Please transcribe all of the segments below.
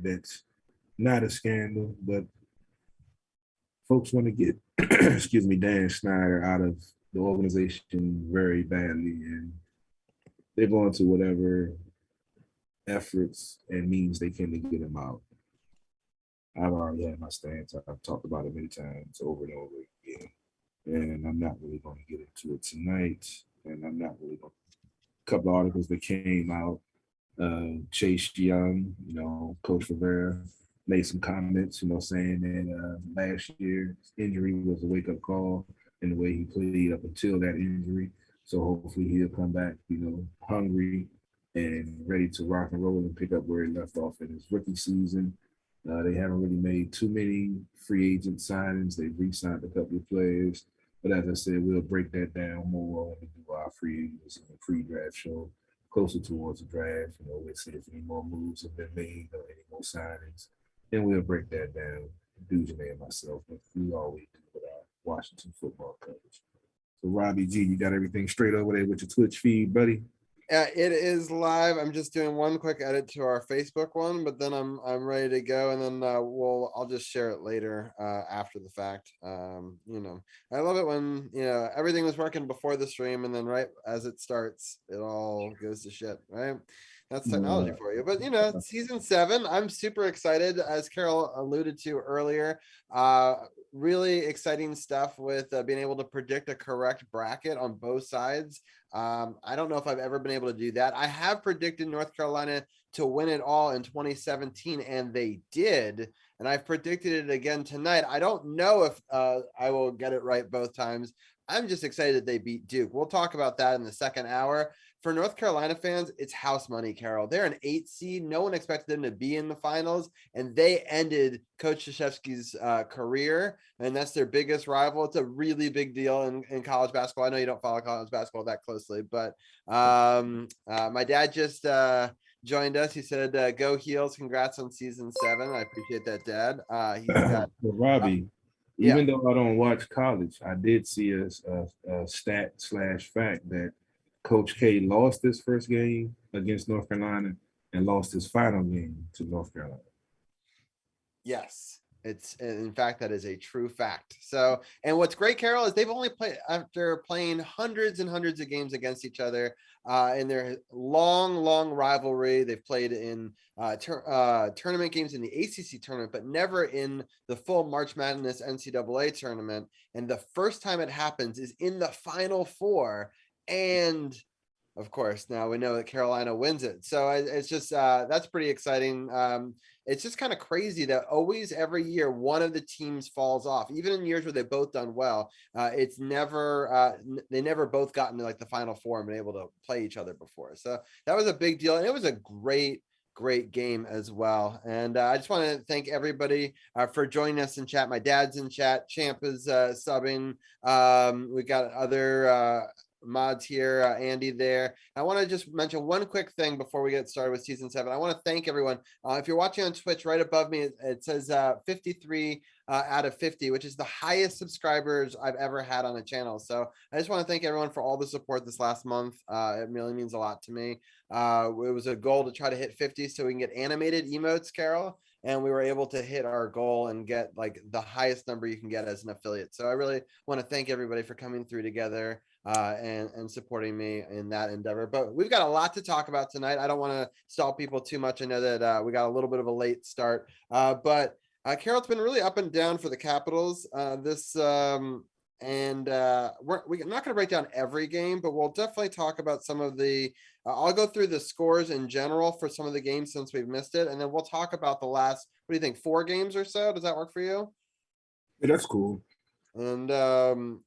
that's not a scandal, but folks want to get, excuse me, Dan Snyder out of the organization very badly, and they're going to whatever efforts and means they can to get him out. I've already had my stance. I've talked about it many times over and over again, and I'm not really going to get into it tonight. And I'm not really going. A couple of articles that came out. Chase Young, Coach Rivera made some comments, saying that last year's injury was a wake-up call in the way he played up until that injury. So hopefully he'll come back, hungry and ready to rock and roll and pick up where he left off in his rookie season. They haven't really made too many free agent signings. They've re-signed a couple of players. But as I said, we'll break that down more when we do our free agents and pre-draft show closer towards the draft. We'll see if any more moves have been made or any more signings. And we'll break that down, Dujane and myself, but we always do with our Washington football coverage. So RobbieG, you got everything straight over there with your Twitch feed, buddy? It is live. I'm just doing one quick edit to our Facebook one, but then I'm ready to go, and then I'll just share it later after the fact. I love it when everything was working before the stream, and then right as it starts, it all goes to shit. Right? That's technology for you. But season 7, I'm super excited, as Carol alluded to earlier. Really exciting stuff with being able to predict a correct bracket on both sides. I don't know if I've ever been able to do that. I have predicted North Carolina to win it all in 2017, and they did. And I've predicted it again tonight. I don't know if I will get it right both times. I'm just excited that they beat Duke. We'll talk about that in the second hour. For North Carolina fans, it's house money, Carol. They're an 8 seed. No one expected them to be in the finals, and they ended Coach Krzyzewski's career, and that's their biggest rival. It's a really big deal in college basketball. I know you don't follow college basketball that closely, but my dad just joined us. He said, go Heels. Congrats on season 7. I appreciate that, Dad. He's got Robbie. Even though I don't watch college, I did see a stat/fact that Coach K lost his first game against North Carolina and lost his final game to North Carolina. Yes, in fact, that is a true fact. So, and what's great, Carol, is they've only played, after playing hundreds and hundreds of games against each other in their long rivalry. They've played in tournament games in the ACC tournament, but never in the full March Madness NCAA tournament. And the first time it happens is in the Final Four. And of course, now we know that Carolina wins it. So it's just, that's pretty exciting. It's just kind of crazy that always every year, one of the teams falls off, even in years where they've both done well. It's never, they never both gotten to like the Final Four and been able to play each other before. So that was a big deal. And it was a great game as well. And I just want to thank everybody for joining us in chat. My dad's in chat. Champ is subbing. We got other mods here, Andy there. I want to just mention one quick thing before we get started with season 7. I want to thank everyone. If you're watching on Twitch, right above me, it says 53 out of 50, which is the highest subscribers I've ever had on a channel. So I just want to thank everyone for all the support this last month. It really means a lot to me. It was a goal to try to hit 50 so we can get animated emotes, Carol. And we were able to hit our goal and get like the highest number you can get as an affiliate. So I really want to thank everybody for coming through together and supporting me in that endeavor. But we've got a lot to talk about tonight. I don't want to stall people too much. I know that we got a little bit of a late start, but Carol, it's been really up and down for the Capitals and we're not going to break down every game, but we'll definitely talk about some of the I'll go through the scores in general for some of the games since we've missed it, and then we'll talk about the last, what do you think, 4 games or so? Does that work for you? Yeah, that's cool. And then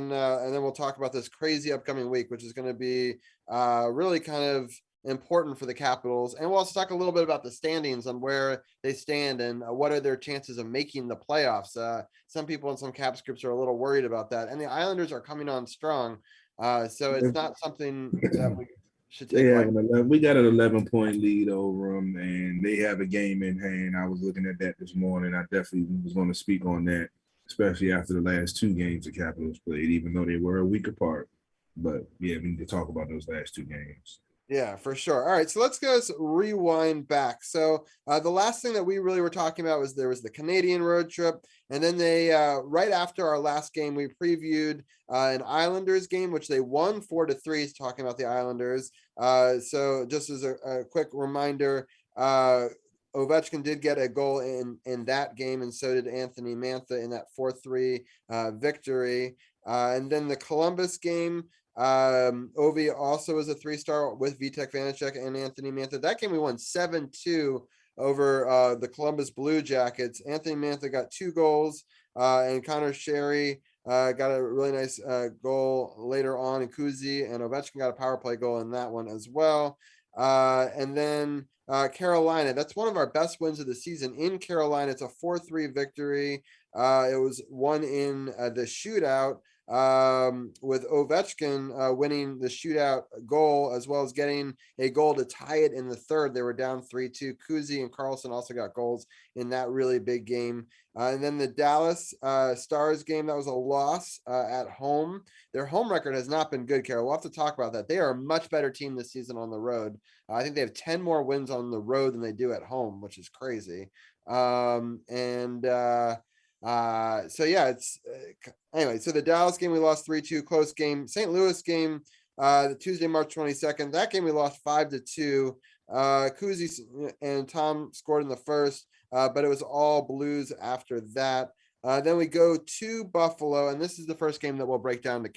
we'll talk about this crazy upcoming week, which is going to be really kind of important for the Capitals. And we'll also talk a little bit about the standings on where they stand and what are their chances of making the playoffs. Some people in some Caps groups are a little worried about that, and the Islanders are coming on strong. So it's not something that we should take away. We got an 11-point lead over them, and they have a game in hand. I was looking at that this morning. I definitely was going to speak on that, especially after the last 2 games the Capitals played, even though they were a week apart. But yeah, we need to talk about those last 2 games. Yeah, for sure. All right, so let's go rewind back. So the last thing that we really were talking about was there was the Canadian road trip, and then they right after our last game, we previewed an Islanders game, which they won 4-3. Talking about the Islanders. So just as a quick reminder, Ovechkin did get a goal in that game, and so did Anthony Mantha in that 4-3 victory. And then the Columbus game. Ovi also was a 3-star with Vitek Vanacek and Anthony Mantha. That game we won 7-2 over the Columbus Blue Jackets. Anthony Mantha got 2 goals, and Connor Sherry got a really nice goal later on, and Kuzi and Ovechkin got a power play goal in that one as well. And then Carolina, that's one of our best wins of the season in Carolina. It's a 4-3 victory. It was won in the shootout, with Ovechkin winning the shootout goal, as well as getting a goal to tie it in the third. They were down 3-2. Kuzi and Carlson also got goals in that really big game. And then the Dallas Stars game, that was a loss at home. Their home record has not been good, Carol. We'll have to talk about that. They are a much better team this season on the road. I think they have 10 more wins on the road than they do at home, which is crazy. So yeah, it's anyway. So the Dallas game we lost 3-2, close game. St. Louis game, the Tuesday, March 22nd. That game we lost 5-2. Kuzi and Tom scored in the first, but it was all Blues after that. Then we go to Buffalo, and this is the first game that we'll break down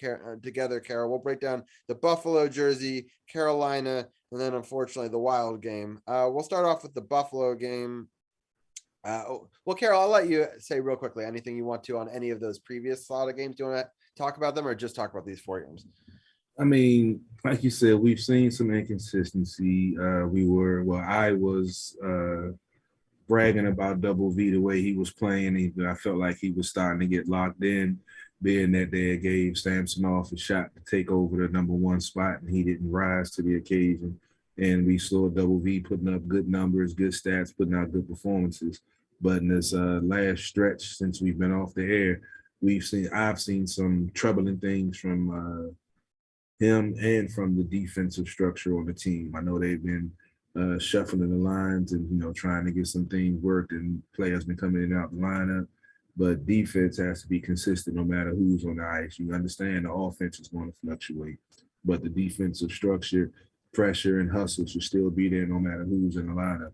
together, Carol. We'll break down the Buffalo, Jersey, Carolina, and then unfortunately the Wild game. We'll start off with the Buffalo game. Well, Carol, I'll let you say real quickly anything you want to on any of those previous slot of games. Do you want to talk about them or just talk about these 4 games? I mean, like you said, we've seen some inconsistency. I was bragging about Double V the way he was playing. I felt like he was starting to get locked in, being that they gave Samsonov a shot to take over the number 1 spot, and he didn't rise to the occasion. And we saw Double V putting up good numbers, good stats, putting out good performances. But in this last stretch since we've been off the air, I've seen some troubling things from him and from the defensive structure on the team. I know they've been shuffling the lines and trying to get some things worked, and players been coming in and out the lineup. But defense has to be consistent no matter who's on the ice. You understand the offense is going to fluctuate, but the defensive structure, pressure, and hustle should still be there no matter who's in the lineup.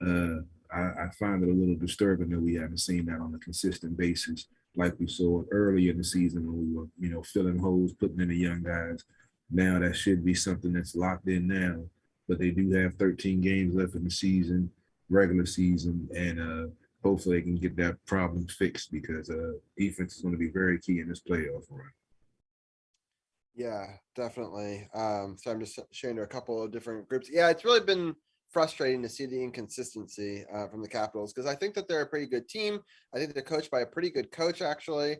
And I find it a little disturbing that we haven't seen that on a consistent basis like we saw early in the season when we were, filling holes, putting in the young guys. Now that should be something that's locked in now, but they do have 13 games left in the season, regular season, and hopefully they can get that problem fixed because defense is going to be very key in this playoff run. Yeah, definitely. So I'm just sharing to a couple of different groups. Yeah, it's really been frustrating to see the inconsistency from the Capitals, because I think that they're a pretty good team. I think they're coached by a pretty good coach, actually.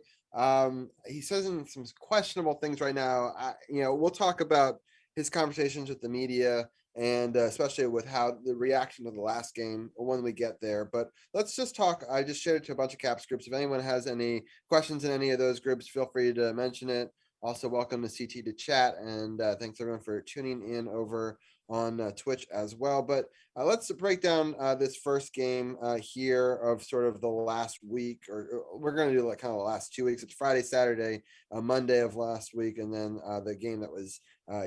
He says some questionable things right now. We'll talk about his conversations with the media, and especially with how the reaction to the last game when we get there. But let's just talk. I just shared it to a bunch of Caps groups. If anyone has any questions in any of those groups, feel free to mention it. Also, welcome to CT to chat, and thanks everyone for tuning in over on Twitch as well. But let's break down this first game here of sort of the last week, or we're going to do like kind of the last 2 weeks. It's Friday, Saturday, Monday of last week, and then the game that was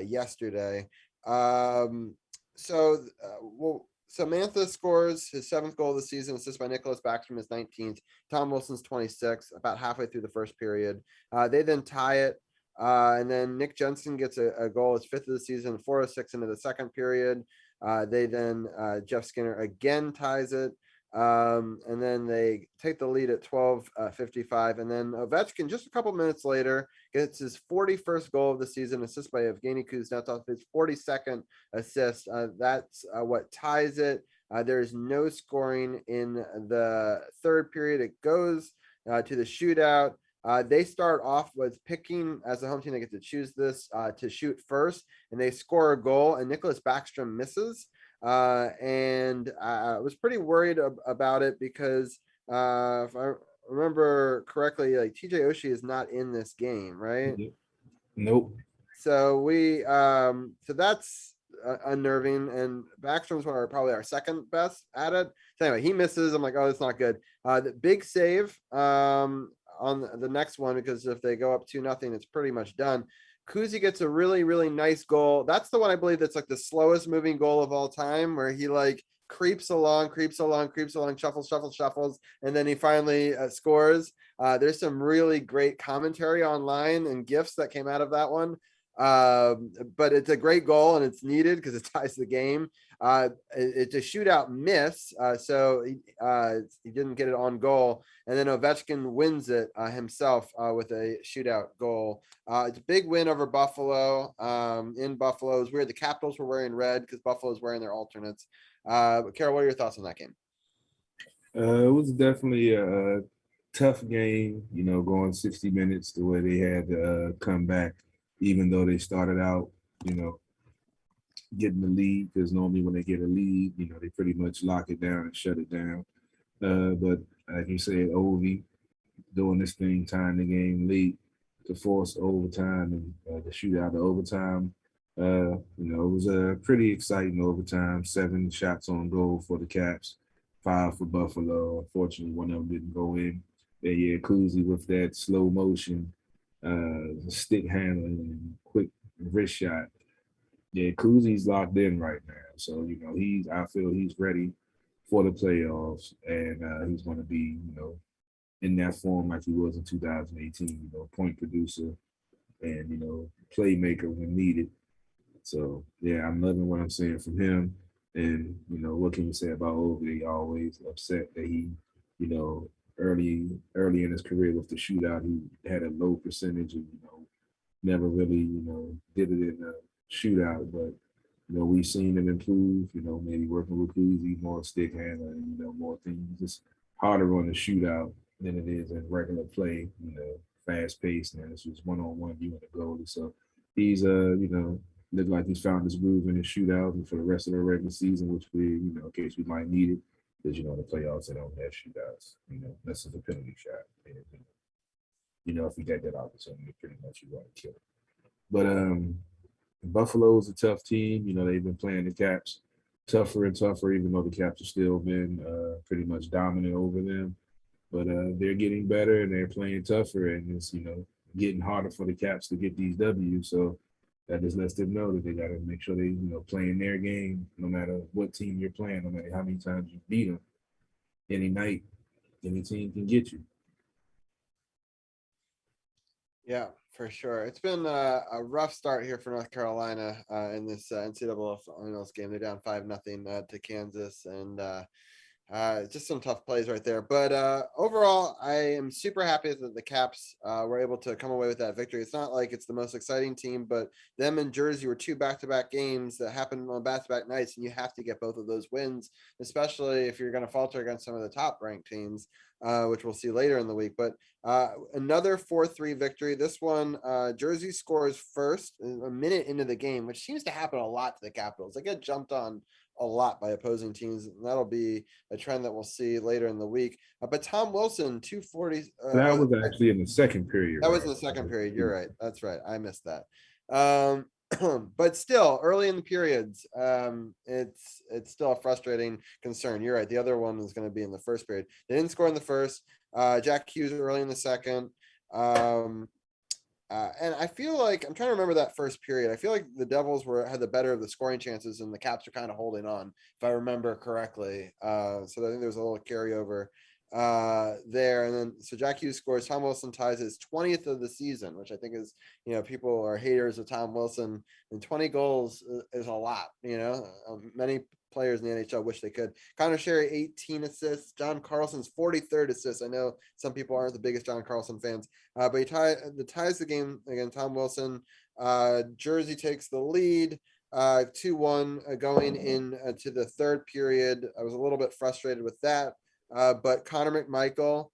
yesterday. So Mantha scores his 7th goal of the season, assisted by Nicholas Backstrom, his 19th. Tom Wilson's 26th, about halfway through the first period. They then tie it. And then Nick Jensen gets a goal, his 5th of the season, 4:06 into the second period. They then Jeff Skinner again ties it. And then they take the lead at 12:55. And then Ovechkin, just a couple minutes later, gets his 41st goal of the season, assisted by Evgeny Kuznetsov, his 42nd assist. That's what ties it. There's no scoring in the third period. It goes to the shootout. They start off with picking, as a home team, they get to choose this to shoot first, and they score a goal, and Nicholas Backstrom misses. And I was pretty worried about it because if I remember correctly, like TJ Oshie is not in this game, right? Nope. So so that's unnerving. And Backstrom's probably our second best at it. So anyway, he misses. I'm like, oh, that's not good. The big save on the next one, because if they go up 2-0, it's pretty much done. Kuzi gets a really, really nice goal. That's the one I believe that's like the slowest moving goal of all time, where he like creeps along, shuffles, and then he finally scores. There's some really great commentary online and GIFs that came out of that one. But it's a great goal and it's needed because it ties the game. It's a shootout miss, so he didn't get it on goal, and then Ovechkin wins it himself with a shootout goal. It's a big win over Buffalo. In Buffalo, it was weird. The Capitals were wearing red because Buffalo's wearing their alternates. But Carol, what are your thoughts on that game? It was definitely a tough game, going 60 minutes the way they had to come back, even though they started out, getting the lead, because normally when they get a lead, they pretty much lock it down and shut it down. But like you said, Ovi doing this thing, tying the game late to force overtime and the shootout to overtime. It was a pretty exciting overtime. 7 shots on goal for the Caps, 5 for Buffalo. Unfortunately, one of them didn't go in. And yeah, Kuzi with that slow motion, stick handling and quick wrist shot. Yeah, Kuzi's locked in right now. So, I feel he's ready for the playoffs, and he's going to be, in that form like he was in 2018, point producer and, playmaker when needed. So, yeah, I'm loving what I'm seeing from him. And, what can you say about Ovi? Always upset that he, early in his career with the shootout, he had a low percentage and, never really, did it in a shootout. But, we've seen him improve, maybe working with Kuzi, more stick handler, and, more things. It's harder on the shootout than it is in regular play, fast paced, and it's just one-on-one, you and the goalie. So he's, looked like he's found his groove in his shootout, and for the rest of the regular season, which we, in case we might need it, because, in the playoffs, they don't have shootouts, this is a penalty shot. And, if you get that opportunity, pretty much you want to kill it. But Buffalo's a tough team. They've been playing the Caps tougher and tougher, even though the Caps have still been pretty much dominant over them. But they're getting better and they're playing tougher, and it's, getting harder for the Caps to get these W's. So that just lets them know that they got to make sure they, playing their game, no matter what team you're playing, no matter how many times you beat them. Any night, any team can get you. Yeah, for sure. It's been a rough start here for North Carolina in this NCAA finals game. They're down 5-0 to Kansas, and just some tough plays right there. But overall, I am super happy that the Caps were able to come away with that victory. It's not like it's the most exciting team, but them and Jersey were 2 back-to-back games that happened on back-to-back nights, and you have to get both of those wins, especially if you're going to falter against some of the top-ranked teams, which we'll see later in the week. But another 4-3 victory. This one, Jersey scores first a minute into the game, which seems to happen a lot to the Capitals. They get jumped on a lot by opposing teams, and that'll be a trend that we'll see later in the week. But Tom Wilson, 240. That was actually in the second period. That was in the second period. You're right. That's right. I missed that. But still, early in the periods, it's still a frustrating concern. You're right. The other one is going to be in the first period. They didn't score in the first. Jack Hughes early in the second. And I feel like I'm trying to remember that first period. I feel like the Devils had the better of the scoring chances, and the Caps are kind of holding on, if I remember correctly. So I think there's a little carryover there. And then so Jack Hughes scores. Tom Wilson ties his 20th of the season, which I think is, people are haters of Tom Wilson, and 20 goals is a lot. Many players in the NHL wish they could. Connor Sherry, 18 assists. John Carlson's 43rd assist. I know some people aren't the biggest John Carlson fans, but he ties the game again. Tom Wilson. Jersey takes the lead 2-1 going in to the third period. I was a little bit frustrated with that, but Connor McMichael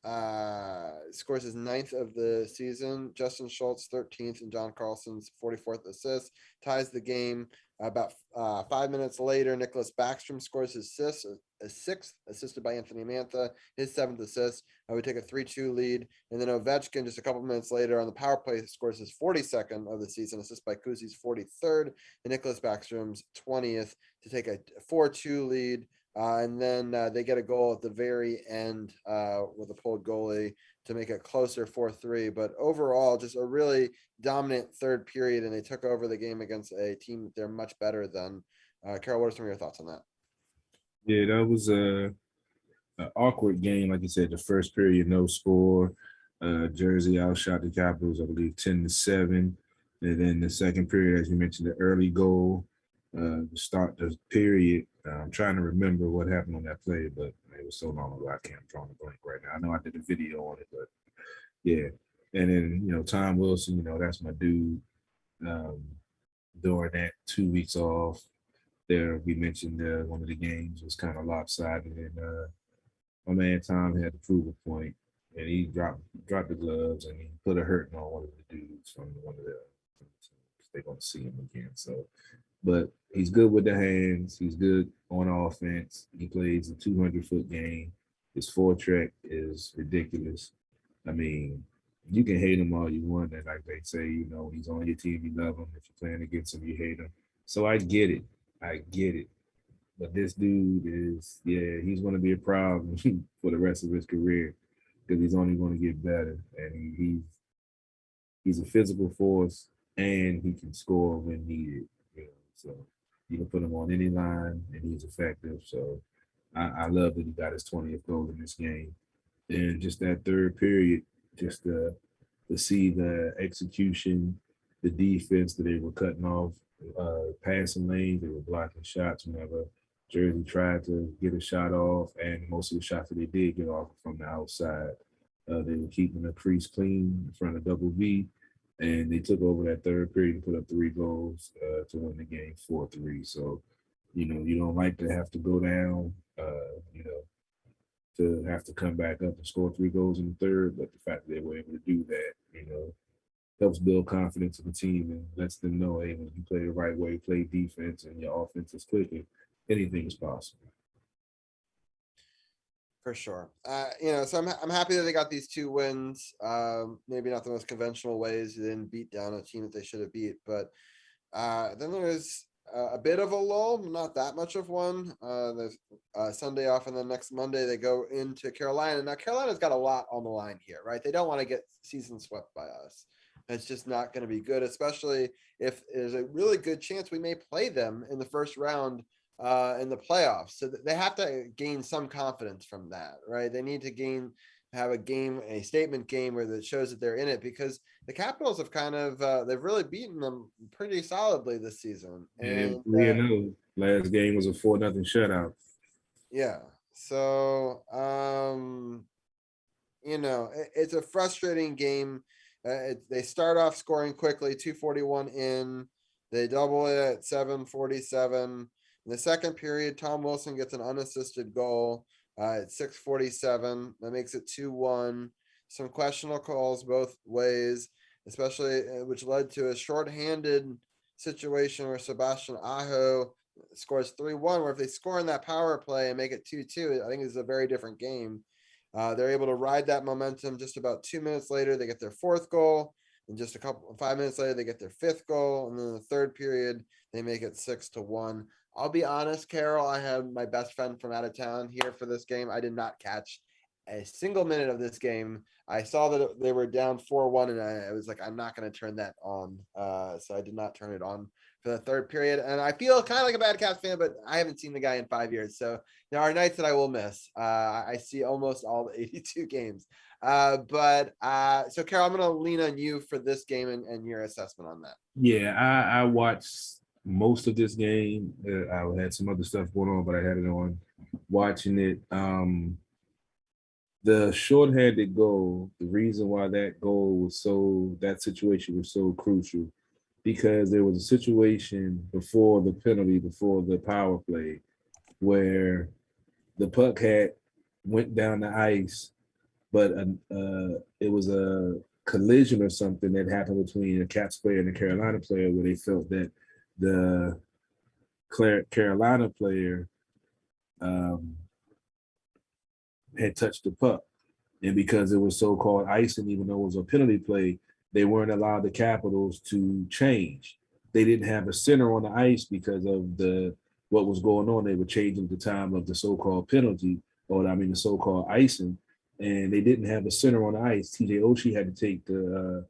scores his 9th of the season. Justin Schultz 13th, and John Carlson's 44th assist ties the game. About 5 minutes later, Nicholas Backstrom scores his sixth, assisted by Anthony Mantha, his 7th assist. We take a 3-2 lead, and then Ovechkin just a couple minutes later on the power play scores his 42nd of the season, assist by Kuzi's 43rd, and Nicholas Backstrom's 20th to take a 4-2 lead. And then they get a goal at the very end with a pulled goalie to make it closer 4-3. But overall, just a really dominant third period, and they took over the game against a team that they're much better than. Carol, what are some of your thoughts on that? Yeah, that was an awkward game. Like you said, the first period, no score. Jersey outshot the Capitals, I believe, 10-7. And then the second period, as you mentioned, the early goal. To start the period, I'm trying to remember what happened on that play, but it was so long ago I can't draw a blank right now. I know I did a video on it, but yeah. And then Tom Wilson, that's my dude. During that 2 weeks off, there we mentioned one of the games was kind of lopsided, and my man Tom had to prove a point, and he dropped the gloves and he put a hurting on one of the dudes from one of the. They're going to see him again, so. But he's good with the hands. He's good on offense. He plays a 200-foot game. His forecheck is ridiculous. I mean, you can hate him all you want. And like they say, he's on your team, you love him. If you're playing against him, you hate him. So I get it. But this dude is, he's going to be a problem for the rest of his career because he's only going to get better. And he's a physical force, and he can score when needed. So you can put him on any line, and he's effective. So I love that he got his 20th goal in this game. And just that third period, just to see the execution, the defense that they were cutting off, passing lanes, they were blocking shots whenever Jersey tried to get a shot off, and most of the shots that they did get off from the outside. They were keeping the crease clean in front of double V. And they took over that third period and put up 3 goals to win the game 4-3. So, you don't like to have to go down, to have to come back up and score 3 goals in the third. But the fact that they were able to do that, helps build confidence in the team and lets them know, hey, when you play the right way, play defense, and your offense is clicking, anything is possible. For sure. So I'm happy that they got these 2 wins. Maybe not the most conventional ways. They didn't beat down a team that they should have beat, but then there's a bit of a lull, not that much of one. There's Sunday off, and then next Monday they go into Carolina. Now Carolina's got a lot on the line here, right? They don't want to get season swept by us. It's just not going to be good, especially if there's a really good chance we may play them in the first round in the playoffs. So they have to gain some confidence from that, right? They need to have a statement game where that shows that they're in it, because the Capitals have kind of they've really beaten them pretty solidly this season. And last game was a 4-0 shutout. Yeah. So it's a frustrating game. They start off scoring quickly, 2:41 in. They double it at 7:47. In the second period, Tom Wilson gets an unassisted goal at 6:47. That makes it 2-1. Some questionable calls both ways, especially which led to a shorthanded situation where Sebastian Aho scores 3-1, where if they score in that power play and make it 2-2, I think it's a very different game. They're able to ride that momentum. Just about 2 minutes later, they get their 4th goal. And just 5 minutes later, they get their 5th goal. And then in the third period, they make it 6-1. I'll be honest, Carol, I had my best friend from out of town here for this game. I did not catch a single minute of this game. I saw that they were down 4-1, and I was like, I'm not going to turn that on. So I did not turn it on for the third period. And I feel kind of like a bad Caps fan, but I haven't seen the guy in 5 years. So there are nights that I will miss. I see almost all the 82 games. So Carol, I'm going to lean on you for this game and your assessment on that. Yeah, I watched most of this game. I had some other stuff going on, but I had it on watching it. The shorthanded goal, the reason why that situation was so crucial, because there was a situation before the penalty, before the power play, where the puck went down the ice but it was a collision or something that happened between a Caps player and a Carolina player, where they felt that the Carolina player had touched the puck. And because it was so-called icing, even though it was a penalty play, they weren't allowed the Capitals to change. They didn't have a center on the ice because of what was going on. They were changing the time of the so-called penalty, or I mean the so-called icing, and they didn't have a center on the ice. TJ Oshie had to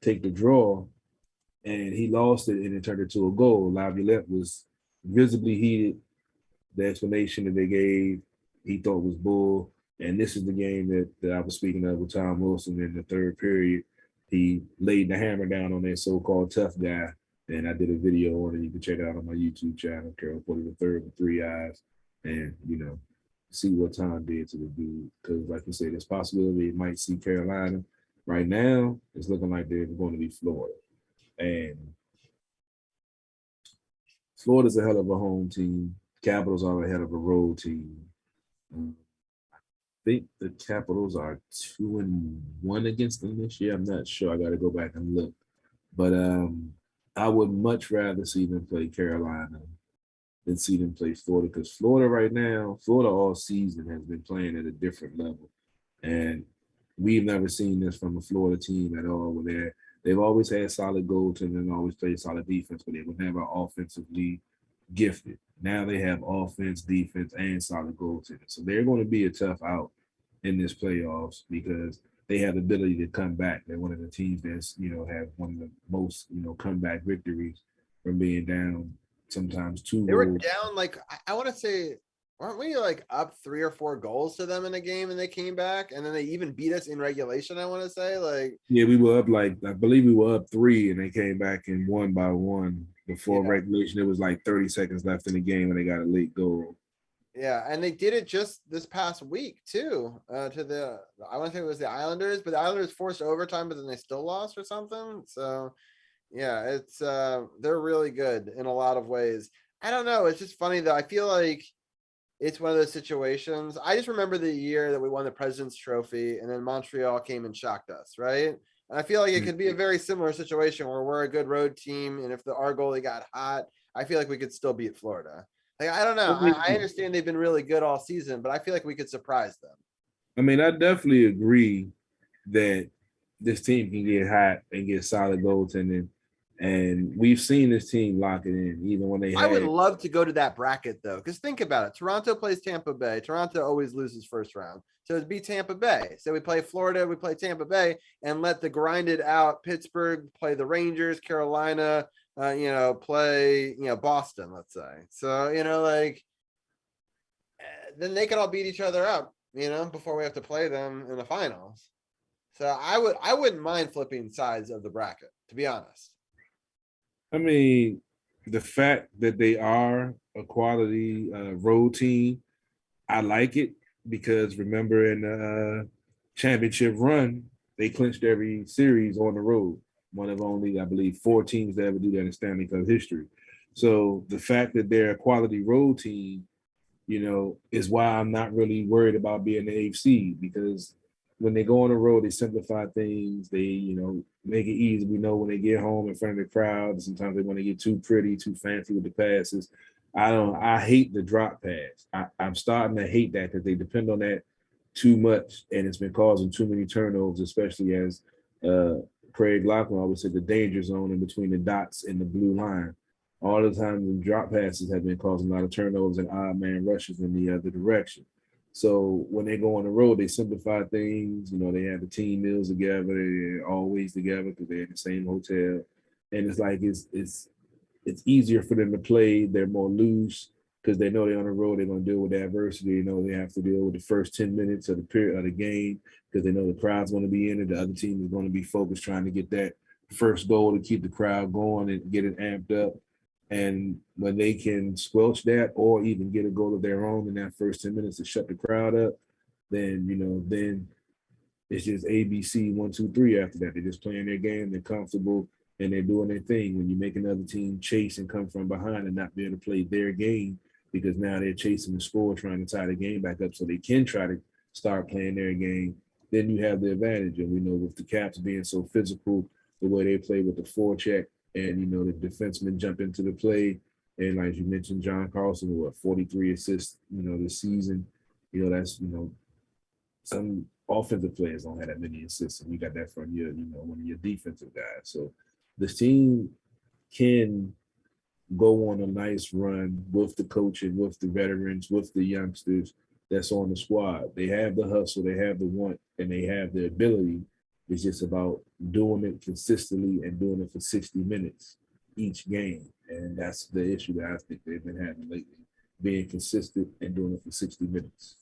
take the draw, and he lost it, and it turned into a goal. Laviolette was visibly heated. The explanation that they gave, he thought was bull. And this is the game that I was speaking of with Tom Wilson in the third period. He laid the hammer down on that so-called tough guy. And I did a video on it. You can check it out on my YouTube channel, Carol Porter the Third with 3 eyes. And, see what Tom did to the dude. Because, like you said, there's possibility it might see Carolina. Right now, it's looking like they're going to be Florida. And Florida's a hell of a home team. Capitals are a hell of a road team. I think the Capitals are 2-1 against them this year. I'm not sure. I got to go back and look. But I would much rather see them play Carolina than see them play Florida, because Florida right now, Florida all season has been playing at a different level. And we've never seen this from a Florida team at all, where they've always had solid goaltending and always played solid defense, but they were never offensively gifted. Now they have offense, defense, and solid goaltending. So they're going to be a tough out in this playoffs because they have the ability to come back. They're one of the teams that's, have one of the most, comeback victories from being down sometimes 2 They were goals. down like I want to say, weren't we like up 3 or 4 goals to them in a game and they came back and then they even beat us in regulation? I want to say yeah, we were up I believe we were up 3 and they came back and won by 1 before regulation. It was like 30 seconds left in the game and they got a late goal. Yeah, and they did it just this past week too. To I want to say it was the Islanders, but the Islanders forced overtime, but then they still lost or something. So yeah, it's they're really good in a lot of ways. I don't know. It's just funny though. I feel like it's one of those situations. I just remember the year that we won the President's Trophy and then Montreal came and shocked us, right? And I feel like it could be a very similar situation where we're a good road team. And if our goalie got hot, I feel like we could still beat Florida. Like, I don't know. I understand they've been really good all season, but I feel like we could surprise them. I mean, I definitely agree that this team can get hot and get solid goaltending. And we've seen this team lock it in, even when they I would love to go to that bracket though, because think about it. Toronto plays Tampa Bay. Toronto always loses first round. So it'd be Tampa Bay. So we play Florida, we play Tampa Bay, and let the grinded out Pittsburgh play the Rangers, Carolina, play, Boston, let's say. So, then they could all beat each other up, before we have to play them in the finals. So I wouldn't mind flipping sides of the bracket, to be honest. I mean, the fact that they are a quality road team, I like it because remember in the championship run, they clinched every series on the road. One of only, I believe, 4 teams that ever do that in Stanley Cup history. So the fact that they're a quality road team, is why I'm not really worried about being the AFC, because when they go on the road, they simplify things. They, make it easy. We know when they get home in front of the crowd, sometimes they want to get too pretty, too fancy with the passes. I hate the drop pass. I'm starting to hate that because they depend on that too much, and it's been causing too many turnovers, especially as Craig Lockwood always said, the danger zone in between the dots and the blue line. All the time, the drop passes have been causing a lot of turnovers and odd man rushes in the other direction. So when they go on the road, they simplify things. They have the team meals together. They're always together because they're in the same hotel. And it's like it's easier for them to play. They're more loose because they know they're on the road. They're going to deal with adversity. They have to deal with the first 10 minutes of the period of the game because they know the crowd's going to be in it. The other team is going to be focused trying to get that first goal to keep the crowd going and get it amped up. And when they can squelch that or even get a goal of their own in that first 10 minutes to shut the crowd up, then, then it's just ABC 1, 2, 3 after that. They're just playing their game, they're comfortable, and they're doing their thing. When you make another team chase and come from behind and not be able to play their game because now they're chasing the score, trying to tie the game back up so they can try to start playing their game, then you have the advantage. And we know with the Caps being so physical, the way they play with the forecheck, and the defensemen jump into the play. And like you mentioned, John Carlson, with 43 assists, this season. That's some offensive players don't have that many assists, and you got that from your, one of your defensive guys. So this team can go on a nice run with the coaching, with the veterans, with the youngsters that's on the squad. They have the hustle, they have the want, and they have the ability. It's just about doing it consistently and doing it for 60 minutes each game. And that's the issue that I think they've been having lately, being consistent and doing it for 60 minutes.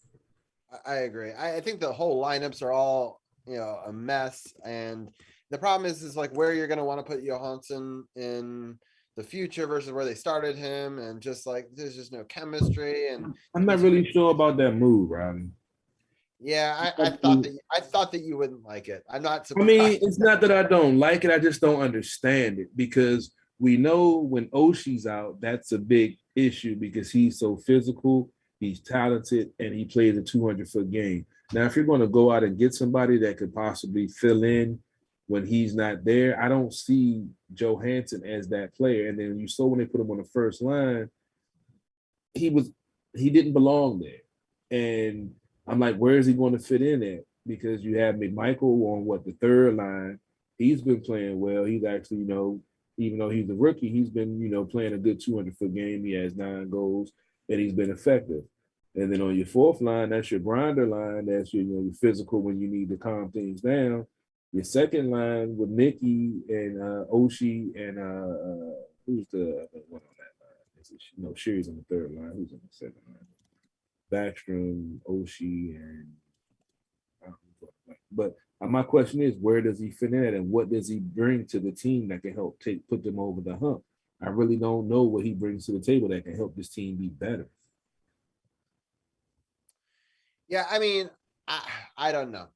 I agree. I think the whole lineups are all, a mess. And the problem is like where you're going to want to put Johansson in the future versus where they started him. And just like, there's just no chemistry. And I'm not really sure about that move, Robbie. Yeah, I thought that you wouldn't like it. I'm not surprised. I mean, it's not that I don't like it. I just don't understand it, because we know when Oshie's out, that's a big issue because he's so physical, he's talented, and he plays a 200-foot game. Now, if you're going to go out and get somebody that could possibly fill in when he's not there, I don't see Johansson as that player. And then you saw when they put him on the first line, he didn't belong there. And I'm like, where is he going to fit in at? Because you have McMichael on the third line. He's been playing well. He's actually, even though he's a rookie, he's been, playing a good 200-foot game. He has 9 goals, and he's been effective. And then on your fourth line, that's your grinder line. That's your, your physical when you need to calm things down. Your second line with Nicky and Oshie and who's the other one on that line? Is it, Sherry's on the third line. Who's on the second line? Backstrom, Oshie, and but my question is, where does he fit in at, and what does he bring to the team that can help put them over the hump? I really don't know what he brings to the table that can help this team be better. Yeah, I mean, I don't know.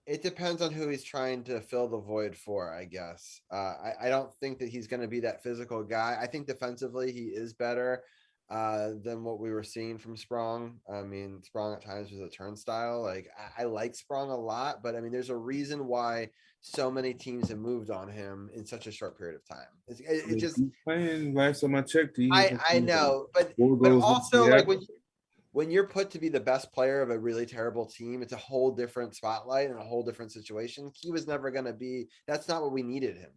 It depends on who he's trying to fill the void for, I guess. I don't think that he's going to be that physical guy. I think defensively he is better than what we were seeing from Sprong. I mean, Sprong at times was a turnstile. Like I like Sprong a lot, but I mean, there's a reason why so many teams have moved on him in such a short period of time. It just he's playing last time I checked. I know, but also like when you're put to be the best player of a really terrible team, it's a whole different spotlight and a whole different situation. He was never going to be. That's not what we needed him.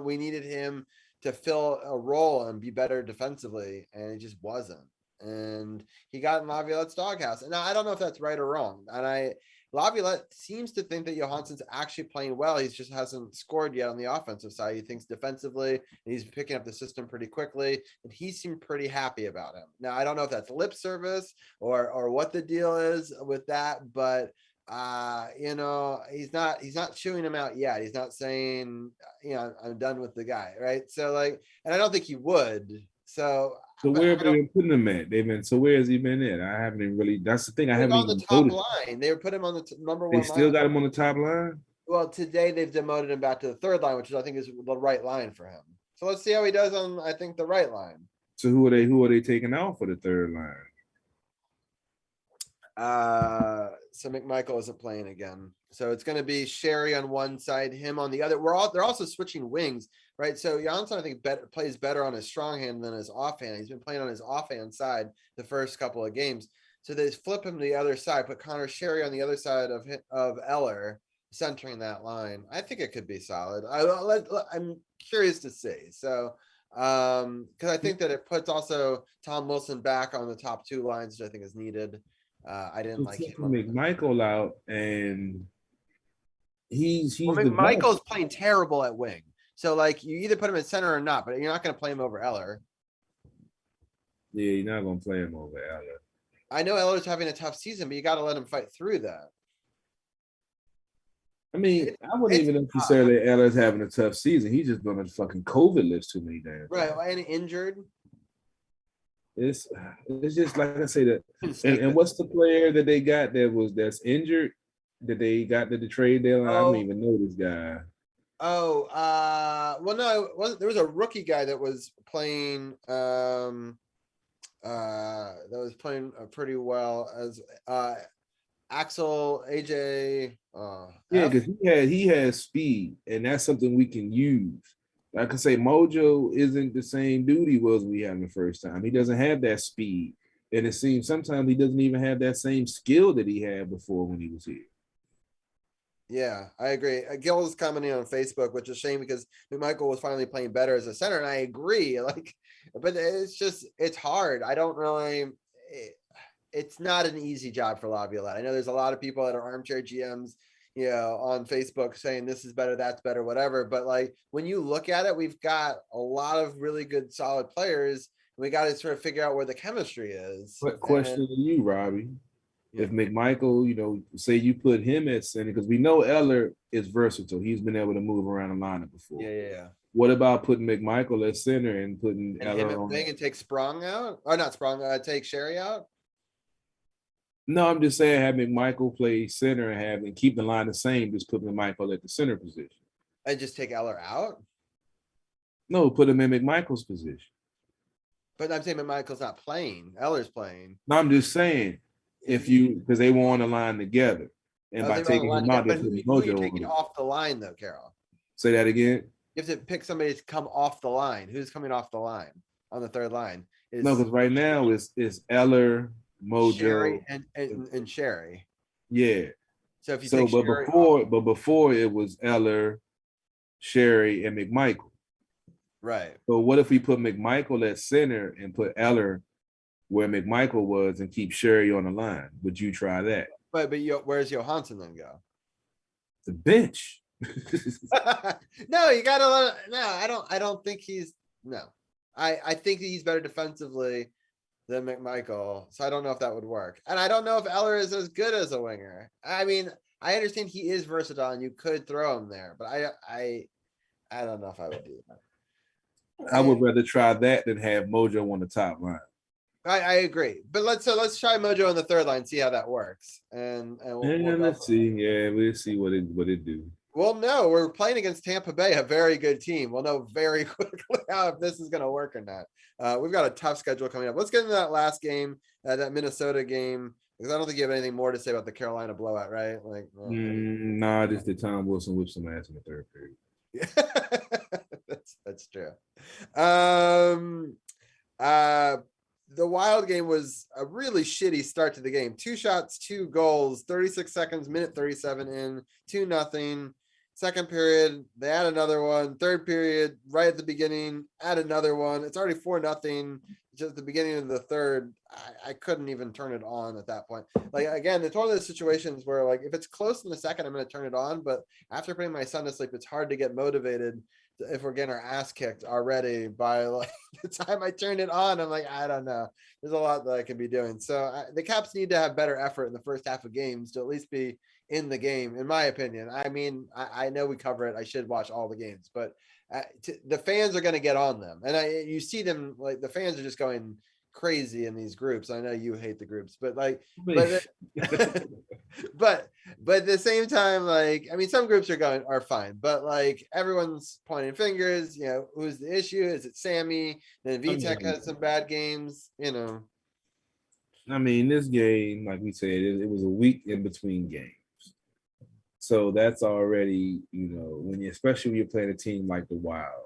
We needed him to fill a role and be better defensively, and it just wasn't. And he got in Laviolette's doghouse. And now I don't know if that's right or wrong. And Laviolette seems to think that Johansson's actually playing well. He just hasn't scored yet on the offensive side. He thinks defensively, and he's picking up the system pretty quickly, and he seemed pretty happy about him. Now, I don't know if that's lip service or what the deal is with that, but he's not chewing him out yet. He's not saying, I'm done with the guy, right? So and I don't think he would. So where have they been putting him at? So where has he been at? I haven't even really. That's the thing. I haven't even on the top line. They put him on the number one. They still got him on the top line. Well, today they've demoted him back to the third line, which I think is the right line for him. So let's see how he does on, I think, the right line. So who are they taking out for the third line? So McMichael isn't playing again. So it's going to be Sherry on one side, him on the other. They're also switching wings, right? So Johansson, I think, plays better on his strong hand than his offhand. He's been playing on his offhand side the first couple of games. So they flip him to the other side, put Connor Sherry on the other side of Eller, centering that line. I think it could be solid. I'm curious to see. So because I think that it puts also Tom Wilson back on the top 2 lines, which I think is needed. I didn't like him. McMichael out, and he's McMichael's playing terrible at wing. So you either put him at center or not, but you're not going to play him over Eller. Yeah, you're not going to play him over Eller. I know Eller's having a tough season, but you got to let him fight through that. I mean, I wouldn't even necessarily Eller's having a tough season. He's just on a fucking COVID list too many times. Right, and injured. It's just like I say that. And what's the player that they got that's injured that they got to the trade deadline? I don't even know this guy. Well, no, there was a rookie guy that was playing pretty well as Axel, AJ, Yeah, F. because he has speed, and that's something we can use. Like I say, Mojo isn't the same dude he was when we had him the first time. He doesn't have that speed, and it seems sometimes he doesn't even have that same skill that he had before when he was here. Yeah, I agree. Gil was commenting on Facebook, which is a shame because McMichael was finally playing better as a center, and I agree. Like, but it's hard. I don't really. It's not an easy job for Laviolette. I know there's a lot of people that are armchair GMs, on Facebook saying this is better, that's better, whatever. But like when you look at it, we've got a lot of really good, solid players. We got to sort of figure out where the chemistry is. What question to you, Robbie? Yeah. If McMichael, say you put him at center, because we know Eller is versatile. He's been able to move around the lineup before. Yeah. What about putting McMichael at center and putting Eller on? And take Sprong out, or not Sprong, take Sherry out. No, I'm just saying have McMichael play center and keep the line the same. Just put McMichael at the center position. And just take Eller out. No, put him in McMichael's position. But I'm saying McMichael's not playing. Eller's playing. No, I'm just saying because they were on the line together, and by taking him out, they're putting Mojo taking off the line though, Carol. Say that again. You have to pick somebody to come off the line. Who's coming off the line on the third line? No, because right now it's Eller, Mojo, Sherry and Sherry. Yeah. So if you take Sherry before it was Eller, Sherry, and McMichael. Right. So what if we put McMichael at center and put Eller where McMichael was and keep Sherry on the line? Would you try that? But where's Johansson then go? The bench. No, you gotta I don't think he's I think he's better defensively than McMichael. So I don't know if that would work. And I don't know if Eller is as good as a winger. I mean, I understand he is versatile and you could throw him there, but I don't know if I would do that. I would rather try that than have Mojo on the top line. I agree. But let's try Mojo on the third line, see how that works. And let's see. Yeah, we'll see what it do. Well, no, we're playing against Tampa Bay, a very good team. We'll know very quickly if this is going to work or not. We've got a tough schedule coming up. Let's get into that last game, that Minnesota game, because I don't think you have anything more to say about the Carolina blowout, right? Like, nah, just the Tom Wilson whipped some ass in the third period. Yeah, that's true. The Wild game was a really shitty start to the game. 2 shots, 2 goals, 36 seconds, minute 37 in, 2-0. Second period, they add another one. Third period, right at the beginning, add another one. It's already 4-0. Just the beginning of the third, I couldn't even turn it on at that point. Like, again, it's one of those situations where, like, if it's close in the second, I'm going to turn it on. But after putting my son to sleep, it's hard to get motivated if we're getting our ass kicked already by like the time I turned it on. I'm like, I don't know. There's a lot that I can be doing. So the Caps need to have better effort in the first half of games to at least be in the game, in my opinion. I mean, I know we cover it. I should watch all the games, but the fans are going to get on them. And you see them, like, the fans are just going crazy in these groups. I know you hate the groups, but like, but at the same time, like, I mean, some groups are fine, but like everyone's pointing fingers, who's the issue? Is it Sammy? Then Vitek had some bad games, I mean, this game, like we said, it was a week in between games. So that's already, especially when you're playing a team like the Wild.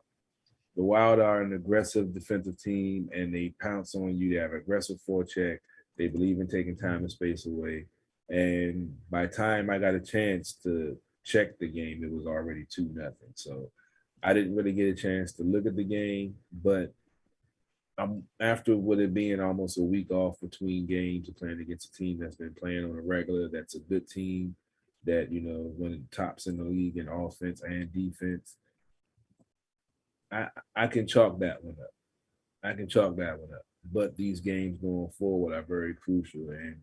The Wild are an aggressive defensive team, and they pounce on you. They have aggressive forecheck. They believe in taking time and space away. And by the time I got a chance to check the game, it was already 2-0. So I didn't really get a chance to look at the game. But after with it being almost a week off between games and playing against a team that's been playing on a regular, that's a good team, that, one of the tops in the league in offense and defense, I can chalk that one up. But these games going forward are very crucial. And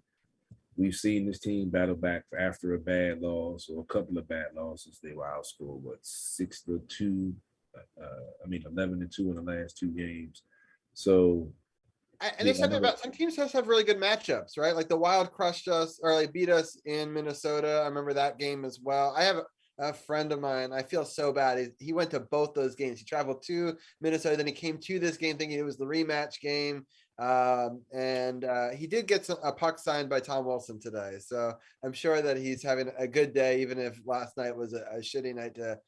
we've seen this team battle back after a bad loss or a couple of bad losses. They were outscored, 6-2, 11-2 in the last 2 games. So, and there's something about some teams have really good matchups, right? Like the Wild crushed us, or like beat us in Minnesota. I remember that game as well. I have a friend of mine. I feel so bad. He went to both those games. He traveled to Minnesota, then he came to this game thinking it was the rematch game. And he did get a puck signed by Tom Wilson today. So I'm sure that he's having a good day, even if last night was a shitty night to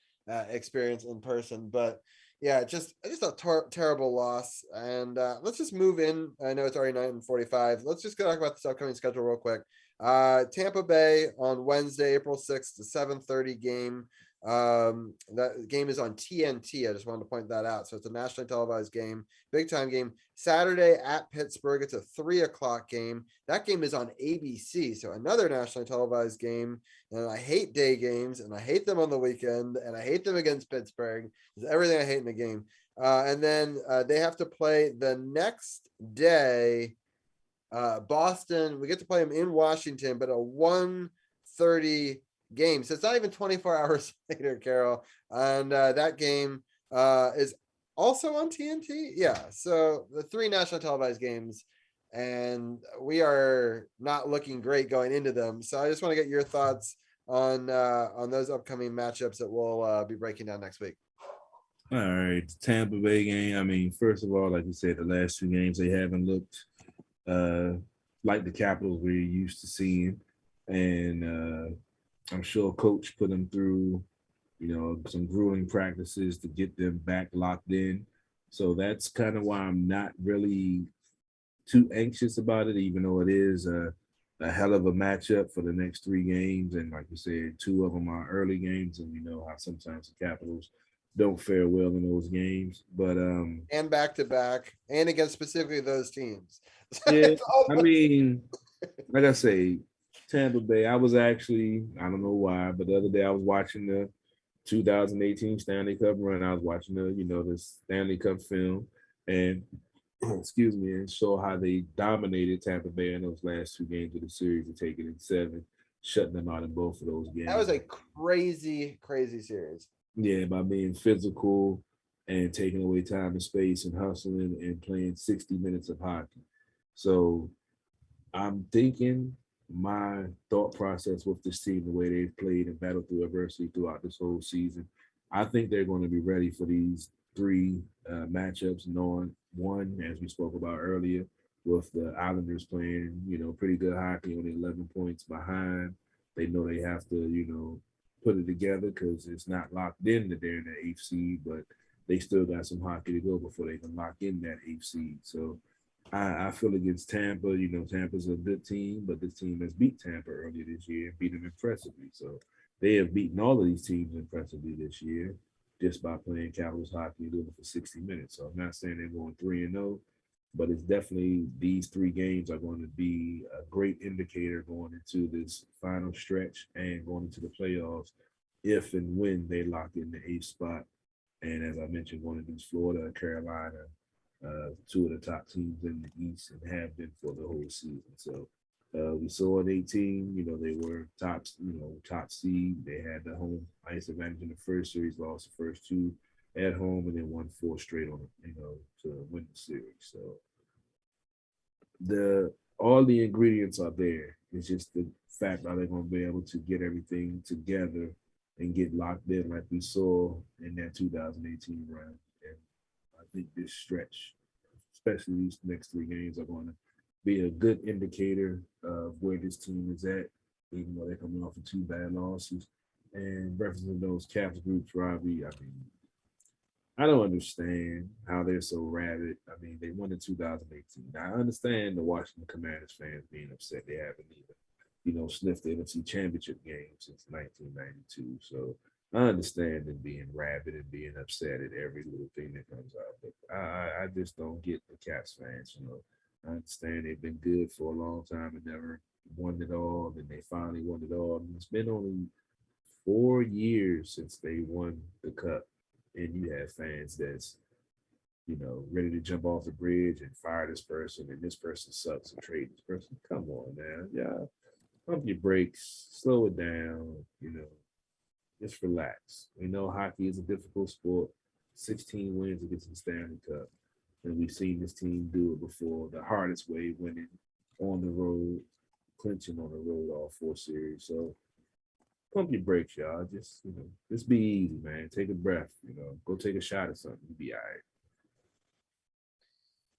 experience in person. But yeah, just a terrible loss. And let's just move in. I know it's already 9:45. Let's just talk about this upcoming schedule real quick. Tampa Bay on Wednesday, April 6th, the 7:30 game. That game is on TNT. I just wanted to point that out. So it's a nationally televised game, big time game. Saturday at Pittsburgh, it's a 3:00 game. That game is on ABC. So another nationally televised game. And I hate day games, and I hate them on the weekend, and I hate them against Pittsburgh. It's everything I hate in the game. And then they have to play the next day. Boston, we get to play them in Washington, but a 1:30 game. So it's not even 24 hours later, Carol. And that game is also on TNT. Yeah. So the 3 national televised games, and we are not looking great going into them. So I just want to get your thoughts on those upcoming matchups that we'll be breaking down next week. All right, Tampa Bay game. I mean, first of all, like you said, the last 2 games they haven't looked like the Capitals we're used to seeing, and I'm sure Coach put them through, some grueling practices to get them back locked in. So that's kind of why I'm not really too anxious about it, even though it is a hell of a matchup for the next 3 games. And like you said, 2 of them are early games, and we know how sometimes the Capitals don't fare well in those games. But and back to back, and against specifically those teams. Yeah, I mean, like I say, Tampa Bay. I was actually, I don't know why, but the other day I was watching the 2018 Stanley Cup run. I was watching the Stanley Cup film, and excuse me, and saw how they dominated Tampa Bay in those last 2 games of the series to take it in 7, shutting them out in both of those games. That was a crazy, crazy series. Yeah, by being physical and taking away time and space and hustling and playing 60 minutes of hockey. So I'm thinking my thought process with this team, the way they've played and battled through adversity throughout this whole season, I think they're going to be ready for these 3 matchups, knowing one, as we spoke about earlier, with the Islanders playing, pretty good hockey, only 11 points behind. They know they have to, put it together because it's not locked in that they're in the 8th seed, but they still got some hockey to go before they can lock in that 8th seed. So I feel against Tampa, Tampa's a good team, but this team has beat Tampa earlier this year and beat them impressively. So they have beaten all of these teams impressively this year just by playing Capitals hockey and doing it for 60 minutes. So I'm not saying they're going 3-0, but it's definitely these 3 games are going to be a great indicator going into this final stretch and going into the playoffs if and when they lock in the 8th spot. And as I mentioned, going against Florida and Carolina, 2 of the top teams in the East and have been for the whole season. So we saw in 18, they were top seed. They had the home ice advantage in the first series, lost the first 2 at home, and then won 4 straight on it, to win the series. So all the ingredients are there. It's just the fact are they going to be able to get everything together and get locked in like we saw in that 2018 run. And I think this stretch, especially these next 3 games, are going to be a good indicator of where this team is at, even though they're coming off of 2 bad losses. And referencing those Caps groups, Robbie, I don't understand how they're so rabid. I mean, they won in 2018. Now, I understand the Washington Commanders fans being upset they haven't even, sniffed the NFC Championship game since 1992. So I understand them being rabid and being upset at every little thing that comes out. But I just don't get the Caps fans, I understand they've been good for a long time and never won it all. And they finally won it all. And it's been only 4 years since they won the Cup. And you have fans that's, ready to jump off the bridge and fire this person, and this person sucks and trade this person. Come on, man. Yeah. Pump your brakes, slow it down, just relax. We know hockey is a difficult sport. 16 wins against the Stanley Cup. And we've seen this team do it before, the hardest way, winning on the road, clinching on the road all 4 series. So pump your brakes, y'all. Just be easy, man. Take a breath. Go take a shot or something. You'll be all right.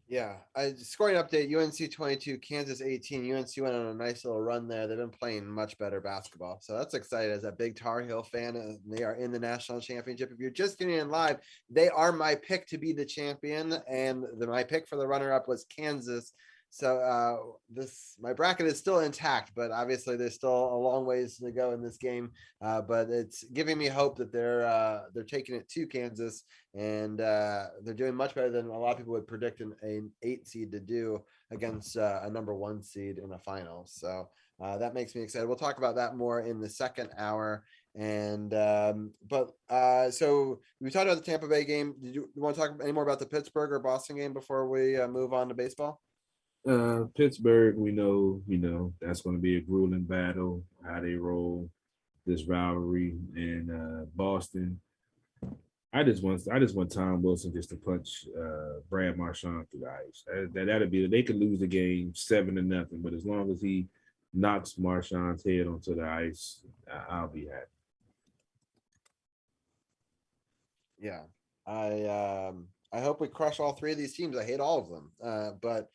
Yeah, scoring update: UNC 22, Kansas 18. UNC went on a nice little run there. They've been playing much better basketball, so that's exciting. As a big Tar Heel fan, they are in the national championship. If you're just tuning in live, they are my pick to be the champion, and my pick for the runner-up was Kansas. So my bracket is still intact, but obviously there's still a long ways to go in this game. But it's giving me hope that they're taking it to Kansas, and they're doing much better than a lot of people would predict an 8 seed to do against a number 1 seed in a final. So that makes me excited. We'll talk about that more in the second hour. And so we talked about the Tampa Bay game. Did you want to talk any more about the Pittsburgh or Boston game before we move on to baseball? Pittsburgh, we know, that's going to be a grueling battle, how they roll this rivalry. And Boston, I just want Tom Wilson just to punch Brad Marchand through the ice. That'll be, they could lose the game 7-0, but as long as he knocks Marchand's head onto the ice, I'll be happy. Yeah, I hope we crush all 3 of these teams. I hate all of them, but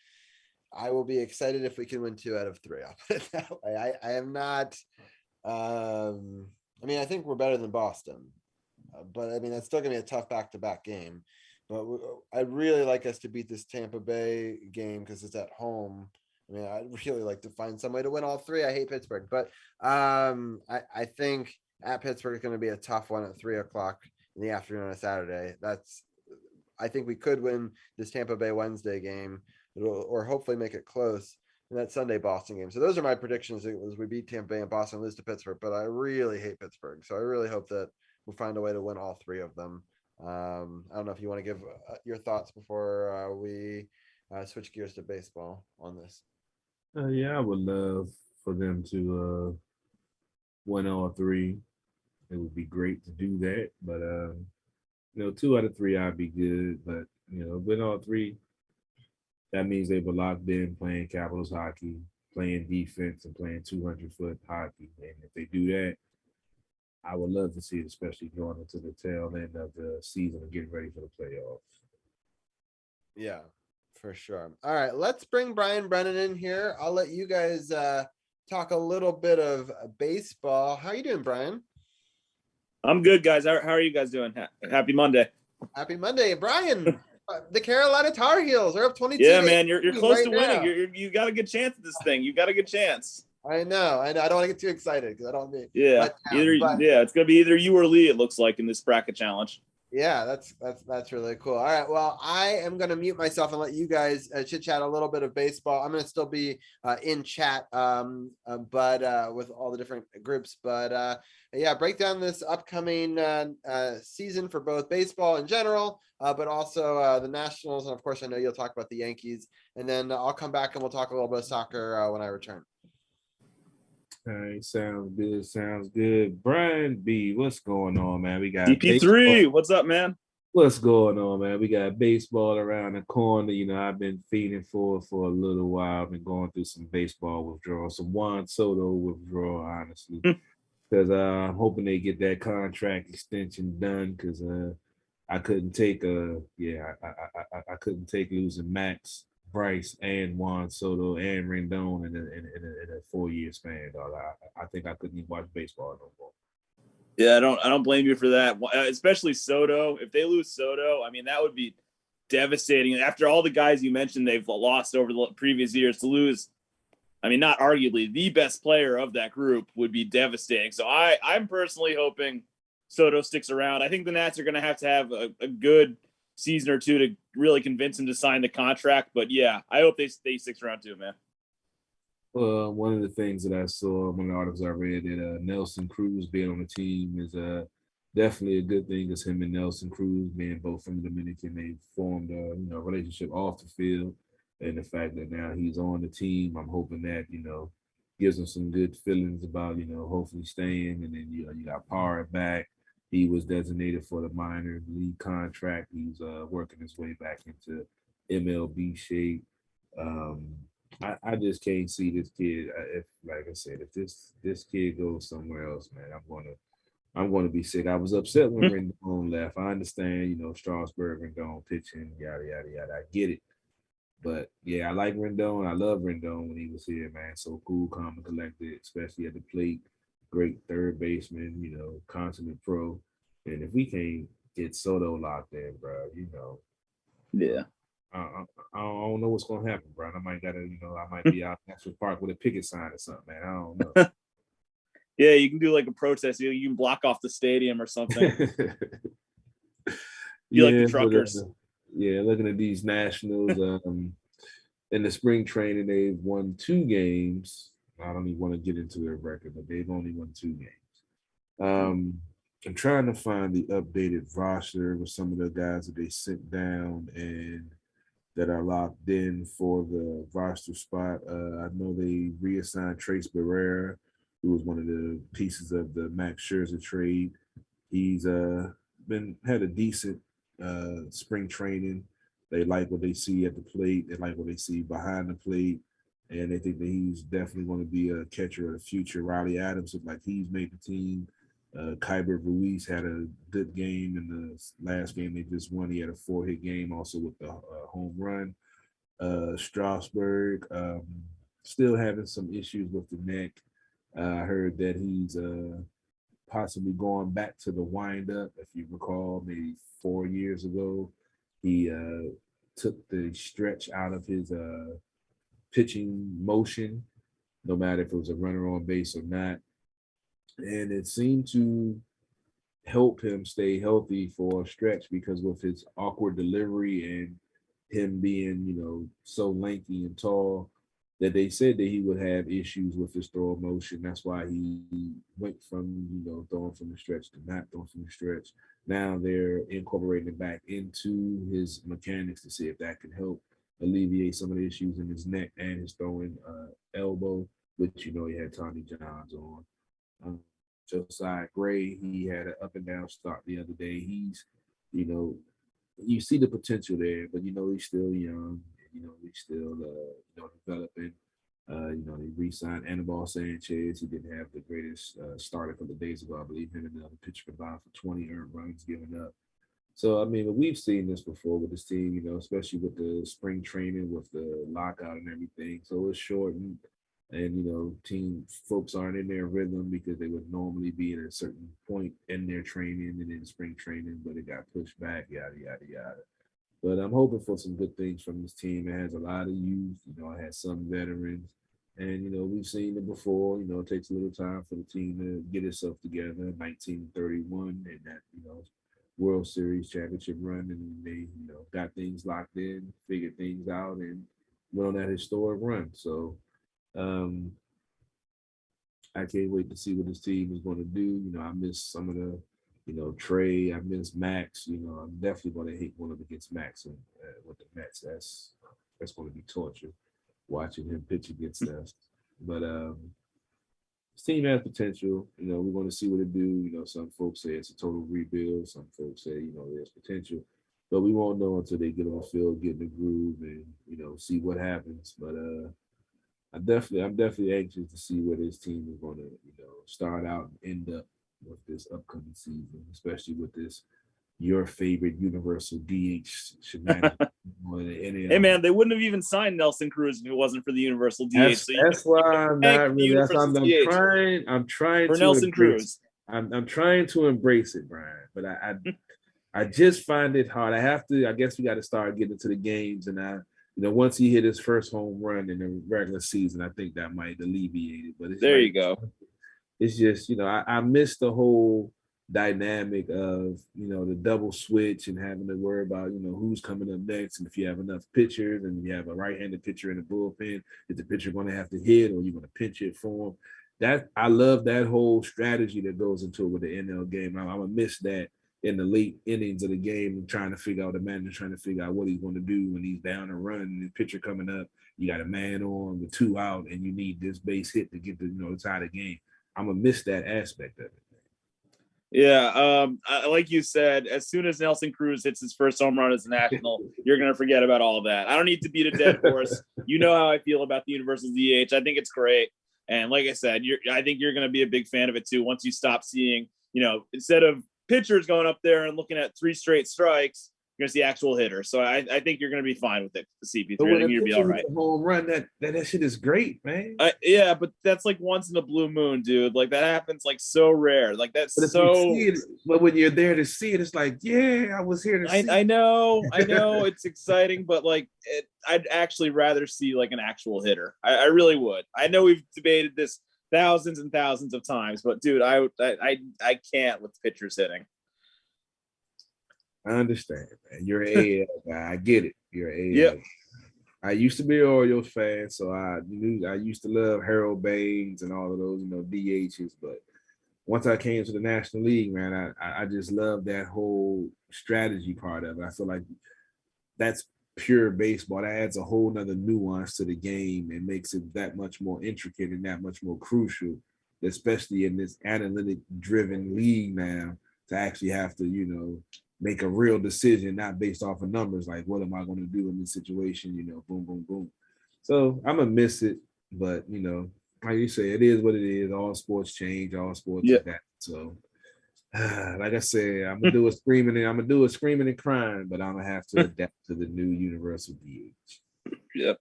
I will be excited if we can win 2 out of 3. I'll put it that way. I am not. I mean, I think we're better than Boston, but I mean that's still gonna be a tough back-to-back game. But I'd really like us to beat this Tampa Bay game because it's at home. I mean, I'd really like to find some way to win all 3. I hate Pittsburgh, but I think at Pittsburgh is going to be a tough one at 3:00 in the afternoon on a Saturday. I think we could win this Tampa Bay Wednesday game, or hopefully make it close in that Sunday Boston game. So those are my predictions as we beat Tampa Bay and Boston, lose to Pittsburgh. But I really hate Pittsburgh, so I really hope that we'll find a way to win all 3 of them. I don't know if you want to give your thoughts before we switch gears to baseball on this. Yeah, I would love for them to win all 3. It would be great to do that, but 2 out of 3 I'd be good. But win all 3, that means they were locked in playing Capitals hockey, playing defense, and playing 200-foot hockey. And if they do that, I would love to see it, especially going into the tail end of the season and getting ready for the playoffs. Yeah, for sure. All right, let's bring Brian Brennan in here. I'll let you guys talk a little bit of baseball. How are you doing, Brian? I'm good, guys. How are you guys doing? Happy Monday. Happy Monday, Brian. The Carolina Tar Heels are up 22. Yeah, man, you're close to winning. Now. You got a good chance at this thing. You got a good chance. I know. I don't want to get too excited because I don't mean. Yeah, it's gonna be either you or Lee. It looks like in this bracket challenge. Yeah, that's really cool. All right, well, I am going to mute myself and let you guys chit chat a little bit of baseball. I'm going to still be in chat, but with all the different groups. But yeah, break down this upcoming season for both baseball in general, but also the Nationals, and of course, I know you'll talk about the Yankees. And then I'll come back and we'll talk a little bit of soccer when I return. All right, sounds good. BrianB, what's going on, man? We got CP3. What's up, man? What's going on, man? We got baseball around the corner. I've been feeding for a little while. I've been going through some baseball withdrawal, some Juan Soto withdrawal, honestly, because I'm hoping they get that contract extension done. Because I couldn't take I couldn't take losing Max, Bryce, and Juan Soto and Rendon in a 4-year span, dog. I think I couldn't even watch baseball no more. Yeah, I don't blame you for that, especially Soto. If they lose Soto, I mean, that would be devastating. After all the guys you mentioned they've lost over the previous years, to lose, I mean, not arguably the best player of that group would be devastating. So I'm personally hoping Soto sticks around. I think the Nats are going to have a good season or 2 to really convince him to sign the contract. But yeah, I hope they sticks around too, man. One of the things that I saw, one of the articles I read, that Nelson Cruz being on the team is definitely a good thing. Because him and Nelson Cruz, being both from the Dominican, they formed a relationship off the field, and the fact that now he's on the team, I'm hoping that gives him some good feelings about hopefully staying. And then you got Parra back. He was designated for the minor league contract. He's working his way back into MLB shape. I just can't see this kid. If, like I said, if this kid goes somewhere else, man, I'm gonna be sick. I was upset when Rendon left. I understand, Strasburg and Rendon pitching, yada yada yada. I get it, but yeah, I like Rendon. I love Rendon when he was here, man. So cool, calm, and collected, especially at the plate. Great third baseman, consummate pro. And if we can't get Soto locked in, bro, Yeah. I don't know what's gonna happen, bro. I might be out in National Park with a picket sign or something, man. I don't know. Yeah, you can do like a protest. You can block off the stadium or something. You like the truckers. Looking at these Nationals, in the spring training, they've won 2 games. I don't even want to get into their record, but they've only won 2 games. I'm trying to find the updated roster with some of the guys that they sent down and that are locked in for the roster spot. I know they reassigned Trace Barrera, who was one of the pieces of the Max Scherzer trade. He's had a decent spring training. They like what they see at the plate. They like what they see behind the plate. And they think that he's definitely going to be a catcher of the future. Riley Adams looked like he's made the team. Kyber Ruiz had a good game in the last game they just won. He had a 4-hit game also with the home run. Strasburg still having some issues with the neck. I heard that he's possibly going back to the windup. If you recall, maybe 4 years ago, he took the stretch out of his pitching motion, no matter if it was a runner on base or not. And it seemed to help him stay healthy for a stretch because with his awkward delivery and him being, so lanky and tall, that they said that he would have issues with his throw motion. That's why he went from, throwing from the stretch to not throwing from the stretch. Now they're incorporating it back into his mechanics to see if that can help alleviate some of the issues in his neck and his throwing elbow, which, he had Tommy Johns on. Josiah Gray, he had an up and down start the other day. He's, you see the potential there, but he's still young. He's still developing. They re-signed Anibal Sanchez. He didn't have the greatest start a couple of days ago. I believe him and another pitcher combined for 20 earned runs given up. So we've seen this before with this team, especially with the spring training, with the lockout and everything. So it's shortened. And team folks aren't in their rhythm because they would normally be at a certain point in their training and in spring training, but it got pushed back, yada yada yada. But I'm hoping for some good things from this team. It has a lot of youth, it has some veterans, and we've seen it before. It takes a little time for the team to get itself together. 1931 and that World Series championship run, and they got things locked in, figured things out, and went on that historic run. So. I can't wait to see what this team is going to do. I miss some of the, Trey. I miss Max. I'm definitely going to hate one of against Max and with the Mets. That's going to be torture watching him pitch against us. But this team has potential. We're going to see what it do. Some folks say it's a total rebuild. Some folks say there's potential, but we won't know until they get on the field, get in the groove, and see what happens. But I'm definitely anxious to see where this team is going to, start out and end up with this upcoming season, especially with this your favorite universal DH shenanigans. Hey man, they wouldn't have even signed Nelson Cruz if it wasn't for the universal DH. That's why I'm not really. That's why I'm trying for to Nelson Cruz. I'm trying to embrace it, Brian, but I just find it hard. I guess we got to start getting to the games, and once he hit his first home run in the regular season, I think that might alleviate it. But there you go. It's just, I miss the whole dynamic of, the double switch and having to worry about, who's coming up next. And if you have enough pitchers and you have a right-handed pitcher in the bullpen, is the pitcher going to have to hit or you're going to pinch it for him? I love that whole strategy that goes into it with the NL game. I'm going to miss that in the late innings of the game and trying to figure out the manager trying to figure out what he's going to do when he's down and run and the pitcher coming up, you got a man on with 2 out and you need this base hit to get the tie the game. I'm gonna miss that aspect of it. Yeah, like you said, as soon as Nelson Cruz hits his first home run as a national, you're gonna forget about all that. I don't need to beat a dead horse. You know how I feel about the universal DH. I think it's great, and like I said, I think you're gonna be a big fan of it too. Once you stop seeing, instead of pitchers going up there and looking at 3 straight strikes, you're gonna see actual hitters. So I think you're gonna be fine with it. The CP3, I think you'll be all right. Home run, that shit is great, man. Yeah, but that's like once in a blue moon, dude. Like that happens like so rare. Like that's but when you're there to see it, it's like, yeah, I was here to see. I know, it's exciting, but like I'd actually rather see like an actual hitter. I really would. I know we've debated this thousands and thousands of times, but dude, I can't with pitchers hitting. I understand, man. You're an AL guy. I get it. You're an AL. Yep. I used to be an Orioles fan, so I used to love Harold Baines and all of those, DHs. But once I came to the National League, man, I just love that whole strategy part of it. I feel like that's pure baseball. That adds a whole nother nuance to the game and makes it that much more intricate and that much more crucial, especially in this analytic-driven league now, to actually have to, make a real decision, not based off of numbers, like what am I going to do in this situation, boom, boom, boom. So I'm going to miss it, but, like you say, it is what it is. All sports change, all sports adapt. So, like I said, I'm going to do a screaming and crying, but I'm going to have to adapt to the new universal DH. Yep.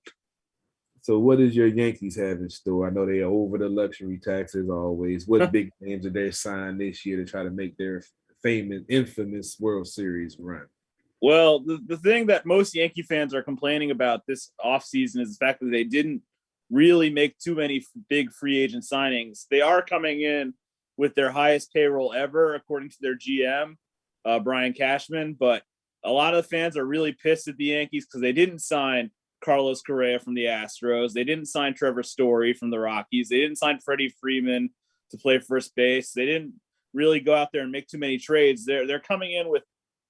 So what does your Yankees have in store? I know they are over the luxury tax as always. What big names are they signed this year to try to make their infamous World Series run? Well, the thing that most Yankee fans are complaining about this offseason is the fact that they didn't really make too many big free agent signings. They are coming in with their highest payroll ever, according to their GM, Brian Cashman. But a lot of the fans are really pissed at the Yankees because they didn't sign Carlos Correa from the Astros. They didn't sign Trevor Story from the Rockies. They didn't sign Freddie Freeman to play first base. They didn't really go out there and make too many trades. They're coming in with,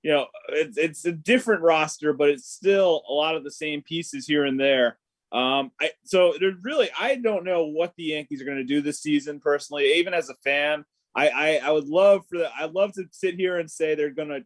it's a different roster, but it's still a lot of the same pieces here and there. So there's really, I don't know what the Yankees are going to do this season personally. Even as a fan, I would love I'd love to sit here and say they're going to,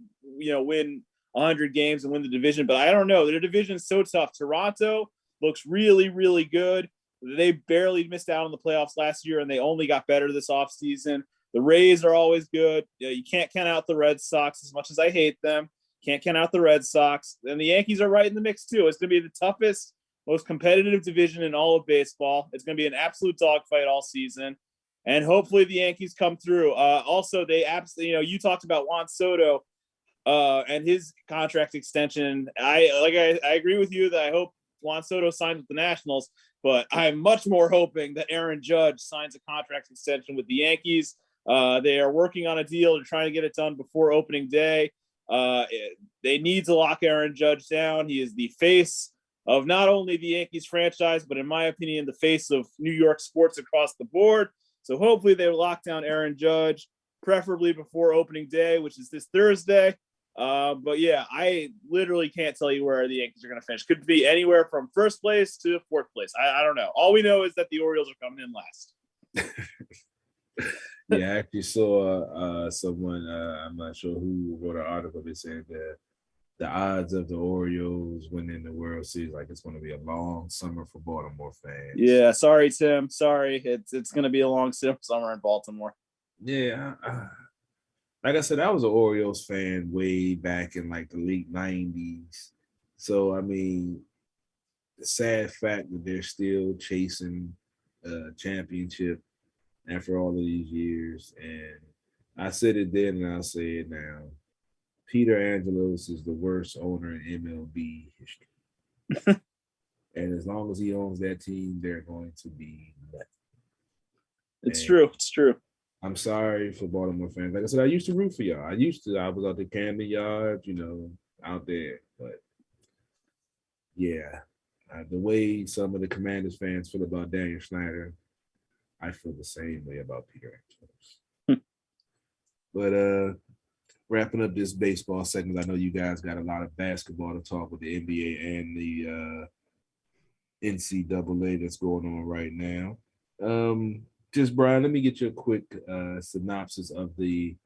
win 100 games and win the division, but I don't know. Their division is so tough. Toronto looks really, really good. They barely missed out on the playoffs last year, and they only got better this offseason. The Rays are always good. You can't count out the Red Sox as much as I hate them. Can't count out the Red Sox. And the Yankees are right in the mix, too. It's going to be the toughest, most competitive division in all of baseball. It's going to be an absolute dogfight all season. And hopefully the Yankees come through. Also, they absolutely, you talked about Juan Soto and his contract extension. I agree with you that I hope Juan Soto signs with the Nationals, but I'm much more hoping that Aaron Judge signs a contract extension with the Yankees. They are working on a deal to try to get it done before opening day. They need to lock Aaron Judge down. He is the face of not only the Yankees franchise, but in my opinion, the face of New York sports across the board. So hopefully they lock down Aaron Judge, preferably before opening day, which is this Thursday. But yeah, I literally can't tell you where the Yankees are going to finish. Could be anywhere from first place to fourth place. I don't know. All we know is that the Orioles are coming in last. Yeah, I actually saw someone, I'm not sure who wrote an article that said that the odds of the Orioles winning the World Series, like it's going to be a long summer for Baltimore fans. Yeah, sorry, Tim. Sorry. It's going to be a long summer in Baltimore. Yeah. Like I said, I was an Orioles fan way back in like the late 90s. So, I mean, the sad fact that they're still chasing a championship after all of these years. And I said it then and I'll say it now. Peter Angelos is the worst owner in MLB history. And as long as he owns that team, they're going to be nothing. It's true. It's true. I'm sorry for Baltimore fans. Like I said, I used to root for y'all. I was out the Camden Yards, out there. But yeah, the way some of the Commanders fans feel about Daniel Snyder, I feel the same way about Peter Angelos. But wrapping up this baseball segment, I know you guys got a lot of basketball to talk with the NBA and the NCAA that's going on right now. Just Brian, let me get you a quick synopsis of the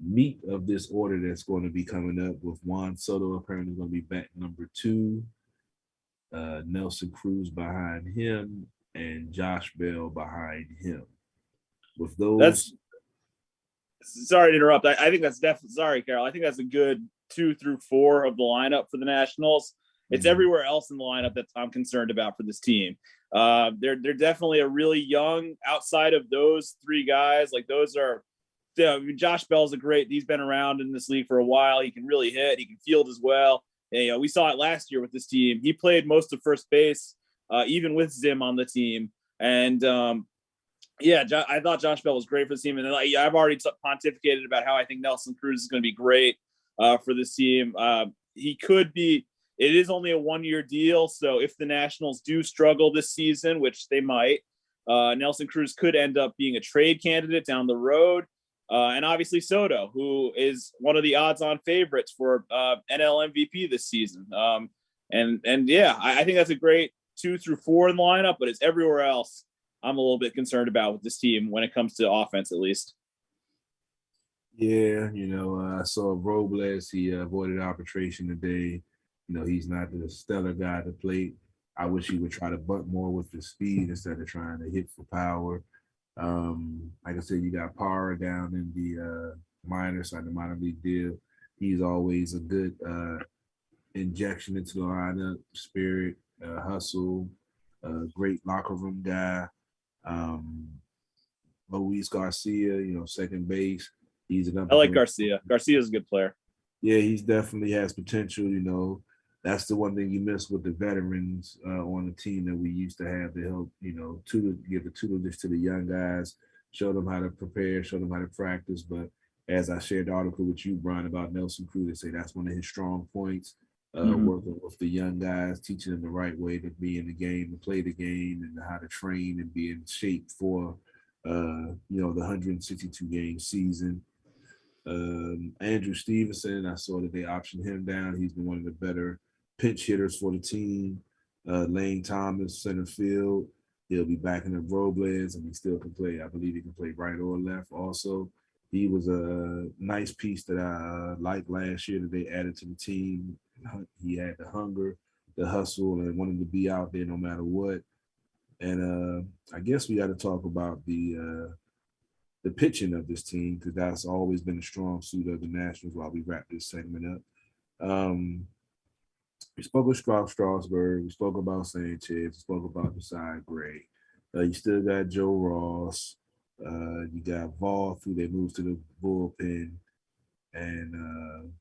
meat of this order that's going to be coming up, with Juan Soto apparently going to be back number 2, Nelson Cruz behind him, and Josh Bell behind him. With those, sorry to interrupt. I think that's definitely, sorry, Carol. I think that's a good 2 through 4 of the lineup for the Nationals. It's everywhere else in the lineup that I'm concerned about for this team. They're definitely a really young, outside of those 3 guys. Like, those are, Josh Bell's he's been around in this league for a while. He can really hit. He can field as well. And, we saw it last year with this team. He played most of first base, even with Zim on the team. And, I thought Josh Bell was great for the team. And I've already pontificated about how I think Nelson Cruz is going to be great for this team. He could be. It is only a 1-year deal, so if the Nationals do struggle this season, which they might, Nelson Cruz could end up being a trade candidate down the road. And obviously Soto, who is one of the odds-on favorites for NL MVP this season. I think that's a great 2 through 4 in the lineup, but it's everywhere else I'm a little bit concerned about with this team when it comes to offense, at least. Yeah, I saw Robles. He avoided arbitration today. He's not the stellar guy to plate. I wish he would try to bunt more with his speed instead of trying to hit for power. Like I said, you got Parra down in the minor league deal. He's always a good injection into the lineup, spirit, hustle, great locker room guy. Luis Garcia, second base. I like Garcia. Garcia's a good player. Yeah, he's definitely has potential. That's the one thing you miss with the veterans on the team that we used to have to help, give the tutelage to the young guys, show them how to prepare, show them how to practice. But as I shared the article with you, Brian, about Nelson Cruz, they say that's one of his strong points, working with the young guys, teaching them the right way to be in the game, to play the game, and how to train and be in shape for, the 162-game season. Andrew Stevenson, I saw that they optioned him down. He's been one of the better pinch hitters for the team. Lane Thomas, center field. He'll be backing up Robles, and he still can play. I believe he can play right or left also. He was a nice piece that I liked last year that they added to the team. He had the hunger, the hustle, and wanted to be out there no matter what. And I guess we got to talk about the pitching of this team, because that's always been a strong suit of the Nationals while we wrap this segment up. We spoke with Strasburg, we spoke about Sanchez, we spoke about Desai Gray. You still got Joe Ross. You got Voth, who they moved to the bullpen, and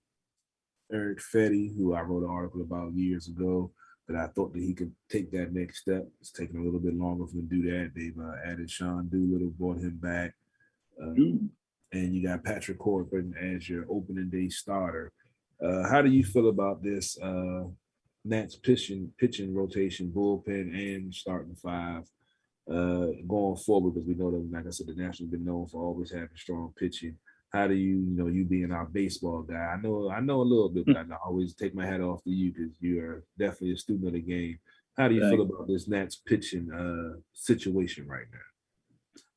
Eric Fetty, who I wrote an article about years ago, that I thought that he could take that next step. It's taking a little bit longer for him to do that. They've added Sean Doolittle, brought him back. And you got Patrick Corbin as your opening day starter. How do you feel about this Nats pitching rotation, bullpen, and starting 5 going forward? Because we know that, like I said, the Nationals have been known for always having strong pitching. How do you being our baseball guy? I know a little bit, but I always take my hat off to you because you are definitely a student of the game. How do you feel about this Nats pitching situation right now?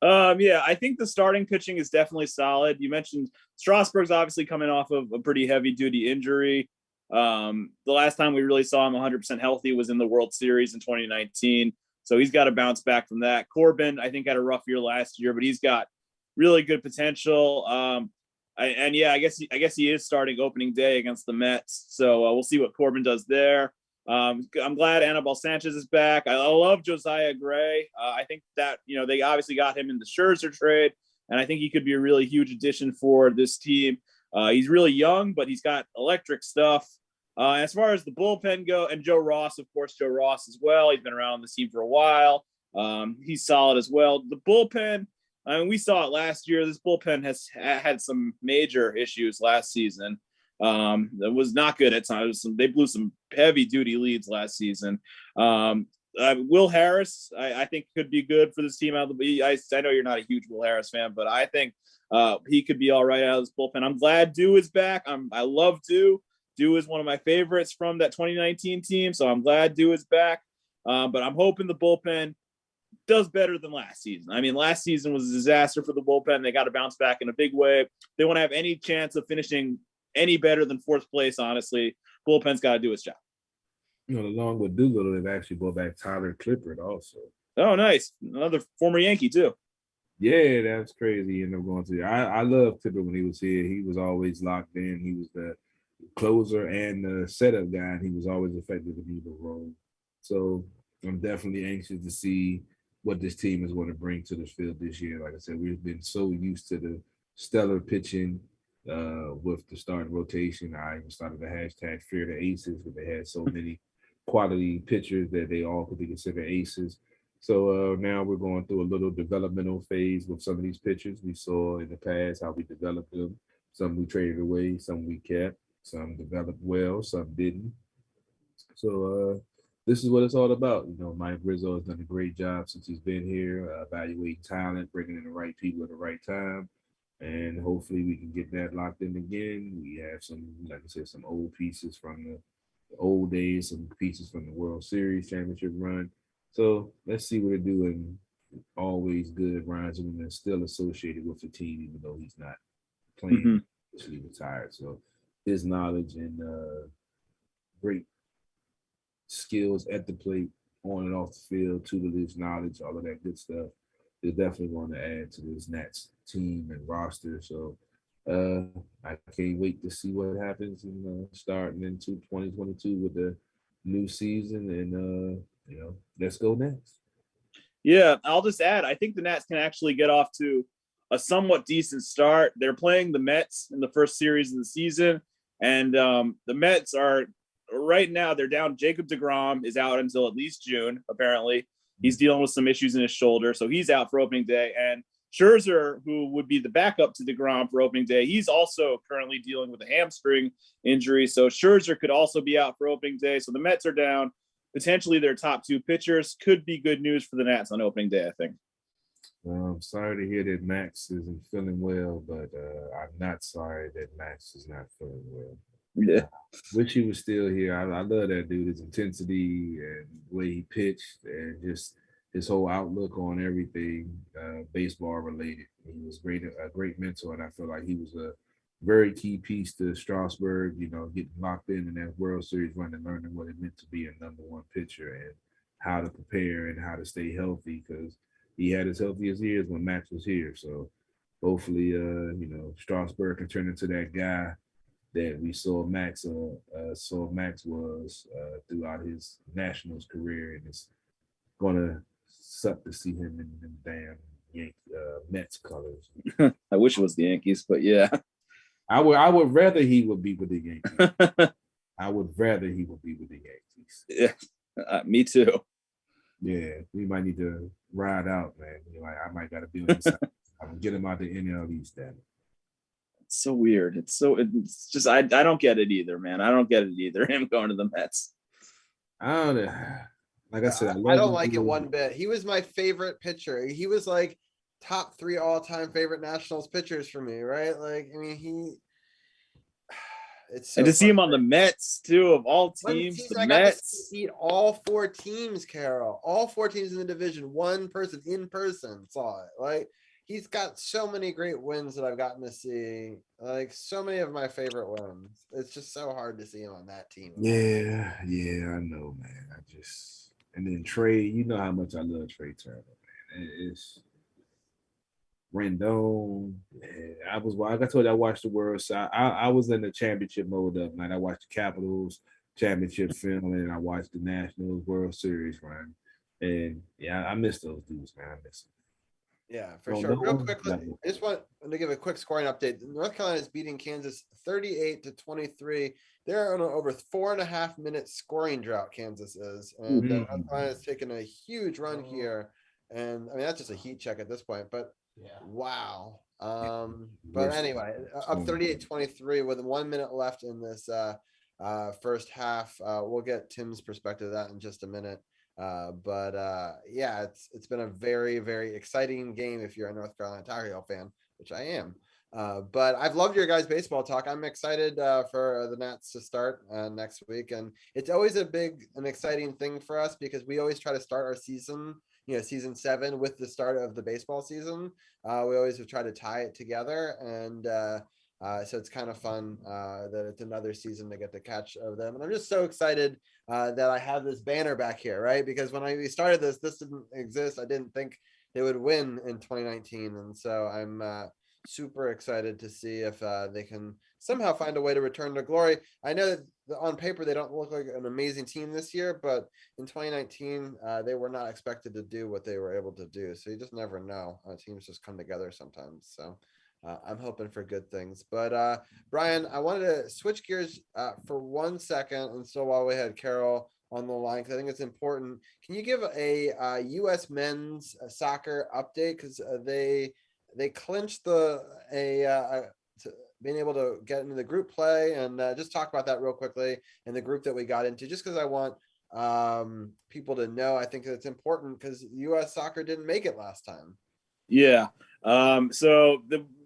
I think the starting pitching is definitely solid. You mentioned Strasburg's obviously coming off of a pretty heavy duty injury. The last time we really saw him 100% healthy was in the World Series in 2019. So he's got to bounce back from that. Corbin, I think, had a rough year last year, but he's got really good potential. I guess he is starting opening day against the Mets. So we'll see what Corbin does there. I'm glad Anibal Sanchez is back. I love Josiah Gray. I think that, they obviously got him in the Scherzer trade, and I think he could be a really huge addition for this team. He's really young, but he's got electric stuff. As far as the bullpen go, and Joe Ross, of course, Joe Ross as well. He's been around the team for a while. He's solid as well. The bullpen, we saw it last year. This bullpen has had some major issues last season. That was not good at times. They blew some heavy duty leads last season. Will Harris, I think, could be good for this team out of the. I know you're not a huge Will Harris fan, but I think he could be all right out of this bullpen. I'm glad Dew is back. I love Dew. Dew is one of my favorites from that 2019 team, so I'm glad Dew is back. But I'm hoping the bullpen does better than last season. I mean, last season was a disaster for the bullpen. They got to bounce back in a big way. They want to have any chance of finishing any better than fourth place, honestly. Bullpen's got to do its job. Along with Doolittle, they've actually brought back Tyler Clippard also. Oh, nice. Another former Yankee, too. Yeah, that's crazy. And I'm going to. I love Clippard when he was here. He was always locked in. He was the closer and the setup guy, and he was always effective in either role. So I'm definitely anxious to see what this team is going to bring to the field this year. Like I said, we've been so used to the stellar pitching with the starting rotation. I even started the hashtag Fear the Aces because they had so many quality pitchers that they all could be considered aces. So now we're going through a little developmental phase with some of these pitchers. We saw in the past how we developed them. Some we traded away, some we kept, some developed well, some didn't. So this is what it's all about. Mike Rizzo has done a great job since he's been here, evaluating talent, bringing in the right people at the right time. And hopefully we can get that locked in again. We have some, like I said, some old pieces from the old days, some pieces from the World Series championship run. So let's see what they do. And always good, Ryan Zimmerman is still associated with the team, even though he's not playing, officially retired. So his knowledge and great skills at the plate, on and off the field, tutelage, knowledge, all of that good stuff is definitely going to add to this Nats team and roster. So I can't wait to see what happens in starting into 2022 with the new season. And let's go Nats. Yeah, I'll just add, I think the Nats can actually get off to a somewhat decent start. They're playing the Mets in the first series of the season, and the Mets are right now, they're down. Jacob deGrom is out until at least June, apparently. He's dealing with some issues in his shoulder, so he's out for opening day. And Scherzer, who would be the backup to deGrom for opening day, he's also currently dealing with a hamstring injury. So Scherzer could also be out for opening day. So the Mets are down. Potentially their top two pitchers. Could be good news for the Nats on opening day, I think. Well, I'm sorry to hear that Max isn't feeling well, but I'm not sorry that Max is not feeling well. Yeah. Wish he was still here. I love that dude, his intensity and the way he pitched and just his whole outlook on everything baseball related. He was a great mentor, and I feel like he was a very key piece to Strasburg, getting locked in that World Series run and learning what it meant to be a number one pitcher and how to prepare and how to stay healthy, because he had as healthy as years when Max was here. So hopefully, Strasburg can turn into that guy that we saw Max was throughout his Nationals career, and it's gonna suck to see him in them damn Mets colors. I wish it was the Yankees, but yeah. I would rather he would be with the Yankees. I would rather he would be with the Yankees. Yeah, me too. Yeah, we might need to ride out, man. I might got to be on the side. I'm gonna get him out the NL East, then. It's so weird. It's just I don't get it either, man. I don't get it either. Him going to the Mets. I don't know. Like I said, I don't like it one bit. He was my favorite pitcher. He was like top 3 all-time favorite Nationals pitchers for me, right? Like, I mean, it's so and to see him on the Mets too, of all teams, the Mets beat all 4 teams, Carol. All 4 teams in the division. One person in person saw it. Like, he's got so many great wins that I've gotten to see. Like, so many of my favorite wins. It's just so hard to see him on that team. Yeah, I know, man. And then Trey, you know how much I love Trey Turner, man. It's Rendon. Yeah, I told you I watched the World. So I was in the championship mode up night. I watched the Capitals championship film, and I watched the Nationals World Series run. And yeah, I miss those dudes, man. I miss them. Yeah, for sure. Real quickly, I just want to give a quick scoring update. North Carolina is beating Kansas 38-23. They're on an over 4.5 minute scoring drought, Kansas is. And North Carolina has taken a huge run here. And I mean, that's just a heat check at this point, but wow. But anyway, up 38-23 with 1 minute left in this first half. We'll get Tim's perspective of that in just a minute. Yeah, it's been a very, very exciting game if you're a North Carolina Tar Heel fan, which I am. But I've loved your guys' baseball talk. I'm excited for the Nats to start next week, and it's always an exciting thing for us because we always try to start our season, season 7 with the start of the baseball season. We always try to tie it together, and so it's kind of fun that it's another season to get the catch of them. And I'm just so excited that I have this banner back here, right? Because when we started this didn't exist. I didn't think they would win in 2019, and so I'm super excited to see if they can somehow find a way to return to glory. I know that on paper they don't look like an amazing team this year, but in 2019 they were not expected to do what they were able to do. So you just never know. Teams just come together sometimes. So I'm hoping for good things. But Brian, I wanted to switch gears for 1 second, and so while we had Carol on the line, because I think it's important, can you give a U.S. men's soccer update? Because they clinched being able to get into the group play, and just talk about that real quickly and the group that we got into, just because I want people to know. I think it's important because U.S. soccer didn't make it last time. Yeah.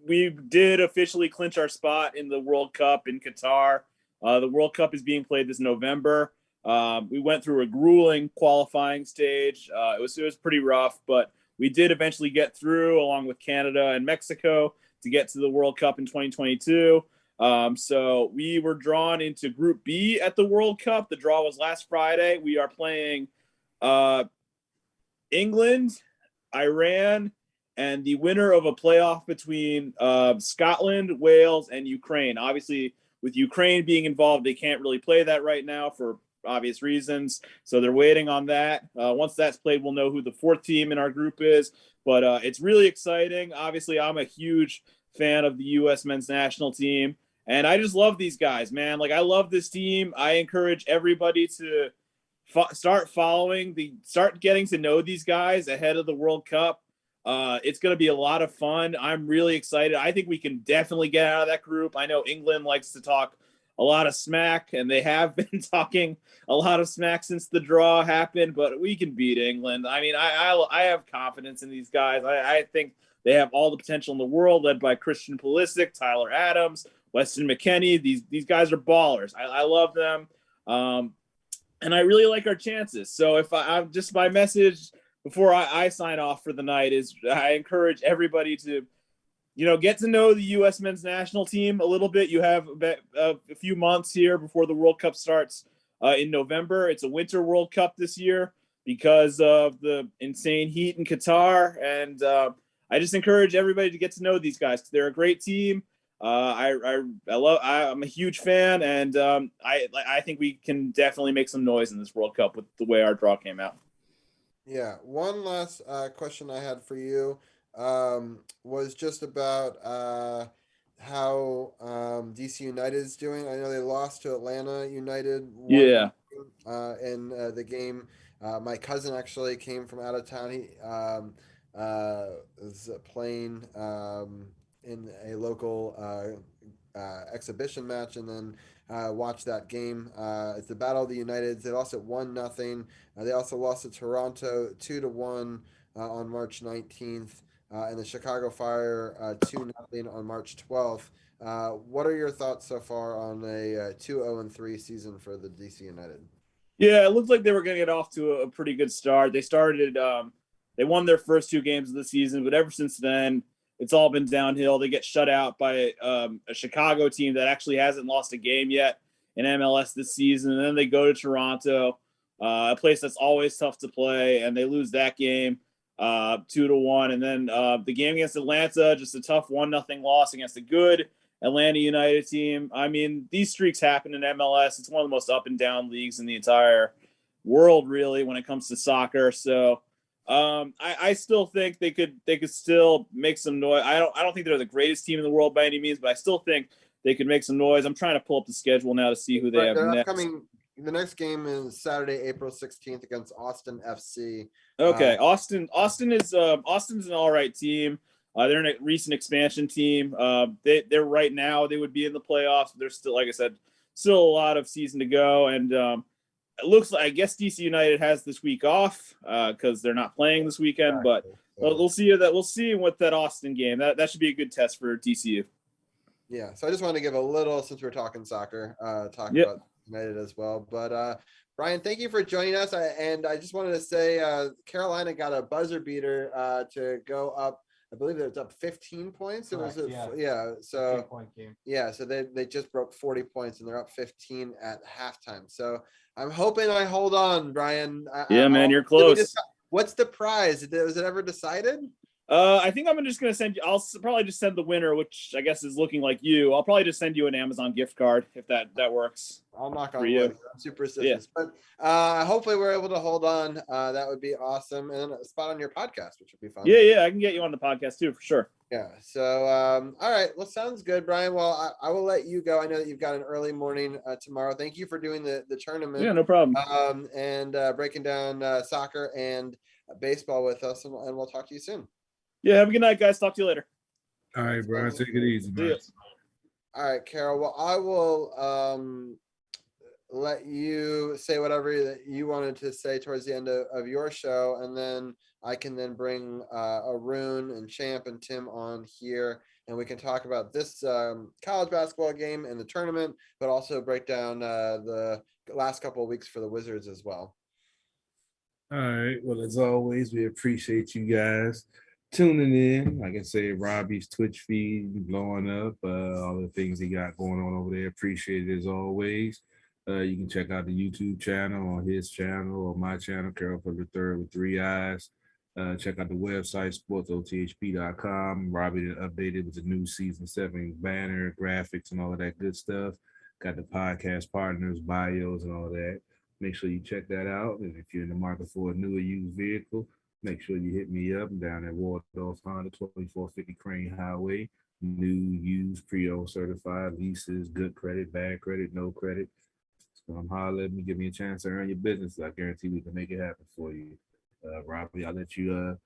We did officially clinch our spot in the World Cup in Qatar. The World Cup is being played this November. We went through a grueling qualifying stage. It was pretty rough, but we did eventually get through, along with Canada and Mexico, to get to the World Cup in 2022. So we were drawn into Group B at the World Cup. The draw was last Friday. We are playing England, Iran, and the winner of a playoff between Scotland, Wales, and Ukraine. Obviously, with Ukraine being involved, they can't really play that right now for obvious reasons. So they're waiting on that. Once that's played, we'll know who the 4th team in our group is. But it's really exciting. Obviously, I'm a huge fan of the U.S. men's national team. And I just love these guys, man. Like, I love this team. I encourage everybody to start getting to know these guys ahead of the World Cup. It's going to be a lot of fun. I'm really excited. I think we can definitely get out of that group. I know England likes to talk a lot of smack, and they have been talking a lot of smack since the draw happened, but we can beat England. I mean, I have confidence in these guys. I think they have all the potential in the world, led by Christian Pulisic, Tyler Adams, Weston McKennie. These guys are ballers. I love them. And I really like our chances. So if I'm just, my message before I sign off for the night is I encourage everybody to, get to know the U.S. men's national team a little bit. You have a few months here before the World Cup starts in November. It's a winter World Cup this year because of the insane heat in Qatar. And I just encourage everybody to get to know these guys. They're a great team. I'm a huge fan, and I think we can definitely make some noise in this World Cup with the way our draw came out. Yeah. One last question I had for you was just about how DC United is doing. I know they lost to Atlanta United. Yeah. In the game. My cousin actually came from out of town. He was playing in a local exhibition match, and then watched that game. It's the Battle of the Uniteds. They lost at 1-0. They also lost to Toronto 2-1 on March 19th, and the Chicago Fire 2-0 on March 12th. What are your thoughts so far on a 2-0-3 season for the DC United? Yeah, it looked like they were going to get off to a pretty good start. They won their first 2 games of the season, but ever since then, it's all been downhill. They get shut out by a Chicago team that actually hasn't lost a game yet in MLS this season. And then they go to Toronto, a place that's always tough to play, and they lose that game 2-1. And then the game against Atlanta, just a tough 1-0 loss against a good Atlanta United team. I mean, these streaks happen in MLS. It's one of the most up and down leagues in the entire world, really, when it comes to soccer. So I still think they could still make some noise. I don't think they're the greatest team in the world by any means, but I still think they could make some noise. I'm trying to pull up the schedule now to see who they have next. The next game is Saturday, April 16th against Austin FC. Okay, Austin's an all right team. They're a recent expansion team. They're right now, they would be in the playoffs. There's still, like I said, still a lot of season to go. And it looks like, I guess DC United has this week off because they're not playing this weekend. But we'll see what that Austin game. That should be a good test for DCU. Yeah. So I just wanted to give a little, since we're talking soccer, talk Yep. about United as well. But Brian, thank you for joining us. And I just wanted to say Carolina got a buzzer beater to go up. I believe it was up 15 points. Correct, It was yeah. So 15-point game. yeah, so they just broke 40 points and they're up 15 at halftime. So I'm hoping I hold on, Brian. Yeah, man, you're Did we close. what's the prize? Was it ever decided? I think I'm just gonna send you. I'll probably just send the winner, which I guess is looking like you. I'll probably just send you an Amazon gift card if that works. I'll knock For on you. wood. I'm superstitious, but hopefully we're able to hold on. That would be awesome, and a spot on your podcast, which would be fun. Yeah, I can get you on the podcast too, for sure. Yeah. So, all right. Well, sounds good, Brian. Well, I will let you go. I know that you've got an early morning tomorrow. Thank you for doing the tournament. Yeah, no problem. And breaking down soccer and baseball with us, and we'll talk to you soon. Yeah, have a good night, guys. Talk to you later. All right, Brian, take it easy, See man. ya. All right, Carol. Well, I will let you say whatever that you wanted to say towards the end of your show, and then I can then bring Arun and Champ and Tim on here, and we can talk about this college basketball game and the tournament, but also break down the last couple of weeks for the Wizards as well. All right. Well, as always, we appreciate you guys tuning in. Like I said, Robbie's Twitch feed blowing up, all the things he got going on over there. Appreciate it as always. You can check out the YouTube channel on his channel or my channel, Carol for the Third with 3 eyes. Check out the website, SportsOTHP.com. Robbie updated with the new season 7 banner, graphics, and all of that good stuff. Got the podcast partners, bios, and all that. Make sure you check that out. And if you're in the market for a new or used vehicle, make sure you hit me up. I'm down at Waldorf Honda, 2450 Crane Highway. New, used, pre-owned, certified, leases, good credit, bad credit, no credit. So I'm holler at me, give me a chance to earn your business. I guarantee we can make it happen for you. Robbie, I'll let you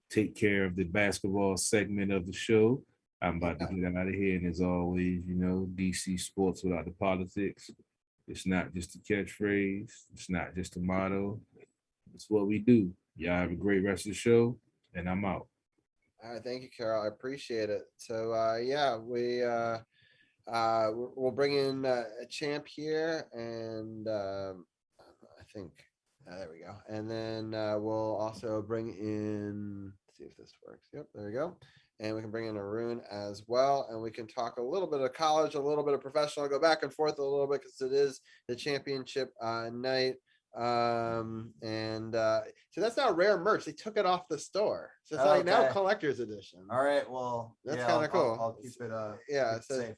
take care of the basketball segment of the show. I'm about to get out of here. And as always, DC sports without the politics. It's not just a catchphrase. It's not just a motto. It's what we do. Y'all have a great rest of the show, and I'm out. All right, thank you, Carol. I appreciate it. So, we'll bring in a Champ here, and I think there we go. And then we'll also bring in. Let's see if this works. Yep, there we go. And we can bring in Arun as well, and we can talk a little bit of college, a little bit of professional, go back and forth a little bit because it is the championship night. So that's not rare merch. They took it off the store, so it's like now collector's edition. All right, well, that's kind of cool. I'll keep it. Yeah, safe.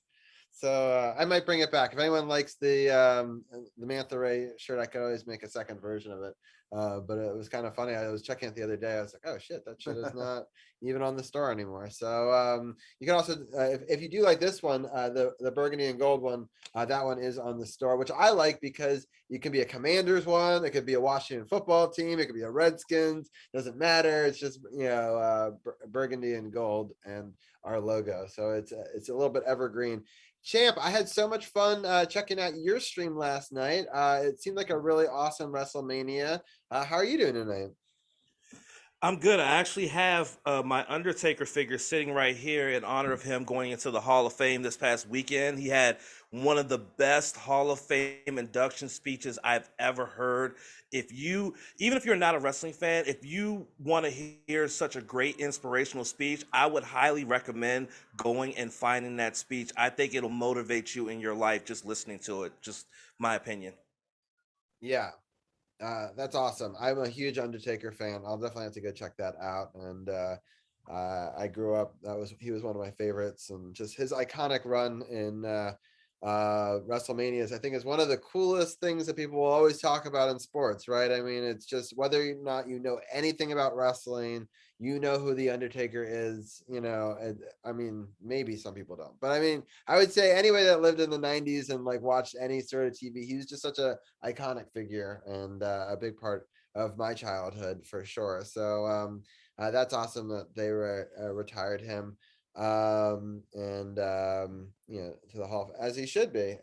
So I might bring it back if anyone likes the Mantha Ray shirt. I could always make a second version of it. But it was kind of funny. I was checking it the other day. I was like, oh shit, that shit is not even on the store anymore. So you can also, if you do like this one, the burgundy and gold one, that one is on the store, which I like because you can be a Commanders one. It could be a Washington football team. It could be a Redskins. Doesn't matter. It's just burgundy and gold and our logo. So it's a little bit evergreen. Champ, I had so much fun checking out your stream last night. It seemed like a really awesome WrestleMania. How are you doing tonight? I'm good. I actually have my Undertaker figure sitting right here in honor of him going into the Hall of Fame this past weekend. He had one of the best Hall of Fame induction speeches I've ever heard. Even if you're not a wrestling fan, if you want to hear such a great inspirational speech, I would highly recommend going and finding that speech. I think it'll motivate you in your life just listening to it. Just my opinion. Yeah. That's awesome. I'm a huge Undertaker fan. I'll definitely have to go check that out. And I grew up, he was one of my favorites, and just his iconic run in WrestleMania, I think, is one of the coolest things that people will always talk about in sports, right? I mean, it's just whether or not you know anything about wrestling, you know who the Undertaker is. I mean, maybe some people don't, but I mean, I would say anybody that lived in the 90s and like watched any sort of TV, he was just such a iconic figure and a big part of my childhood for sure. So that's awesome that they retired him to the Hall as he should be.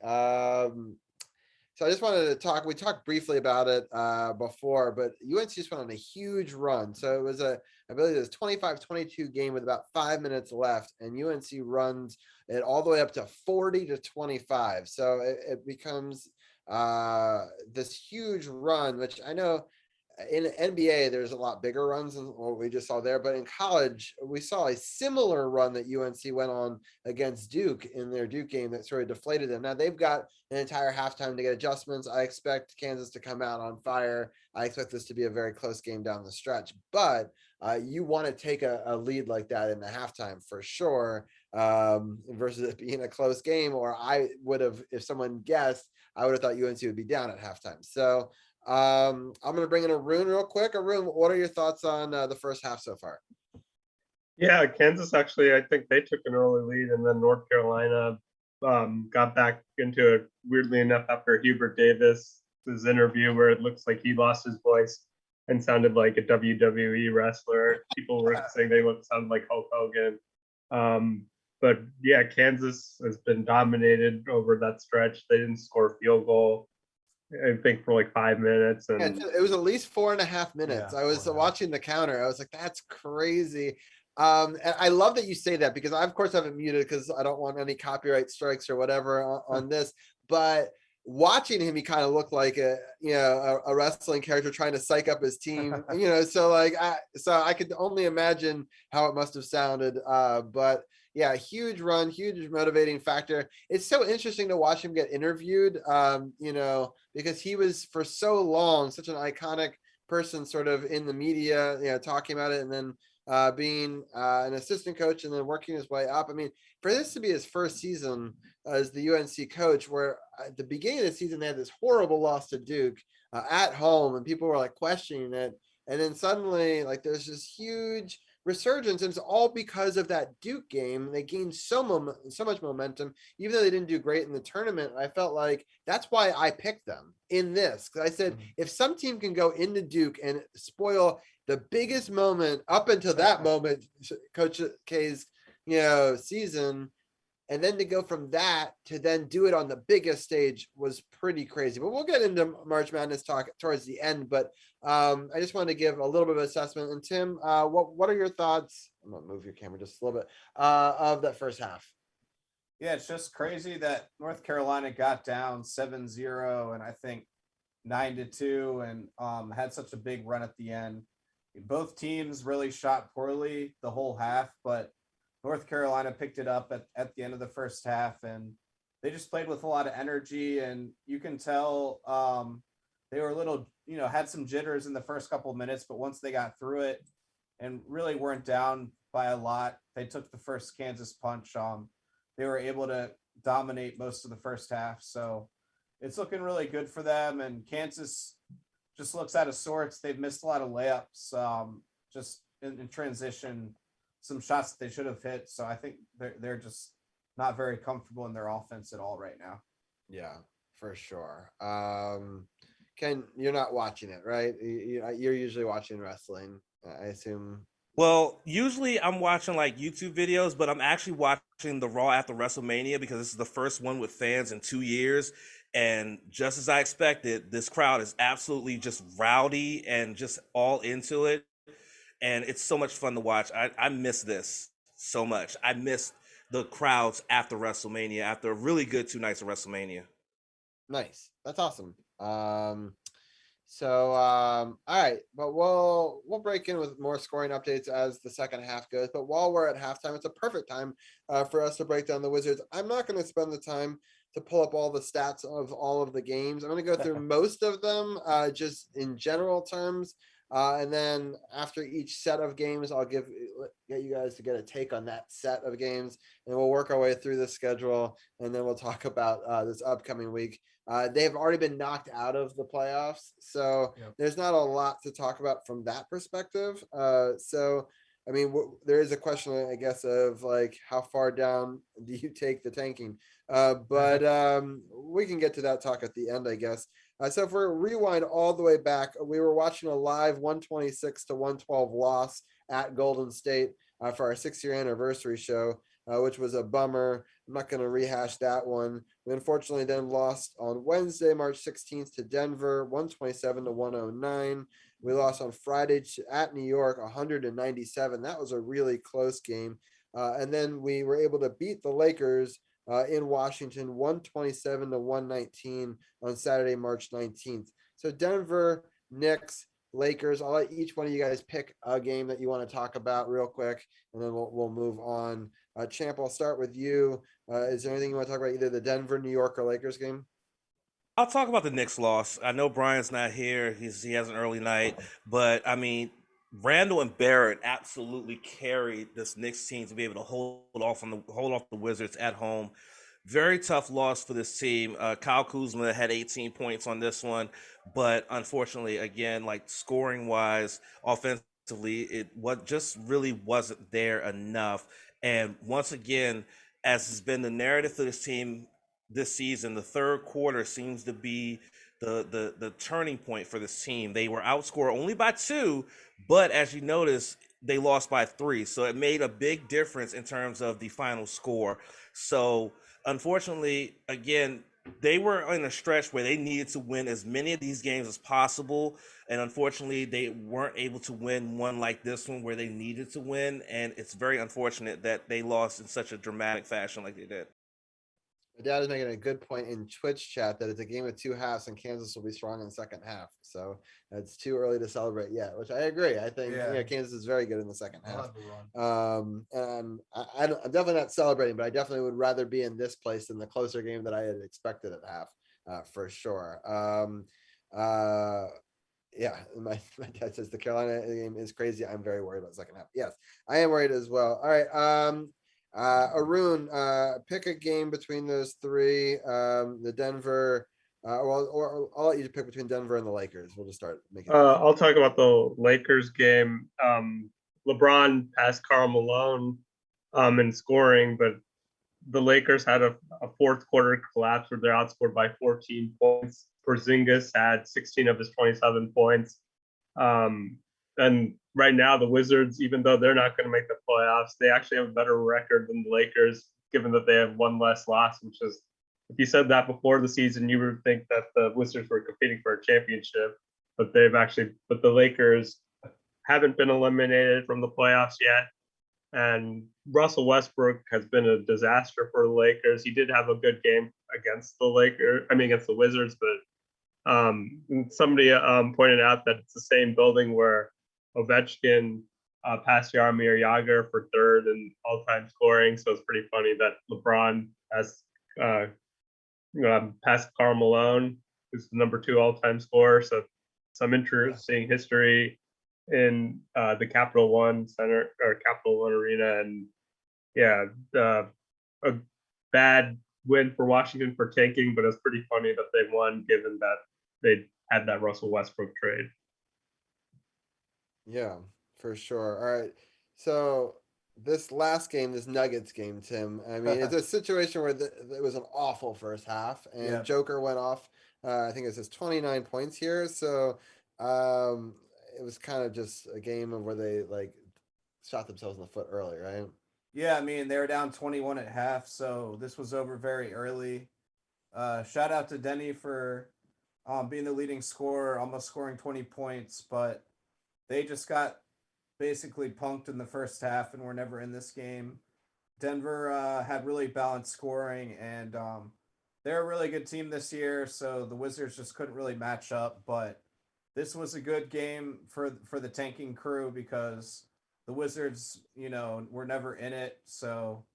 So I just wanted to talk. We talked briefly about it before, but UNC just went on a huge run. So it was I believe it was 25-22 game with about 5 minutes left, and UNC runs it all the way up to 40-25. So it becomes this huge run, which I know in NBA there's a lot bigger runs than what we just saw there, but in college we saw a similar run that UNC went on against Duke in their Duke game that sort of deflated them. Now they've got an entire halftime to get adjustments. I expect Kansas to come out on fire. I expect this to be a very close game down the stretch, but you want to take a lead like that in the halftime for sure, versus it being a close game. Or I would have, if someone guessed, I would have thought UNC would be down at halftime. So I'm going to bring in Arun real quick. Arun, what are your thoughts on the first half so far? Yeah, Kansas actually, I think they took an early lead, and then North Carolina got back into it, weirdly enough, after Hubert Davis's interview, where it looks like he lost his voice and sounded like a WWE wrestler. People were saying they sounded like Hulk Hogan. But yeah, Kansas has been dominated over that stretch. They didn't score a field goal, I think, for like 5 minutes. And yeah, it was at least 4.5 minutes. Yeah, I was watching the counter. I was like, that's crazy. And I love that you say that, because I, of course, haven't muted because I don't want any copyright strikes or whatever on this. But watching him, he kind of looked like a wrestling character trying to psych up his team. So I could only imagine how it must have sounded. But yeah, huge run, huge motivating factor. It's so interesting to watch him get interviewed, because he was for so long such an iconic person, sort of in the media, talking about it, and then being an assistant coach and then working his way up. I mean, for this to be his first season as the UNC coach, where at the beginning of the season they had this horrible loss to Duke at home, and people were like questioning it, and then suddenly like there's this huge resurgence, and it's all because of that Duke game. They gained so much momentum, even though they didn't do great in the tournament. I felt like that's why I picked them in this, because I said if some team can go into Duke and spoil the biggest moment up until that moment, Coach K's season, and then to go from that to then do it on the biggest stage was pretty crazy. But we'll get into March Madness talk towards the end. But I just wanted to give a little bit of assessment. And Tim, what are your thoughts? I'm gonna move your camera just a little bit of that first half. Yeah, it's just crazy that North Carolina got down 7-0 and I think 9-2 and had such a big run at the end. Both teams really shot poorly the whole half, but North Carolina picked it up at the end of the first half, and they just played with a lot of energy, and you can tell they were a little, had some jitters in the first couple of minutes, but once they got through it and really weren't down by a lot, they took the first Kansas punch. They were able to dominate most of the first half, so it's looking really good for them, and Kansas just looks out of sorts. They've missed a lot of layups, just in transition, some shots that they should have hit. So I think they're just not very comfortable in their offense at all right now. Yeah, for sure. Ken, you're not watching it, right? You're usually watching wrestling, I assume. Well, usually I'm watching like YouTube videos, but I'm actually watching the Raw after WrestleMania because this is the first one with fans in 2 years. And just as I expected, this crowd is absolutely just rowdy and just all into it. And it's so much fun to watch. I miss this so much. I miss the crowds after WrestleMania, after a really good 2 nights of WrestleMania. Nice. That's awesome. All right, but we'll break in with more scoring updates as the second half goes. But while we're at halftime, it's a perfect time for us to break down the Wizards. I'm not going to spend the time to pull up all the stats of all of the games. I'm going to go through most of them just in general terms. And then after each set of games, I'll get you guys to get a take on that set of games, and we'll work our way through the schedule. And then we'll talk about this upcoming week. They've already been knocked out of the playoffs, so there's not a lot to talk about from that perspective. I mean, there is a question, I guess, of like how far down do you take the tanking? But we can get to that talk at the end, I guess. So if we rewind all the way back, we were watching a live 126-112 loss at Golden State for our 6-year anniversary show. which was a bummer. I'm not going to rehash that one. We unfortunately then lost on Wednesday, March 16th to Denver, 127 to 109. We lost on Friday at New York, 197. That was a really close game. And then we were able to beat the Lakers in Washington, 127 to 119 on Saturday, March 19th. So Denver, Knicks, Lakers. I'll let each one of you guys pick a game that you want to talk about real quick, and then we'll move on. Champ, I'll start with you. Is there anything you want to talk about, either the Denver, New York, or Lakers game? I'll talk about the Knicks loss. I know Brian's not here. He has an early night, but I mean, Randall and Barrett absolutely carried this Knicks team to be able to hold off the Wizards at home. Very tough loss for this team. Kyle Kuzma had 18 points on this one, but unfortunately, again, like scoring wise, offensively, just really wasn't there enough. And once again, as has been the narrative for this team this season, the third quarter seems to be the turning point for this team. They were outscored only by 2, but as you notice, they lost by 3. So it made a big difference in terms of the final score. So unfortunately, again, they were in a stretch where they needed to win as many of these games as possible. And unfortunately, they weren't able to win one like this one where they needed to win. And it's very unfortunate that they lost in such a dramatic fashion like they did. My dad is making a good point in Twitch chat that it's a game of 2 halves and Kansas will be strong in the second half. So it's too early to celebrate yet, which I agree. I think Kansas is very good in the second half. And I'm definitely not celebrating, but I definitely would rather be in this place than the closer game that I had expected at half, for sure. Yeah, my dad says the Carolina game is crazy. I'm very worried about the second half. Yes, I am worried as well. All right. Arun, pick a game between those three. The Denver, or I'll let you pick between Denver and the Lakers. We'll just start making. I'll talk about the Lakers game. LeBron passed Karl Malone in scoring, but the Lakers had a fourth quarter collapse where they're outscored by 14 points. Porzingis had 16 of his 27 points. And right now, the Wizards, even though they're not going to make the playoffs, they actually have a better record than the Lakers, given that they have one less loss, which is, if you said that before the season, you would think that the Wizards were competing for a championship, but the Lakers haven't been eliminated from the playoffs yet. And Russell Westbrook has been a disaster for the Lakers. He did have a good game against the Wizards, but somebody pointed out that it's the same building where Ovechkin passed Jaromir Jagr for third in all-time scoring. So it's pretty funny that LeBron has passed Karl Malone, who's the number 2 all-time scorer. So some interesting history in the Capital One Center or Capital One Arena. And a bad win for Washington for tanking, but it's pretty funny that they won given that they had that Russell Westbrook trade. Yeah, for sure. All right. So this last game, this Nuggets game, Tim, I mean, it's a situation where it was an awful first half, and Joker went off. I think it says 29 points here. So it was kind of just a game of where they shot themselves in the foot early, right? Yeah, I mean, they were down 21 at half, so this was over very early. Shout out to Denny for being the leading scorer, almost scoring 20 points, but they just got basically punked in the first half and were never in this game. Denver had really balanced scoring, and they're a really good team this year, so the Wizards just couldn't really match up. But this was a good game for the tanking crew because the Wizards, were never in it. So,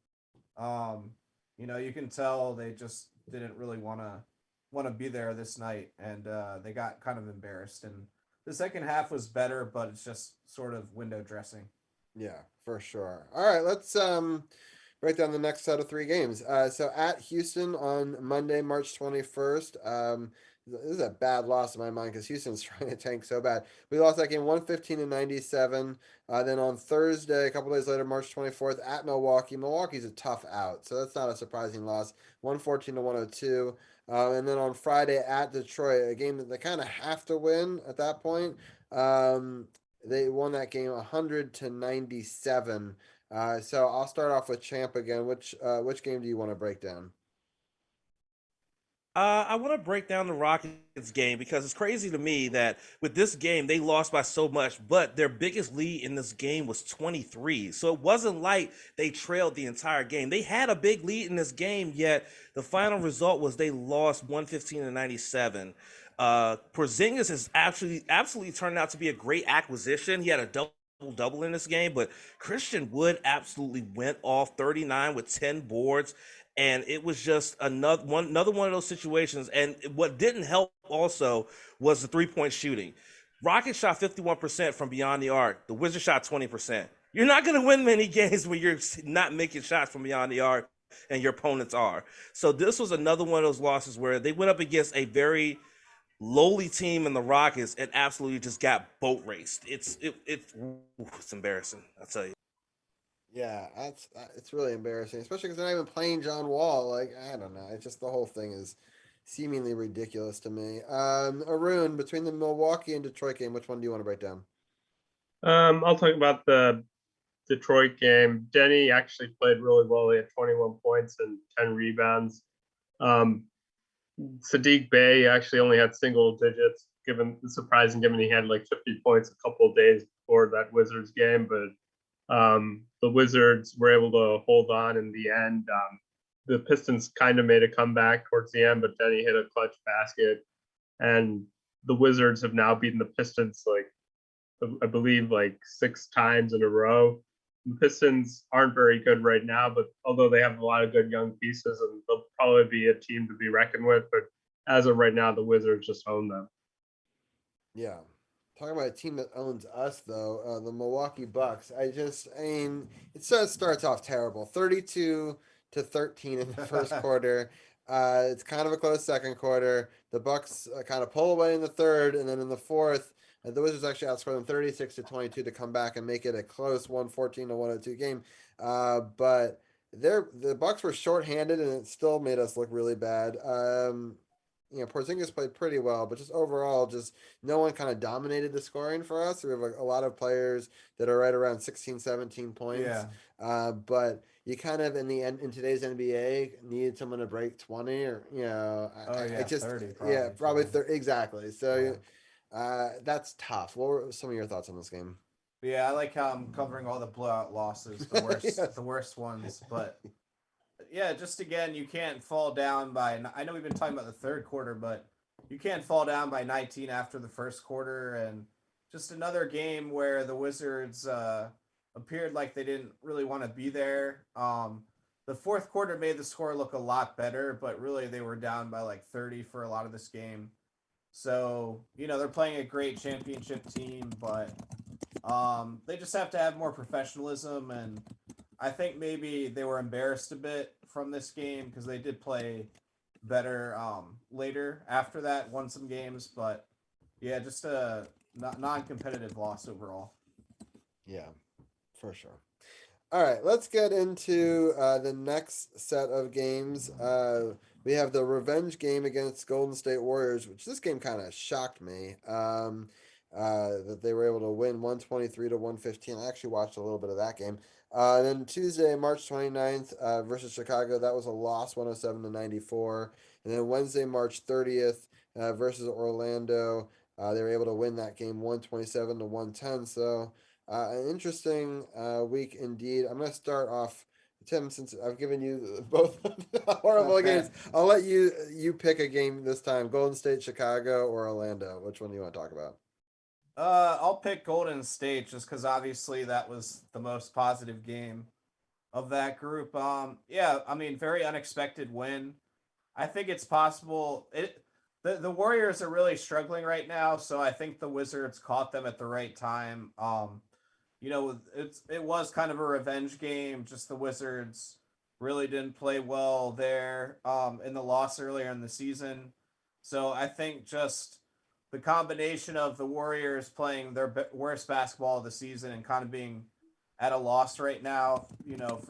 you can tell they just didn't really want to be there this night, and they got kind of embarrassed. And the second half was better, but it's just sort of window dressing. Yeah, for sure. All right, let's break down the next set of 3 games. So at Houston on Monday, March 21st. This is a bad loss in my mind because Houston's trying to tank so bad. We lost that game 115-97. Then on Thursday, a couple days later, March 24th, at Milwaukee. Milwaukee's a tough out, so that's not a surprising loss. 114-102. And then on Friday at Detroit, a game that they kind of have to win at that point. They won that game 100-97. So I'll start off with Champ again. Which game do you want to break down? I want to break down the Rockets game because it's crazy to me that with this game they lost by so much, but their biggest lead in this game was 23. So it wasn't like they trailed the entire game. They had a big lead in this game, yet the final result was they lost 115-97. Porzingis has absolutely turned out to be a great acquisition. He had a double in this game, but Christian Wood absolutely went off 39 with 10 boards. And it was just another one of those situations. And what didn't help also was the 3-point shooting. Rockets shot 51% from beyond the arc. The Wizards shot 20%. You're not going to win many games when you're not making shots from beyond the arc and your opponents are. So this was another one of those losses where they went up against a very lowly team in the Rockets and absolutely just got boat raced. It's embarrassing, I'll tell you. Yeah, it's really embarrassing, especially because they're not even playing John Wall. Like, I don't know. It's just the whole thing is seemingly ridiculous to me. Arun, between the Milwaukee and Detroit game, which one do you want to break down? I'll talk about the Detroit game. Denny actually played really well. He had 21 points and 10 rebounds. Sadiq Bey actually only had single digits, surprising given he had like 50 points a couple of days before that Wizards game. But the Wizards were able to hold on in the end. The Pistons kind of made a comeback towards the end, but Denny hit a clutch basket. And the Wizards have now beaten the Pistons, like, I believe, like 6 times in a row. The Pistons aren't very good right now, but although they have a lot of good young pieces, and they'll probably be a team to be reckoned with. But as of right now, the Wizards just own them. Yeah. Talking about a team that owns us, though, the Milwaukee Bucks. I mean, it starts off terrible. 32-13 in the first quarter. It's kind of a close second quarter. The Bucks kind of pull away in the third, and then in the fourth, the Wizards actually outscored them 36-22 to come back and make it a close 114-102 game. But the Bucks were shorthanded, and it still made us look really bad. Porzingis played pretty well, but just overall, just no one kind of dominated the scoring for us. We have like a lot of players that are right around 16, 17 points. Yeah. But you kind of in today's NBA needed someone to break 20 or yeah, 30 probably. yeah, probably 30 exactly. So that's tough. What were some of your thoughts on this game? Yeah, I like how I'm covering all the blowout losses, the worst, Yes. the worst ones. But yeah, just again, you can't fall down by. I know we've been talking about the third quarter, but you can't fall down by 19 after the first quarter, and just another game where the Wizards appeared like they didn't really want to be there. The fourth quarter made the score look a lot better, but really they were down by like 30 for a lot of this game. So, they're playing a great championship team, but they just have to have more professionalism. And I think maybe they were embarrassed a bit from this game because they did play better later after that, won some games. But yeah, just a non-competitive loss overall. Yeah, for sure. All right, let's get into the next set of games. We have the revenge game against Golden State Warriors, which this game kind of shocked me that they were able to win 123-115. I actually watched a little bit of that game. Then Tuesday, March 29th versus Chicago, that was a loss, 107-94. And then Wednesday, March 30th versus Orlando, they were able to win that game 127-110. So an interesting week indeed. I'm going to start off, Tim, since I've given you both horrible games. I'll let you pick a game this time: Golden State, Chicago, or Orlando. Which one do you want to talk about? I'll pick Golden State just because obviously that was the most positive game of that group. Yeah, I mean, very unexpected win. I think it's possible. The Warriors are really struggling right now, so I think the Wizards caught them at the right time. It was kind of a revenge game. Just the Wizards really didn't play well there in the loss earlier in the season. So I think just the combination of the Warriors playing their worst basketball of the season and kind of being at a loss right now,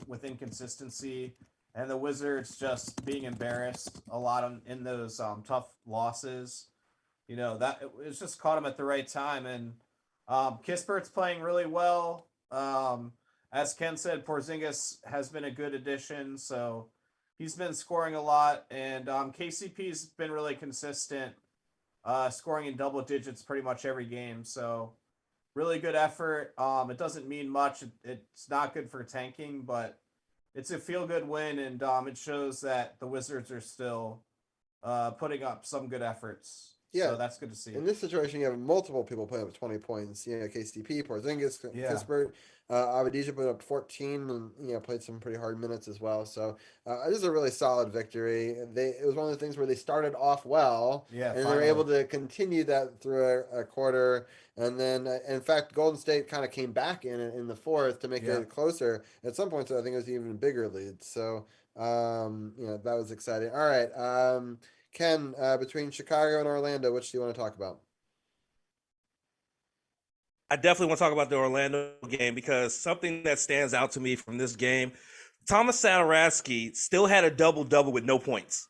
with inconsistency, and the Wizards just being embarrassed a lot in those tough losses, that it's just caught them at the right time. And Kispert's playing really well. as Ken said, Porzingis has been a good addition, so he's been scoring a lot, and KCP's been really consistent, scoring in double digits pretty much every game. So really good effort. It doesn't mean much. It's not good for tanking, but it's a feel-good win, and it shows that the Wizards are still putting up some good efforts. Yeah. So that's good to see. In this situation, you have multiple people putting up 20 points. KCP, Porzingis, Yeah. Kispert, Abadija put up 14 and played some pretty hard minutes as well. So this is a really solid victory. It was one of the things where they started off well, and they were able to continue that through a quarter. And then, in fact, Golden State kind of came back in the fourth to make it closer. At some points, I think it was even bigger lead. So that was exciting. All right. Ken, between Chicago and Orlando, which do you want to talk about? I definitely want to talk about the Orlando game because something that stands out to me from this game, Thomas Satoransky still had a double-double with no points.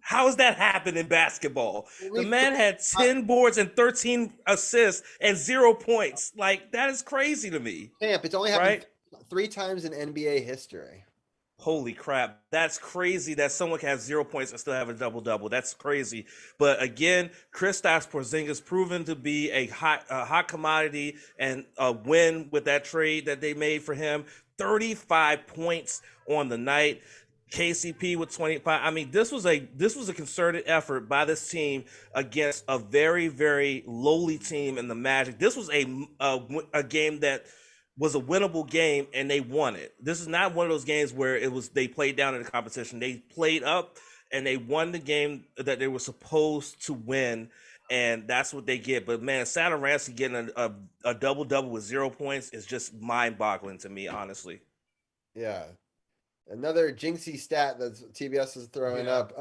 How has that happened in basketball? The man had 10 boards and 13 assists and 0 points. Like, that is crazy to me. Champ, it's only happened 3 times in NBA history. Holy crap. That's crazy that someone can have 0 points and still have a double-double. That's crazy. But again, Kristaps Porzingis proven to be a hot commodity and a win with that trade that they made for him. 35 points on the night. KCP with 25. I mean, this was a concerted effort by this team against a very, very lowly team in the Magic. This was a game that was a winnable game, and they won it. This is not one of those games where they played down in the competition. They played up, and they won the game that they were supposed to win, and that's what they get. But, man, Satoransky getting a double-double with 0 points is just mind-boggling to me, honestly. Yeah. Another jinxie stat that TBS is throwing up.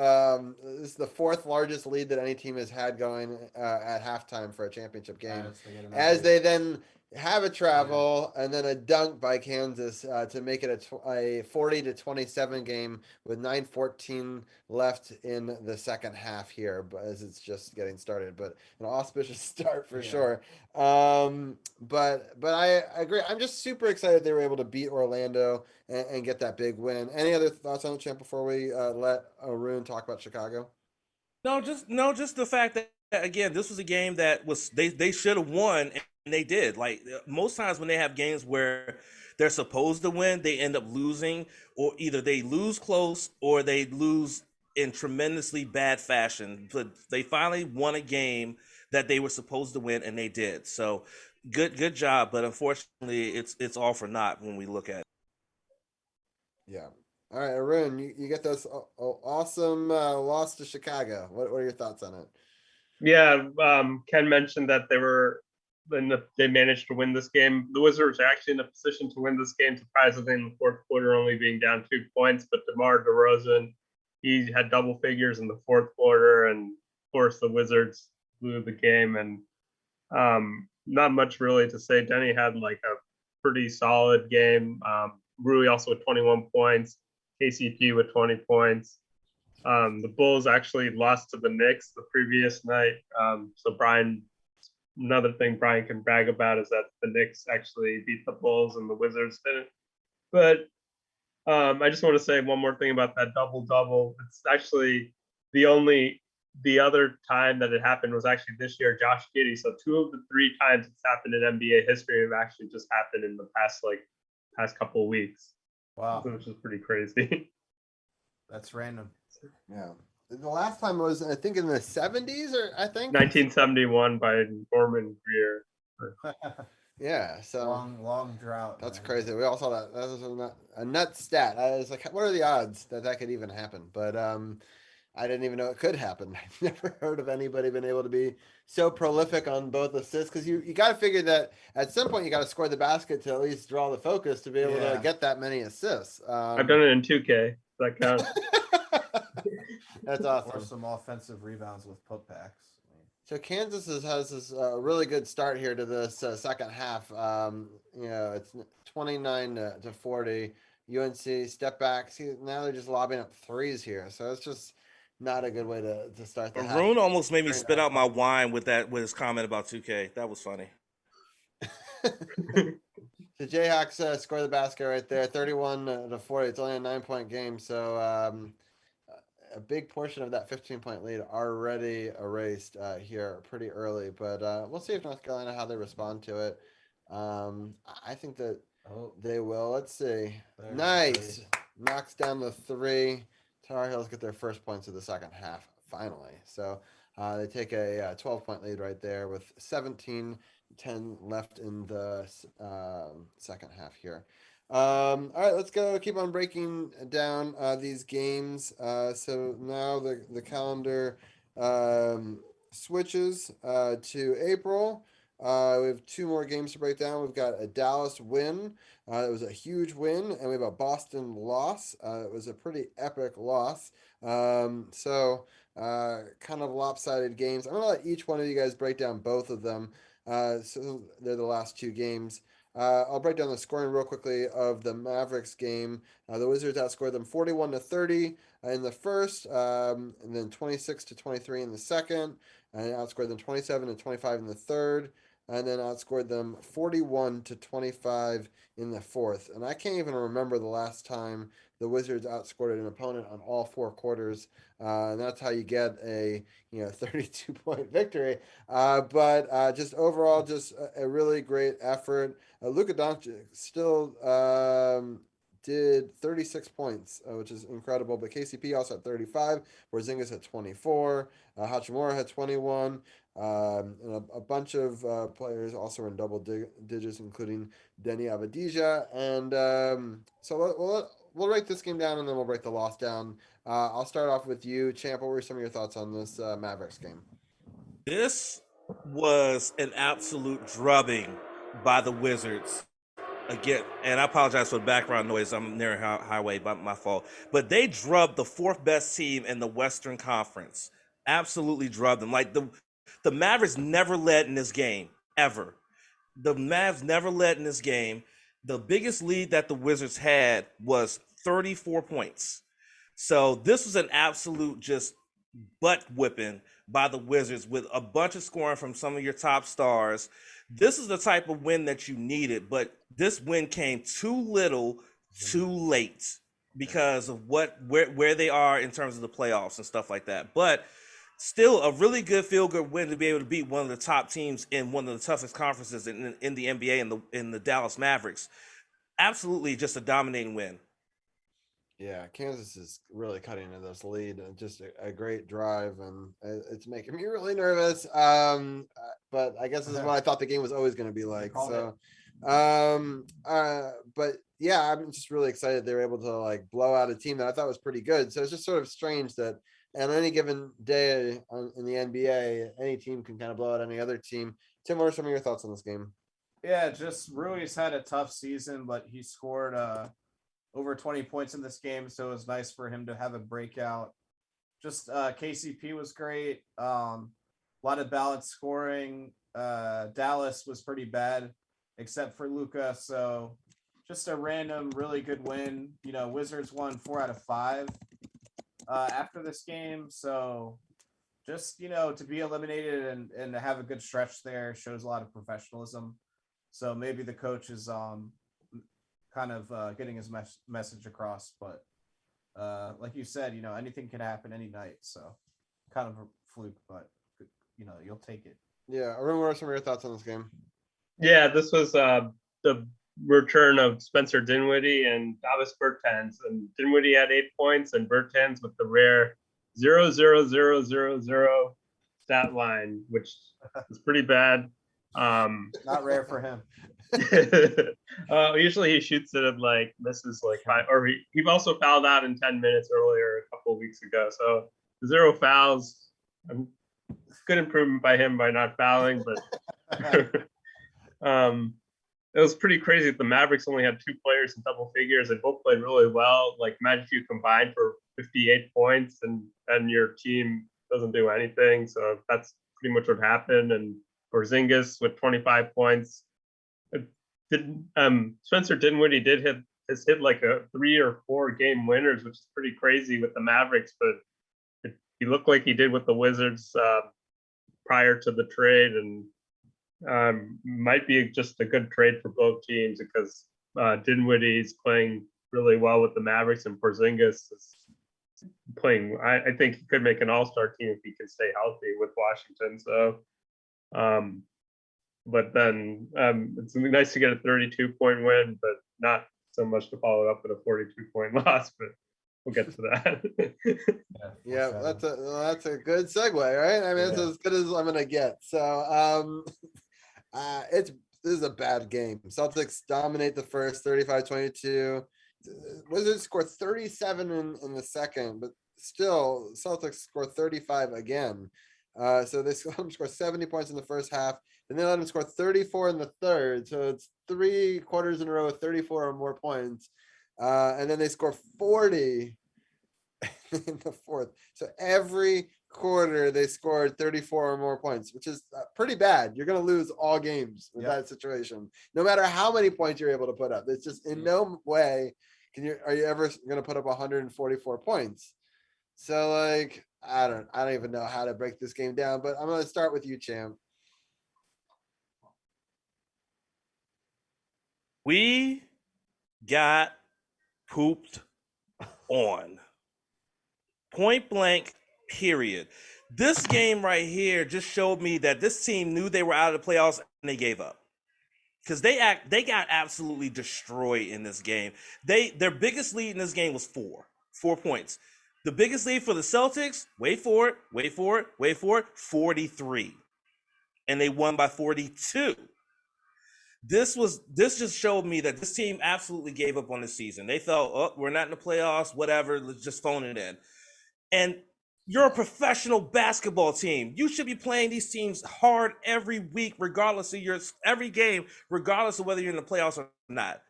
This is the 4th largest lead that any team has had going at halftime for a championship game. As they then have a travel and then a dunk by Kansas to make it a 40-27 game with 9:14 left in the second half here, but as it's just getting started. But an auspicious start for sure. But I agree. I'm just super excited they were able to beat Orlando and get that big win. Any other thoughts on the champ before we let Arun talk about Chicago? No, just the fact that again, this was a game that was they should have won, and they did. Like most times when they have games where they're supposed to win, they end up losing, or either they lose close or they lose in tremendously bad fashion. But they finally won a game that they were supposed to win, and they did. So good job. But unfortunately, it's all for naught when we look at it. Yeah. All right, Arun, you get this awesome loss to Chicago. What are your thoughts on it? Yeah, Ken mentioned that they managed to win this game. The Wizards are actually in a position to win this game, surprisingly in the fourth quarter, only being down 2 points. But DeMar DeRozan, he had double figures in the fourth quarter, and of course the Wizards blew the game. And not much really to say. Denny had like a pretty solid game. Rui also with 21 points. KCP with 20 points. The Bulls actually lost to the Knicks the previous night. So another thing Brian can brag about is that the Knicks actually beat the Bulls and the Wizards didn't. But I just want to say one more thing about that double-double. It's actually the other time that it happened was actually this year, Josh Giddey. So 2 of the 3 times it's happened in NBA history have actually just happened in the past couple of weeks. Wow. Which is pretty crazy. That's random. Yeah. The last time was, I think, in the 70s, or I think 1971 by Norman Greer. Yeah. So long drought. That's crazy. We all saw that. That was a nut stat. I was like, what are the odds that could even happen? But I didn't even know it could happen. I've never heard of anybody being able to be so prolific on both assists, because you got to figure that at some point you got to score the basket to at least draw the focus to be able to get that many assists. I've done it in 2K. That counts. That's awesome. Or some offensive rebounds with putbacks. So Kansas has this really good start here to this second half. It's 29-40. UNC step back. See, now they're just lobbing up threes here. So it's just not a good way to start the half. Arun almost made me spit out my wine with his comment about 2K. That was funny. The Jayhawks score the basket right there, 31-40. It's only a 9-point game, so a big portion of that 15-point lead already erased here pretty early. But we'll see if North Carolina, how they respond to it. I think that they will. Let's see. Nice. Knocks down the 3. Tar Heels get their first points of the second half, finally. So they take a 12-point lead right there with 17-10 left in the second half here. All right, let's go. Keep on breaking down these games. So now the calendar switches to April. We have 2 more games to break down. We've got a Dallas win. It was a huge win, and we have a Boston loss. It was a pretty epic loss. So kind of lopsided games. I'm gonna let each one of you guys break down both of them. So they're the last 2 games. I'll break down the scoring real quickly of the Mavericks game. The Wizards outscored them 41-30 in the first, and then 26-23 in the second, and outscored them 27-25 in the third, and then outscored them 41-25 in the fourth. And I can't even remember the last time the Wizards outscored an opponent on all 4 quarters. And that's how you get a 32-point victory. But just overall, just a really great effort. Luka Doncic still did 36 points, which is incredible. But KCP also had 35. Porzingis had 24. Hachimura had 21. And a bunch of players also were in double digits, including Denny Avdija. And so we'll break this game down, and then we'll break the loss down. I'll start off with you, Champ. What were some of your thoughts on this Mavericks game? This was an absolute drubbing by the Wizards. Again, and I apologize for the background noise. I'm near a highway, but my fault. But they drubbed the 4th best team in the Western Conference. Absolutely drubbed them. Like the Mavericks never led in this game, ever. The Mavs never led in this game. The biggest lead that the Wizards had was 34 points. So this was an absolute just butt whipping by the Wizards with a bunch of scoring from some of your top stars. This is the type of win that you needed, but this win came too little, too late because of where they are in terms of the playoffs and stuff like that. But still a really good feel-good win to be able to beat one of the top teams in one of the toughest conferences in the NBA in the Dallas Mavericks. Absolutely just a dominating win. Yeah, Kansas is really cutting into this lead. Just a great drive, and it's making me really nervous. But I guess this is what I thought the game was always going to be like. So, but yeah, I'm just really excited they were able to like blow out a team that I thought was pretty good. So it's just sort of strange that on any given day in the NBA, any team can kind of blow out any other team. Tim, what are some of your thoughts on this game? Yeah, just Rui's had a tough season, but he scored over 20 points in this game, so it was nice for him to have a breakout. Just KCP was great. A lot of balanced scoring. Dallas was pretty bad, except for Luka. So just a random, really good win. Wizards won 4 out of 5 after this game. So just, to be eliminated and to have a good stretch there shows a lot of professionalism. So maybe the coach is kind of getting his message across, but like you said, anything can happen any night. So kind of a fluke, but you'll take it. Yeah, Arun, what are some of your thoughts on this game? Yeah, this was the return of Spencer Dinwiddie and Davis Bertans. And Dinwiddie had 8 points, and Bertans with the rare 0.00000 stat line, which is pretty bad. Not rare for him. Usually he shoots it and like misses like 5, or he also fouled out in 10 minutes earlier a couple of weeks ago. So 0 fouls. Good improvement by him by not fouling, but it was pretty crazy that the Mavericks only had 2 players in double figures and both played really well. Like imagine if you combined for 58 points and your team doesn't do anything. So that's pretty much what happened. And Porzingis with 25 points. Spencer Dinwiddie has hit like a 3 or 4 game winners, which is pretty crazy with the Mavericks, but he looked like he did with the Wizards prior to the trade, and might be just a good trade for both teams because Dinwiddie's playing really well with the Mavericks, and Porzingis is playing. I think he could make an all-star team if he can stay healthy with Washington. So, but then it's nice to get a 32-point win, but not so much to follow up with a 42-point loss. But we'll get to that. Yeah, that's a good segue, right? I mean, it's as good as I'm gonna get. So, this is a bad game. Celtics dominate the first 35-22. Wizards score 37 in the second, but still Celtics score 35 again. So they score 70 points in the first half, and they let them score 34 in the third. So it's 3 quarters in a row with 34 or more points. And then they score 40 in the fourth. So every quarter they scored 34 or more points, which is pretty bad. You're going to lose all games with that situation, no matter how many points you're able to put up. It's just in no way are you ever going to put up 144 points. So like, I don't even know how to break this game down, but I'm going to start with you, champ. We got pooped on. Point blank, period. This game right here just showed me that this team knew they were out of the playoffs and they gave up. Because they got absolutely destroyed in this game. Their biggest lead in this game was 4 points. The biggest lead for the Celtics, wait for it, 43. And they won by 42. This just showed me that this team absolutely gave up on the season. They felt, oh, we're not in the playoffs, whatever, let's just phone it in. And you're a professional basketball team. You should be playing these teams hard every week, regardless of every game, regardless of whether you're in the playoffs or not.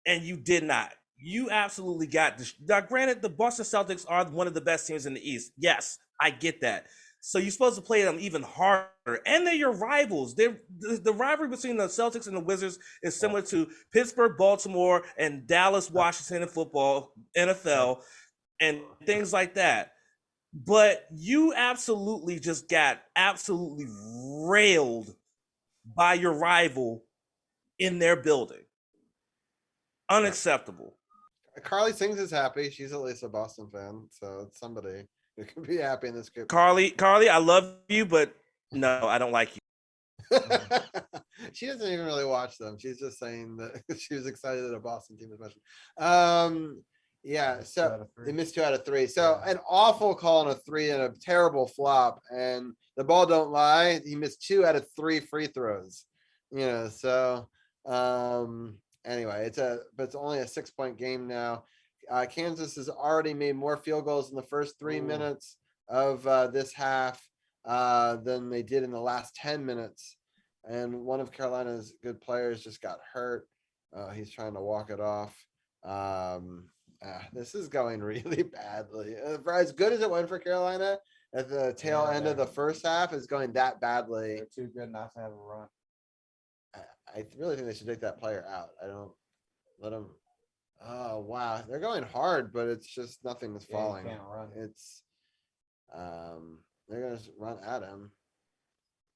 And you did not. You absolutely got this. Now, granted, the Boston Celtics are one of the best teams in the East. Yes, I get that. So you're supposed to play them even harder. And they're your rivals. The rivalry between the Celtics and the Wizards is similar to Pittsburgh, Baltimore, and Dallas, Washington in football, NFL, and things like that. But you absolutely just got absolutely railed by your rival in their building. Unacceptable. Carly Sings is happy. She's at least a Boston fan, so it's somebody who can be happy in this group. Carly, I love you, but no, I don't like you. She doesn't even really watch them. She's just saying that she was excited that a Boston team was mentioned. Yeah, so they missed 2 out of 3. So an awful call on a 3 and a terrible flop, and the ball don't lie. He missed 2 out of 3 free throws. So anyway, but it's only a 6-point game now. Kansas has already made more field goals in the first 3 minutes of this half than they did in the last 10 minutes. And one of Carolina's good players just got hurt. He's trying to walk it off. This is going really badly. For as good as it went for Carolina at the tail end of the first half, is going that badly. They're too good not to have a run. I really think they should take that player out. I don't let them. Oh wow, they're going hard, but it's just nothing is falling. You can't run. It's they're gonna run at him.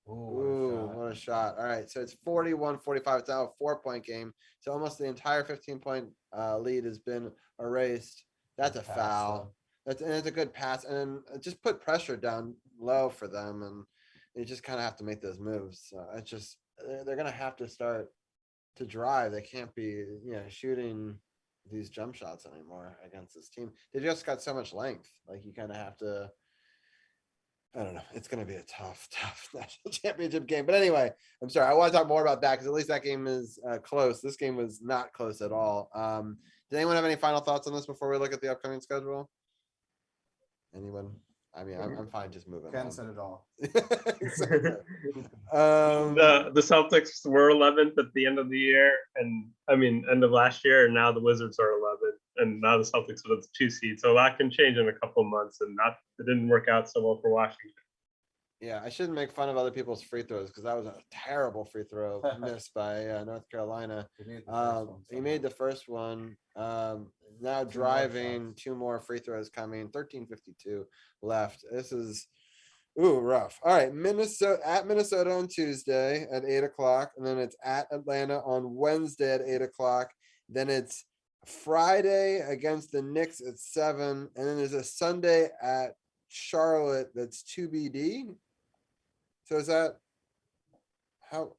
Ooh, what a shot. All right, so it's 41-45. It's now a 4-point game. So almost the entire 15-point lead has been erased. That's a foul. It's a good pass, and just put pressure down low for them, and you just kind of have to make those moves. It's just they're gonna have to start to drive. They can't be shooting these jump shots anymore against this team. They just got so much length. Like you kind of have to. I don't know. It's going to be a tough national championship game. But anyway, I'm sorry. I want to talk more about that because at least that game is close. This game was not close at all. Does anyone have any final thoughts on this before we look at the upcoming schedule? Anyone? I mean, I'm fine just moving Ken on. said it all. The Celtics were 11th at the end of the year, and end of last year, and now the Wizards are 11th, and now the Celtics are the 2 seed. So a lot can change in a couple of months, and it didn't work out so well for Washington. Yeah, I shouldn't make fun of other people's free throws because that was a terrible free throw missed by North Carolina. He made the first one. Now driving, 2 more free throws coming. 13:52 left. This is Ooh, rough. All right, Minnesota on Tuesday at 8:00, and then it's at Atlanta on Wednesday at 8:00. Then it's Friday against the Knicks at 7, and then there's a Sunday at Charlotte that's 2BD. So is that how?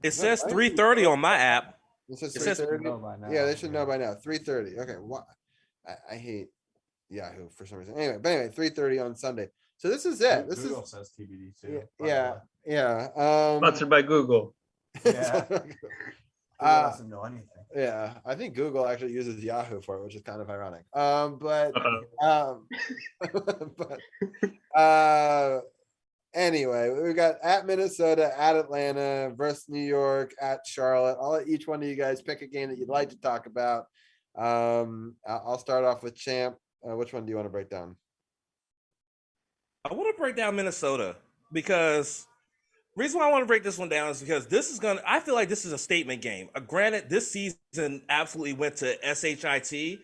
It is that says right? 3:30 on my app. It says It says- 3:30. Know by now, Yeah, they should know yeah. by now. 3:30. Okay, what? I hate Yahoo for some reason. Anyway, 3:30 on Sunday. So this is it. This Google is says TBD too. yeah. Sponsored by Google. Yeah. Google doesn't know anything. Yeah, I think Google actually uses Yahoo for it, which is kind of ironic. But anyway, we got at Minnesota, at Atlanta versus New York, at Charlotte. I'll let each one of you guys pick a game that you'd like to talk about. I'll start off with Champ. Which one do you want to break down? I want to break down Minnesota because reason why I want to break this one down is because I feel like this is a statement game. Granted, this season absolutely went to SHIT,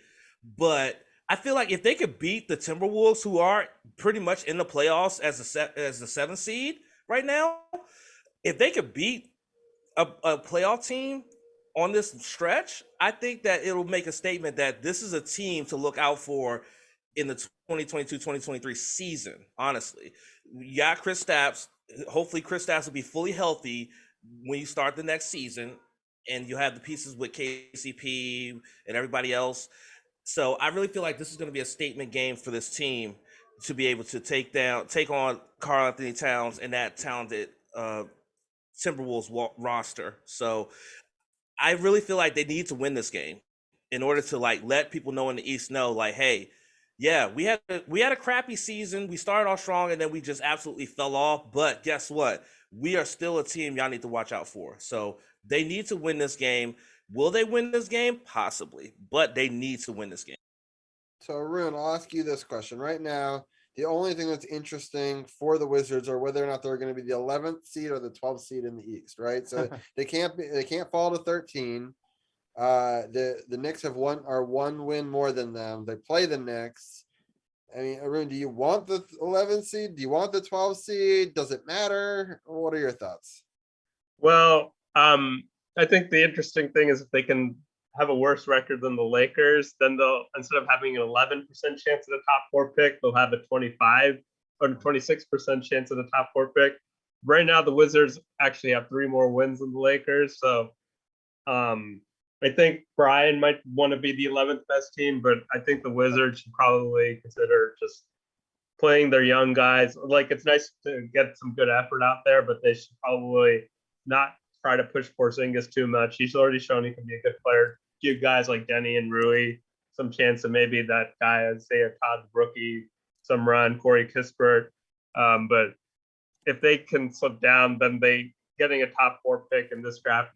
but I feel like if they could beat the Timberwolves, who are pretty much in the playoffs as the 7th seed right now, if they could beat a playoff team on this stretch, I think that it'll make a statement that this is a team to look out for in the 2022-2023 season. Honestly, you got Kristaps. Hopefully Kristaps will be fully healthy when you start the next season, and you have the pieces with KCP and everybody else. So I really feel like this is going to be a statement game for this team to be able to take on Karl Anthony Towns and that talented Timberwolves roster. So I really feel like they need to win this game in order to like let people know in the East know, like, hey, yeah, we had a crappy season. We started off strong and then we just absolutely fell off. But guess what? We are still a team y'all need to watch out for. So they need to win this game. Will they win this game? Possibly, but they need to win this game. So Arun, I'll ask you this question right now. The only thing that's interesting for the Wizards are whether or not they're going to be the 11th seed or the 12th seed in the East, right? So they can't fall to 13. The Knicks are one win more than them. They play the Knicks. I mean, Arun, do you want the 11th seed? Do you want the 12th seed? Does it matter? What are your thoughts? Well, I think the interesting thing is if they can have a worse record than the Lakers, then they'll, instead of having an 11% chance at the top 4 pick, they'll have a 25 or 26% chance at the top 4 pick. Right now, the Wizards actually have 3 more wins than the Lakers. So I think Brian might want to be the 11th best team, but I think the Wizards should probably consider just playing their young guys. Like, it's nice to get some good effort out there, but they should probably not try to push Porzingis too much. He's already shown he can be a good player. Give guys like Denny and Rui some chance, and maybe that guy, say a Todd rookie, some run, Corey Kispert. But if they can slip down, then they getting a top 4 pick in this draft.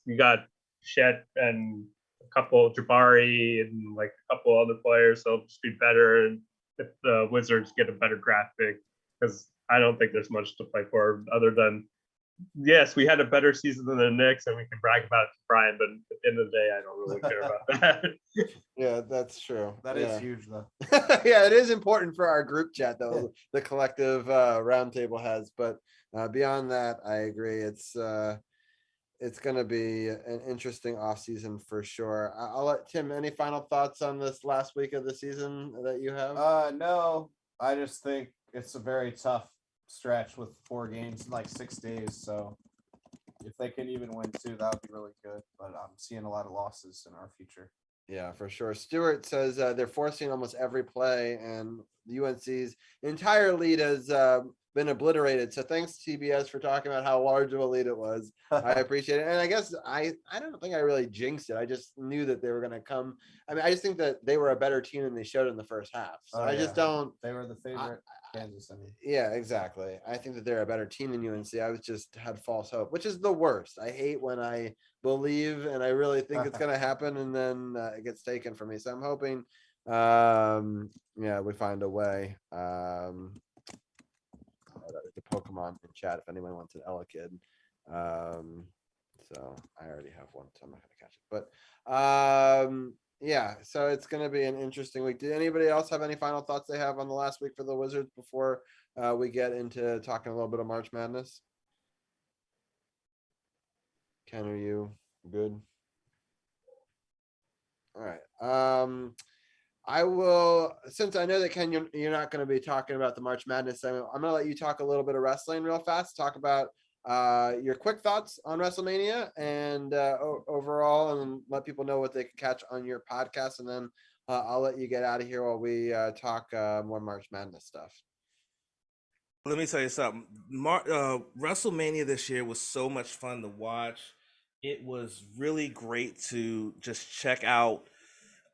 You got Chet and a couple Jabari and like a couple other players, so it'll just be better. And if the Wizards get a better draft pick, because I don't think there's much to play for other than, yes, we had a better season than the Knicks, and we can brag about it to Brian, but at the end of the day, I don't really care about that. Yeah, that's true. That is huge, though. Yeah, it is important for our group chat, though, the collective roundtable has. But beyond that, I agree. It's going to be an interesting offseason for sure. I'll let Tim, any final thoughts on this last week of the season that you have? No, I just think it's a very tough stretch with 4 games in like 6 days. So if they can even win 2, that would be really good. But I'm seeing a lot of losses in our future. Yeah, for sure. Stewart says they're forcing almost every play, and the UNC's entire lead has been obliterated. So thanks, TBS, for talking about how large of a lead it was. I appreciate it. And I guess I don't think I really jinxed it. I just knew that they were going to come. I mean, I just think that they were a better team than they showed in the first half. So just don't. They were the favorite. Kansas, I mean. Yeah, exactly. I think that they're a better team than UNC. I was just had false hope, which is the worst. I hate when I believe and I really think it's going to happen, and then it gets taken from me. So I'm hoping, we find a way. The Pokemon in chat if anyone wants an Elekid. So I already have one, so I'm not going to catch it. But yeah, so it's going to be an interesting week. Did anybody else have any final thoughts they have on the last week for the Wizards before we get into talking a little bit of March Madness? Ken, are you good? All right. I will, since I know that Ken, you're not going to be talking about the March Madness segment, I'm going to let you talk a little bit of wrestling real fast. Talk about your quick thoughts on WrestleMania and overall, and let people know what they can catch on your podcast. And then I'll let you get out of here while we talk more March Madness stuff. Let me tell you something. WrestleMania this year was so much fun to watch. It was really great to just check out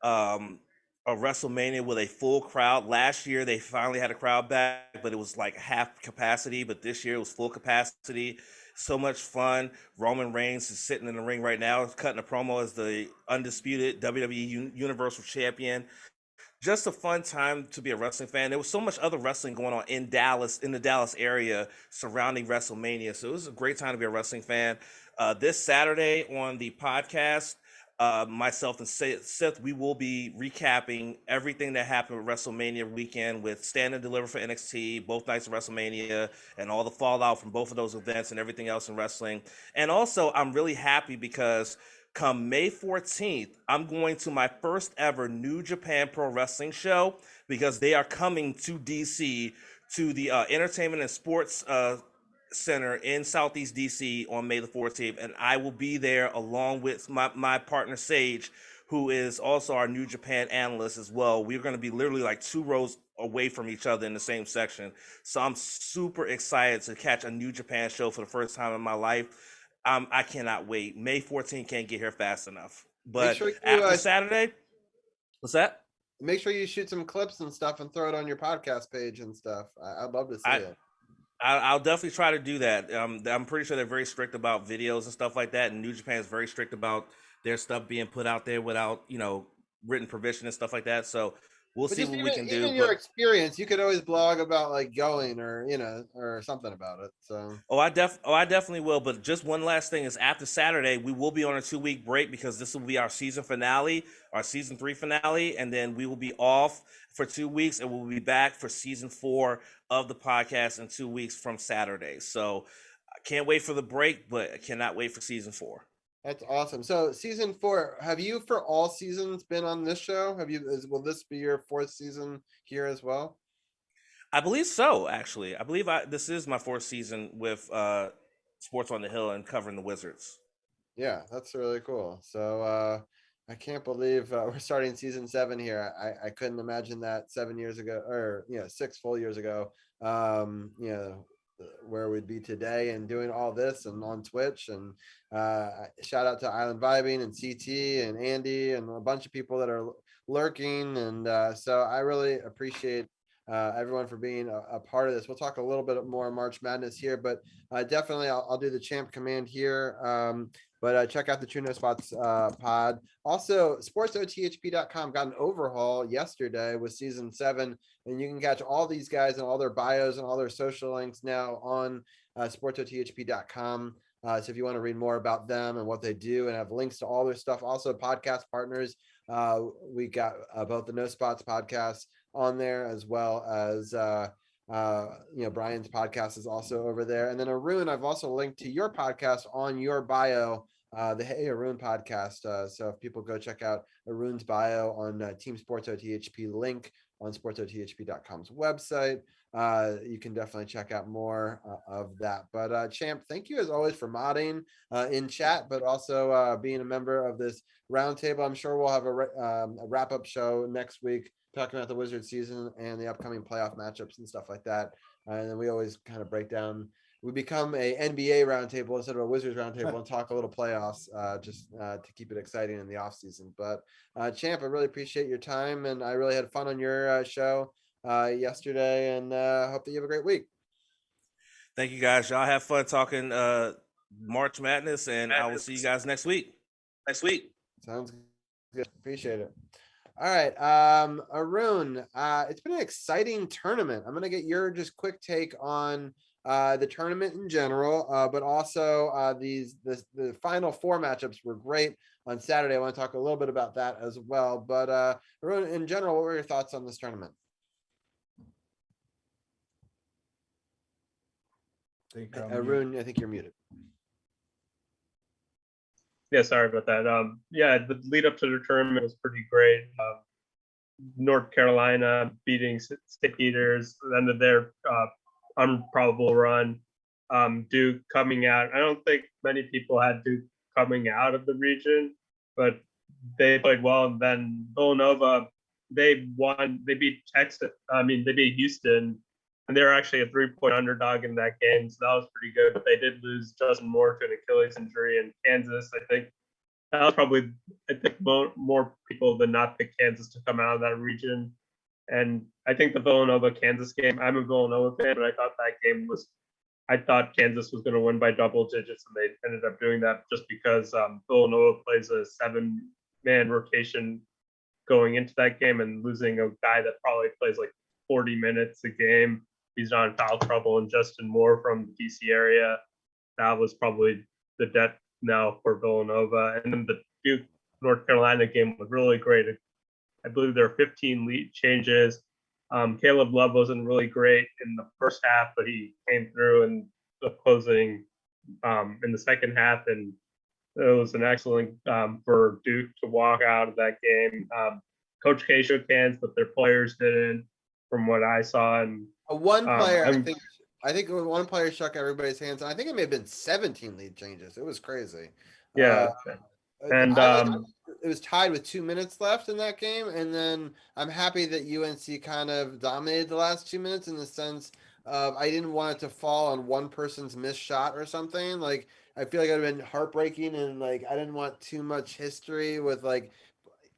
a WrestleMania with a full crowd. Last year they finally had a crowd back, but it was like half capacity. But this year it was full capacity. So much fun. Roman Reigns is sitting in the ring right now, cutting a promo as the undisputed WWE Universal Champion. Just a fun time to be a wrestling fan. There was so much other wrestling going on in Dallas, in the Dallas area surrounding WrestleMania. So it was a great time to be a wrestling fan. This Saturday on the podcast, myself and Seth, we will be recapping everything that happened with WrestleMania weekend with Stand and Deliver for NXT, both nights of WrestleMania, and all the fallout from both of those events and everything else in wrestling. And also, I'm really happy because come May 14th, I'm going to my first ever New Japan Pro Wrestling show because they are coming to DC to the Entertainment and Sports Center in Southeast DC on May the 14th. And I will be there along with my partner Sage, who is also our New Japan analyst as well. We're going to be literally like 2 rows away from each other in the same section. So I'm super excited to catch a New Japan show for the first time in my life. I cannot wait. May 14th can't get here fast enough. But sure after Saturday, what's that? Make sure you shoot some clips and stuff and throw it on your podcast page and stuff. I'd love to see it. I'll definitely try to do that. I'm pretty sure they're very strict about videos and stuff like that. And New Japan is very strict about their stuff being put out there without, written permission and stuff like that. So we'll see what we can do. Even your experience, you could always blog about like going or or something about it. So I definitely will. But just one last thing is after Saturday, we will be on a 2-week break because this will be our season finale, our season 3 finale, and then we will be off for 2 weeks, and we'll be back for season 4 of the podcast in 2 weeks from Saturday. So I can't wait for the break, but I cannot wait for season 4. That's awesome. So season 4, have you for all seasons been on this show? Will this be your 4th season here as well? I believe so, actually. I believe this is my 4th season with Sports on the Hill and covering the Wizards. Yeah, that's really cool. So I can't believe we're starting season 7 here. I couldn't imagine that 7 years ago, or 6 full years ago. Where we'd be today and doing all this and on Twitch, and shout out to Island Vibing and CT and Andy and a bunch of people that are lurking. And so I really appreciate everyone for being a part of this. We'll talk a little bit more March Madness here, but definitely I'll do the champ command here. But check out the True No Spots pod. Also, SportsOTHP.com got an overhaul yesterday with season 7, and you can catch all these guys and all their bios and all their social links now on SportsOTHP.com. So if you want to read more about them and what they do and have links to all their stuff, also podcast partners, we got both the No Spots podcast on there, as well as Brian's podcast is also over there. And then Arun, I've also linked to your podcast on your bio, the Hey Arun podcast. So if people go check out Arun's bio on Team Sports OTHP link on sportsothp.com's website, you can definitely check out more of that. But Champ, thank you as always for modding in chat, but also being a member of this roundtable. I'm sure we'll have a wrap-up show next week talking about the Wizards season and the upcoming playoff matchups and stuff like that. And then we always kind of break down. We become a NBA roundtable instead of a Wizards roundtable and talk a little playoffs just to keep it exciting in the off season. But Champ, I really appreciate your time, and I really had fun on your show yesterday, and hope that you have a great week. Thank you, guys. Y'all have fun talking March Madness, and I will see you guys next week. Sounds good. Appreciate it. All right, Arun, it's been an exciting tournament. I'm going to get your just quick take on the tournament in general, but also the final 4 matchups were great on Saturday. I want to talk a little bit about that as well. But Arun, in general, what were your thoughts on this tournament? Arun, I think you're muted. Yeah, sorry about that. Yeah, the lead up to the tournament was pretty great. North Carolina beating St. Peter's, the end of their improbable run. Duke coming out. I don't think many people had Duke coming out of the region, but they played well. And then Villanova, they won. They beat Texas. They beat Houston, and they were actually a 3-point underdog in that game. So that was pretty good. But they did lose Justin Moore to an Achilles injury. And Kansas, I think that was probably, more people than not picked Kansas to come out of that region. And I think the Villanova Kansas game, I'm a Villanova fan, but I thought Kansas was going to win by double digits, and they ended up doing that just because Villanova plays a 7-man rotation going into that game, and losing a guy that probably plays like 40 minutes a game. He's not in foul trouble, and Justin Moore from the DC area. That was probably the death now for Villanova. And then the Duke North Carolina game was really great. I believe there are 15 lead changes. Caleb Love wasn't really great in the first half, but he came through in the closing in the second half, and it was an excellent for Duke to walk out of that game. Coach K shook hands, but their players didn't, from what I saw. And One player, I think one player shook everybody's hands. I think it may have been 17 lead changes. It was crazy. Yeah. And it was tied with 2 minutes left in that game. And then I'm happy that UNC kind of dominated the last 2 minutes, in the sense of I didn't want it to fall on one person's missed shot or something. Like, I feel like it would have been heartbreaking, and like I didn't want too much history with, like,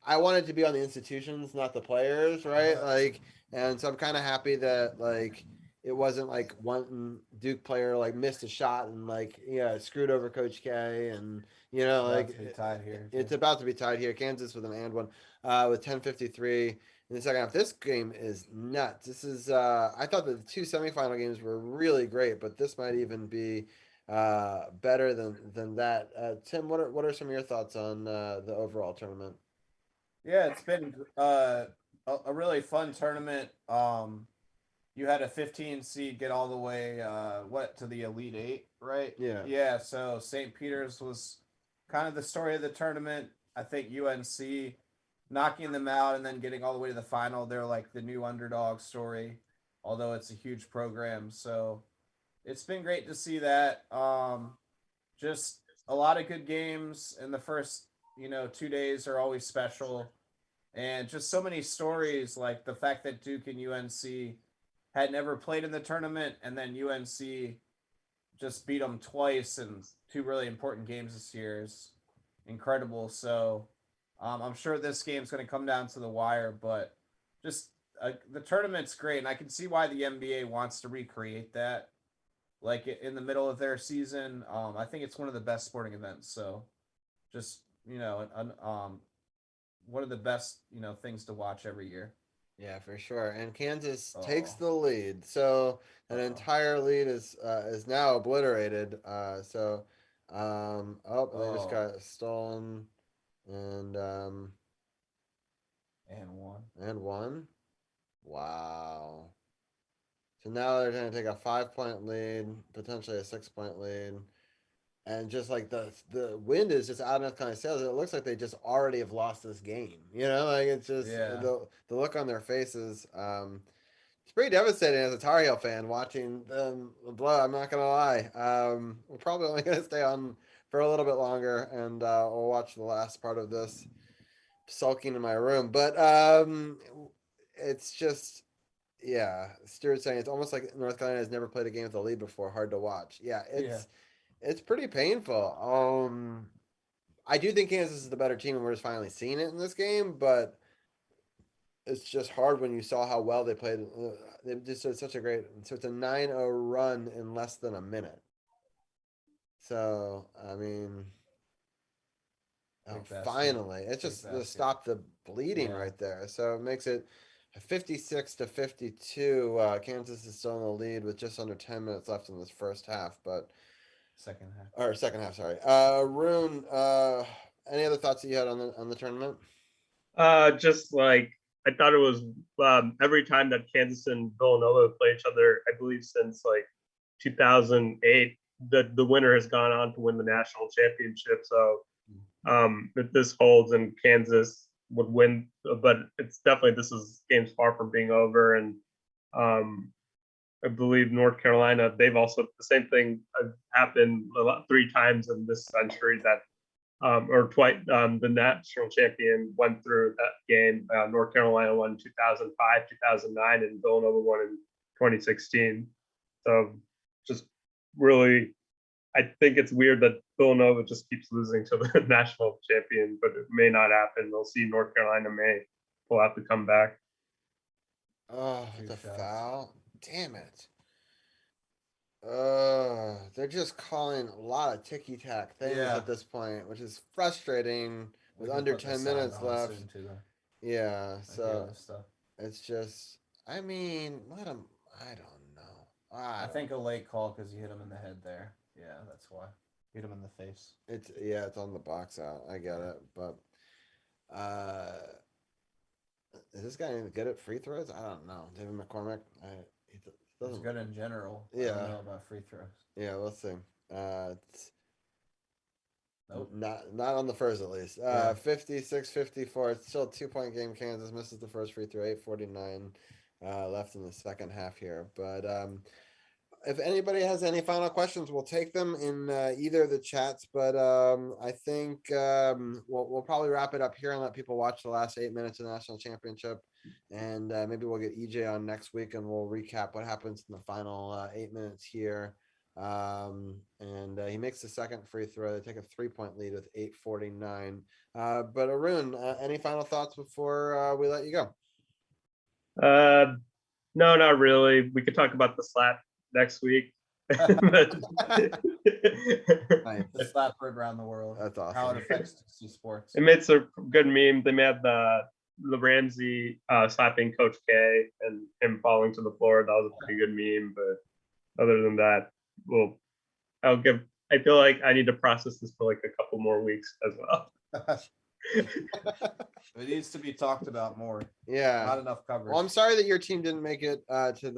I wanted to be on the institutions, not the players, right? Like, and so I'm kind of happy that, like, it wasn't like one Duke player like missed a shot and like, yeah, screwed over Coach K, and like it's about to be tied here. Kansas with an and one with 10:53 in the second half. This game is nuts. This is I thought the two semifinal games were really great, but this might even be better than that. Tim, what are some of your thoughts on the overall tournament? Yeah, it's been a really fun tournament. You had a 15 seed get all the way to the Elite Eight, right? Yeah. So St. Peter's was kind of the story of the tournament. I think UNC knocking them out and then getting all the way to the final, they're like the new underdog story, although it's a huge program. So it's been great to see that. Just a lot of good games in the first 2 days are always special, and just so many stories, like the fact that Duke and UNC had never played in the tournament, and then UNC just beat them twice in two really important games this year is incredible. So I'm sure this game's going to come down to the wire, but just the tournament's great, and I can see why the NBA wants to recreate that, like in the middle of their season. I think it's one of the best sporting events. So just one of the best things to watch every year. Yeah, for sure. And Kansas takes the lead, so an entire lead is now obliterated. They just got stolen and one. Wow. So now they're going to take a 5-point lead, potentially a 6-point lead. And just like the wind is just out of kind of sails, it looks like they just already have lost this game. Like it's just the look on their faces. It's pretty devastating as a Tar Heel fan watching them blow. I'm not gonna lie. We're probably only gonna stay on for a little bit longer, and we'll watch the last part of this sulking in my room. But it's just, yeah. Stuart's saying it's almost like North Carolina has never played a game with a lead before. Hard to watch. Yeah, it's pretty painful. I do think Kansas is the better team, and we're just finally seeing it in this game, but it's just hard when you saw how well they played. They just did such a great, so it's a 9-0 run in less than a minute. So, I mean, finally, it's just to stop the bleeding right there. So it makes it 56-52. Kansas is still in the lead with just under 10 minutes left in this first half, but second half, sorry. Rune, any other thoughts that you had on the tournament? Just like, I thought it was every time that Kansas and Villanova play each other, I believe since like 2008, the winner has gone on to win the national championship. So if this holds and Kansas would win, but it's definitely, this game's far from being over. And I believe North Carolina, they've also, the same thing happened 3 times in this century that or twice, the national champion went through that game. North Carolina won 2005, 2009, and Villanova won in 2016. So just really, I think it's weird that Villanova just keeps losing to the national champion, but it may not happen. We'll see. North Carolina may pull out the comeback. Oh, the foul. Damn it. They're just calling a lot of ticky-tack things at this point, which is frustrating with under 10 minutes left. Yeah, so it's just, I mean, let him, I don't know. I think a late call because you hit him in the head there. Yeah, that's why. Hit him in the face. It's on the box out. I get it, but is this guy any good at free throws? I don't know. David McCormick, He's good in general. Yeah. I don't know about free throws. Yeah, let's see. Nope. Not on the first at least. 56-54. It's still a 2-point game. Kansas misses the first free throw. 8:49 left in the second half here. But if anybody has any final questions, we'll take them in either of the chats. But I think we'll probably wrap it up here and let people watch the last 8 minutes of the national championship. And maybe we'll get EJ on next week and we'll recap what happens in the final 8 minutes here. And he makes the second free throw. They take a 3-point lead with 8:49. But Arun, any final thoughts before we let you go? No, not really. We could talk about the slap next week. Nice. The slap heard around the world. That's awesome. How it affects sports. It made a good meme. They made the Ramsey slapping Coach K and him falling to the floor. That was a pretty good meme. But other than that, I feel like I need to process this for like a couple more weeks as well. It needs to be talked about more. Yeah. Not enough coverage. Well, I'm sorry that your team didn't make it to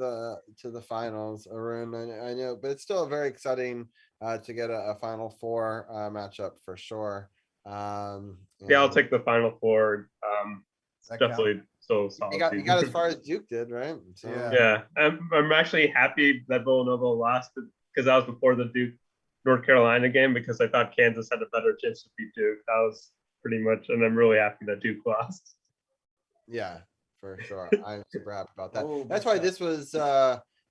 the finals, Arun. I know, but it's still very exciting to get a Final Four matchup for sure. Yeah, I'll take the Final Four. Definitely so solid. You got as far as Duke did, right? So, yeah. I'm actually happy that Villanova lost because that was before the Duke North Carolina game because I thought Kansas had a better chance to beat Duke. That was pretty much, and I'm really happy that Duke lost. Yeah, for sure. I'm super happy about that. Oh, That's why this was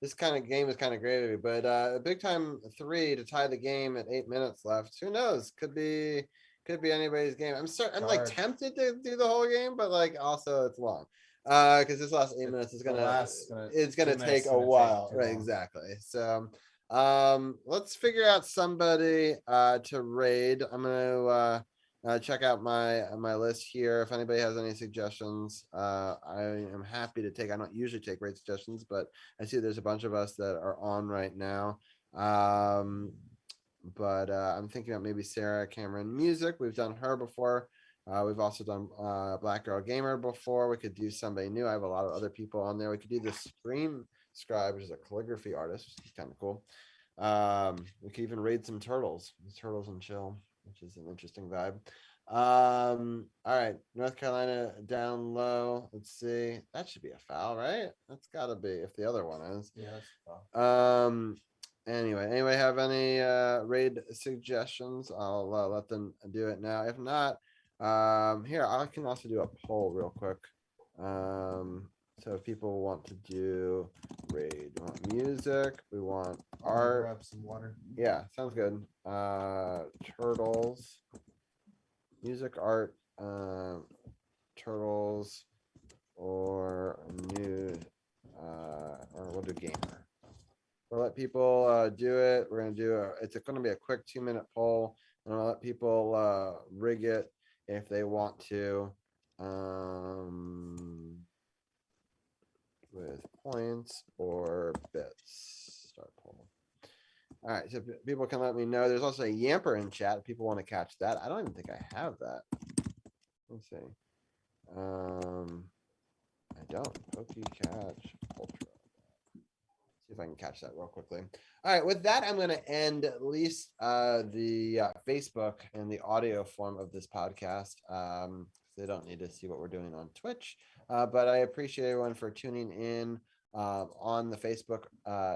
this kind of game is kind of gravy, but a big time 3 to tie the game at 8 minutes left. Who knows? Could be anybody's game. I'm like tempted to do the whole game, but like also it's long. Because this last 8 minutes is gonna take a while. Right, exactly. So let's figure out somebody to raid. I'm gonna check out my list here. If anybody has any suggestions, I am happy to take. I don't usually take raid suggestions, but I see there's a bunch of us that are on right now. But I'm thinking about maybe Sarah Cameron Music. We've done her before. We've also done Black Girl Gamer before. We could do somebody new. I have a lot of other people on there. We could do the Stream Scribe, which is a calligraphy artist, which is kind of cool. We could even raid some turtles and chill, which is an interesting vibe. All right, North Carolina down low. Let's see. That should be a foul, right? That's gotta be if the other one is. Yeah, that's a foul. Anyway, anybody have any raid suggestions? I'll let them do it now. If not, here I can also do a poll real quick. So if people want to do raid, we want music, we want art. Grab some water. Yeah, sounds good. Turtles, music, art, turtles, or new, or we'll do gamer. We'll let people do it. We're gonna do it's gonna be a quick 2-minute poll, and I'll let people rig it if they want to. With points or bits. Start poll. All right, so people can let me know. There's also a Yamper in chat if people want to catch that. I don't even think I have that. Let's see. I don't. Pokey Catch Ultra. See if I can catch that real quickly. All right, with that, I'm going to end at least the Facebook and the audio form of this podcast. They don't need to see what we're doing on Twitch, but I appreciate everyone for tuning in on the Facebook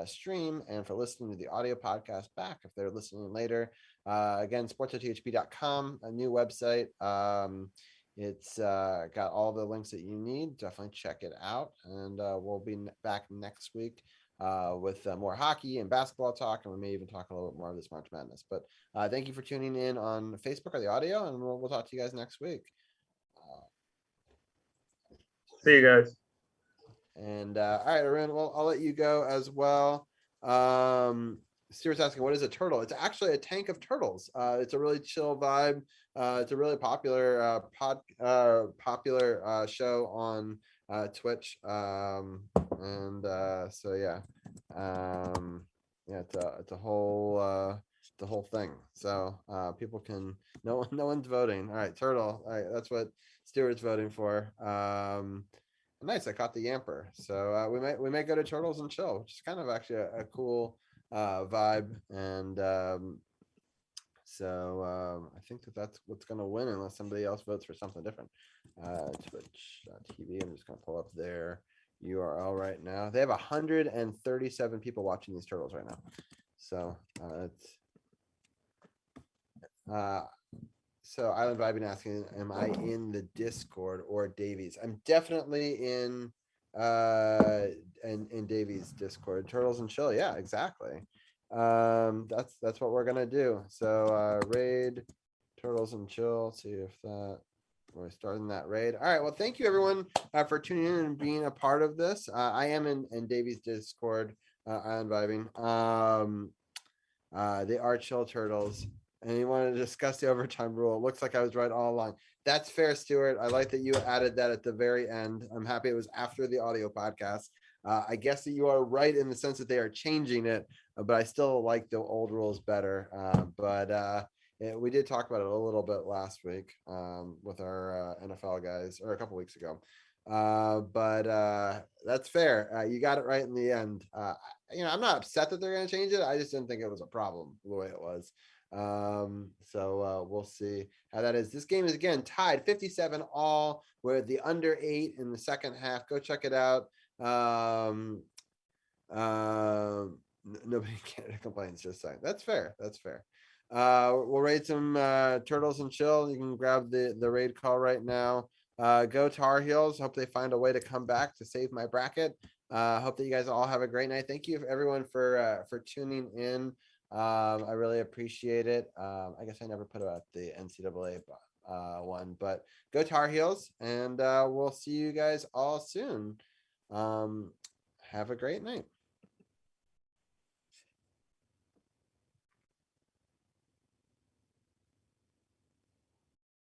stream and for listening to the audio podcast back if they're listening later. Again, sportsothp.com, a new website. It's got all the links that you need. Definitely check it out. And we'll be back next week with more hockey and basketball talk. And we may even talk a little bit more of this March Madness. But thank you for tuning in on Facebook or the audio. And we'll talk to you guys next week. See you guys. And all right, Arun, well, I'll let you go as well. Stuart's asking, what is a turtle? It's actually a tank of turtles. It's a really chill vibe. It's a really popular show on Twitch. So yeah, it's a whole thing. So people can no one's voting. All right, turtle. All right, that's what Stuart's voting for. Nice, I caught the Yamper. So we might go to Turtles and Chill, which is kind of actually a cool vibe. And I think that's what's going to win unless somebody else votes for something different. Twitch.tv. I'm just going to pull up their URL right now. They have 137 people watching these turtles right now. So So Island Vibing asking, am I in the Discord or Davies? I'm definitely in Davies Discord. Turtles and Chill, yeah, exactly. That's what we're gonna do. So raid Turtles and Chill. See if we're starting that raid. All right. Well, thank you everyone for tuning in and being a part of this. I am in Davies Discord. Island Vibing. They are Chill Turtles. And you wanted to discuss the overtime rule. It looks like I was right all along. That's fair, Stuart. I like that you added that at the very end. I'm happy it was after the audio podcast. I guess that you are right in the sense that they are changing it, but I still like the old rules better. We did talk about it a little bit last week with our NFL guys, or a couple weeks ago. That's fair. You got it right in the end. I'm not upset that they're going to change it. I just didn't think it was a problem the way it was. We'll see how that is. This game is again tied 57 all. We're the under 8 in the second half. Go check it out. Nobody in Canada complains, just saying. That's fair. We'll raid some Turtles and Chill. You can grab the raid call right now. Go Tar Heels. Hope they find a way to come back to save my bracket. Hope that you guys all have a great night. Thank you everyone for tuning in. I really appreciate it. I guess I never put out the NCAA one, but go Tar Heels, and we'll see you guys all soon. Have a great night.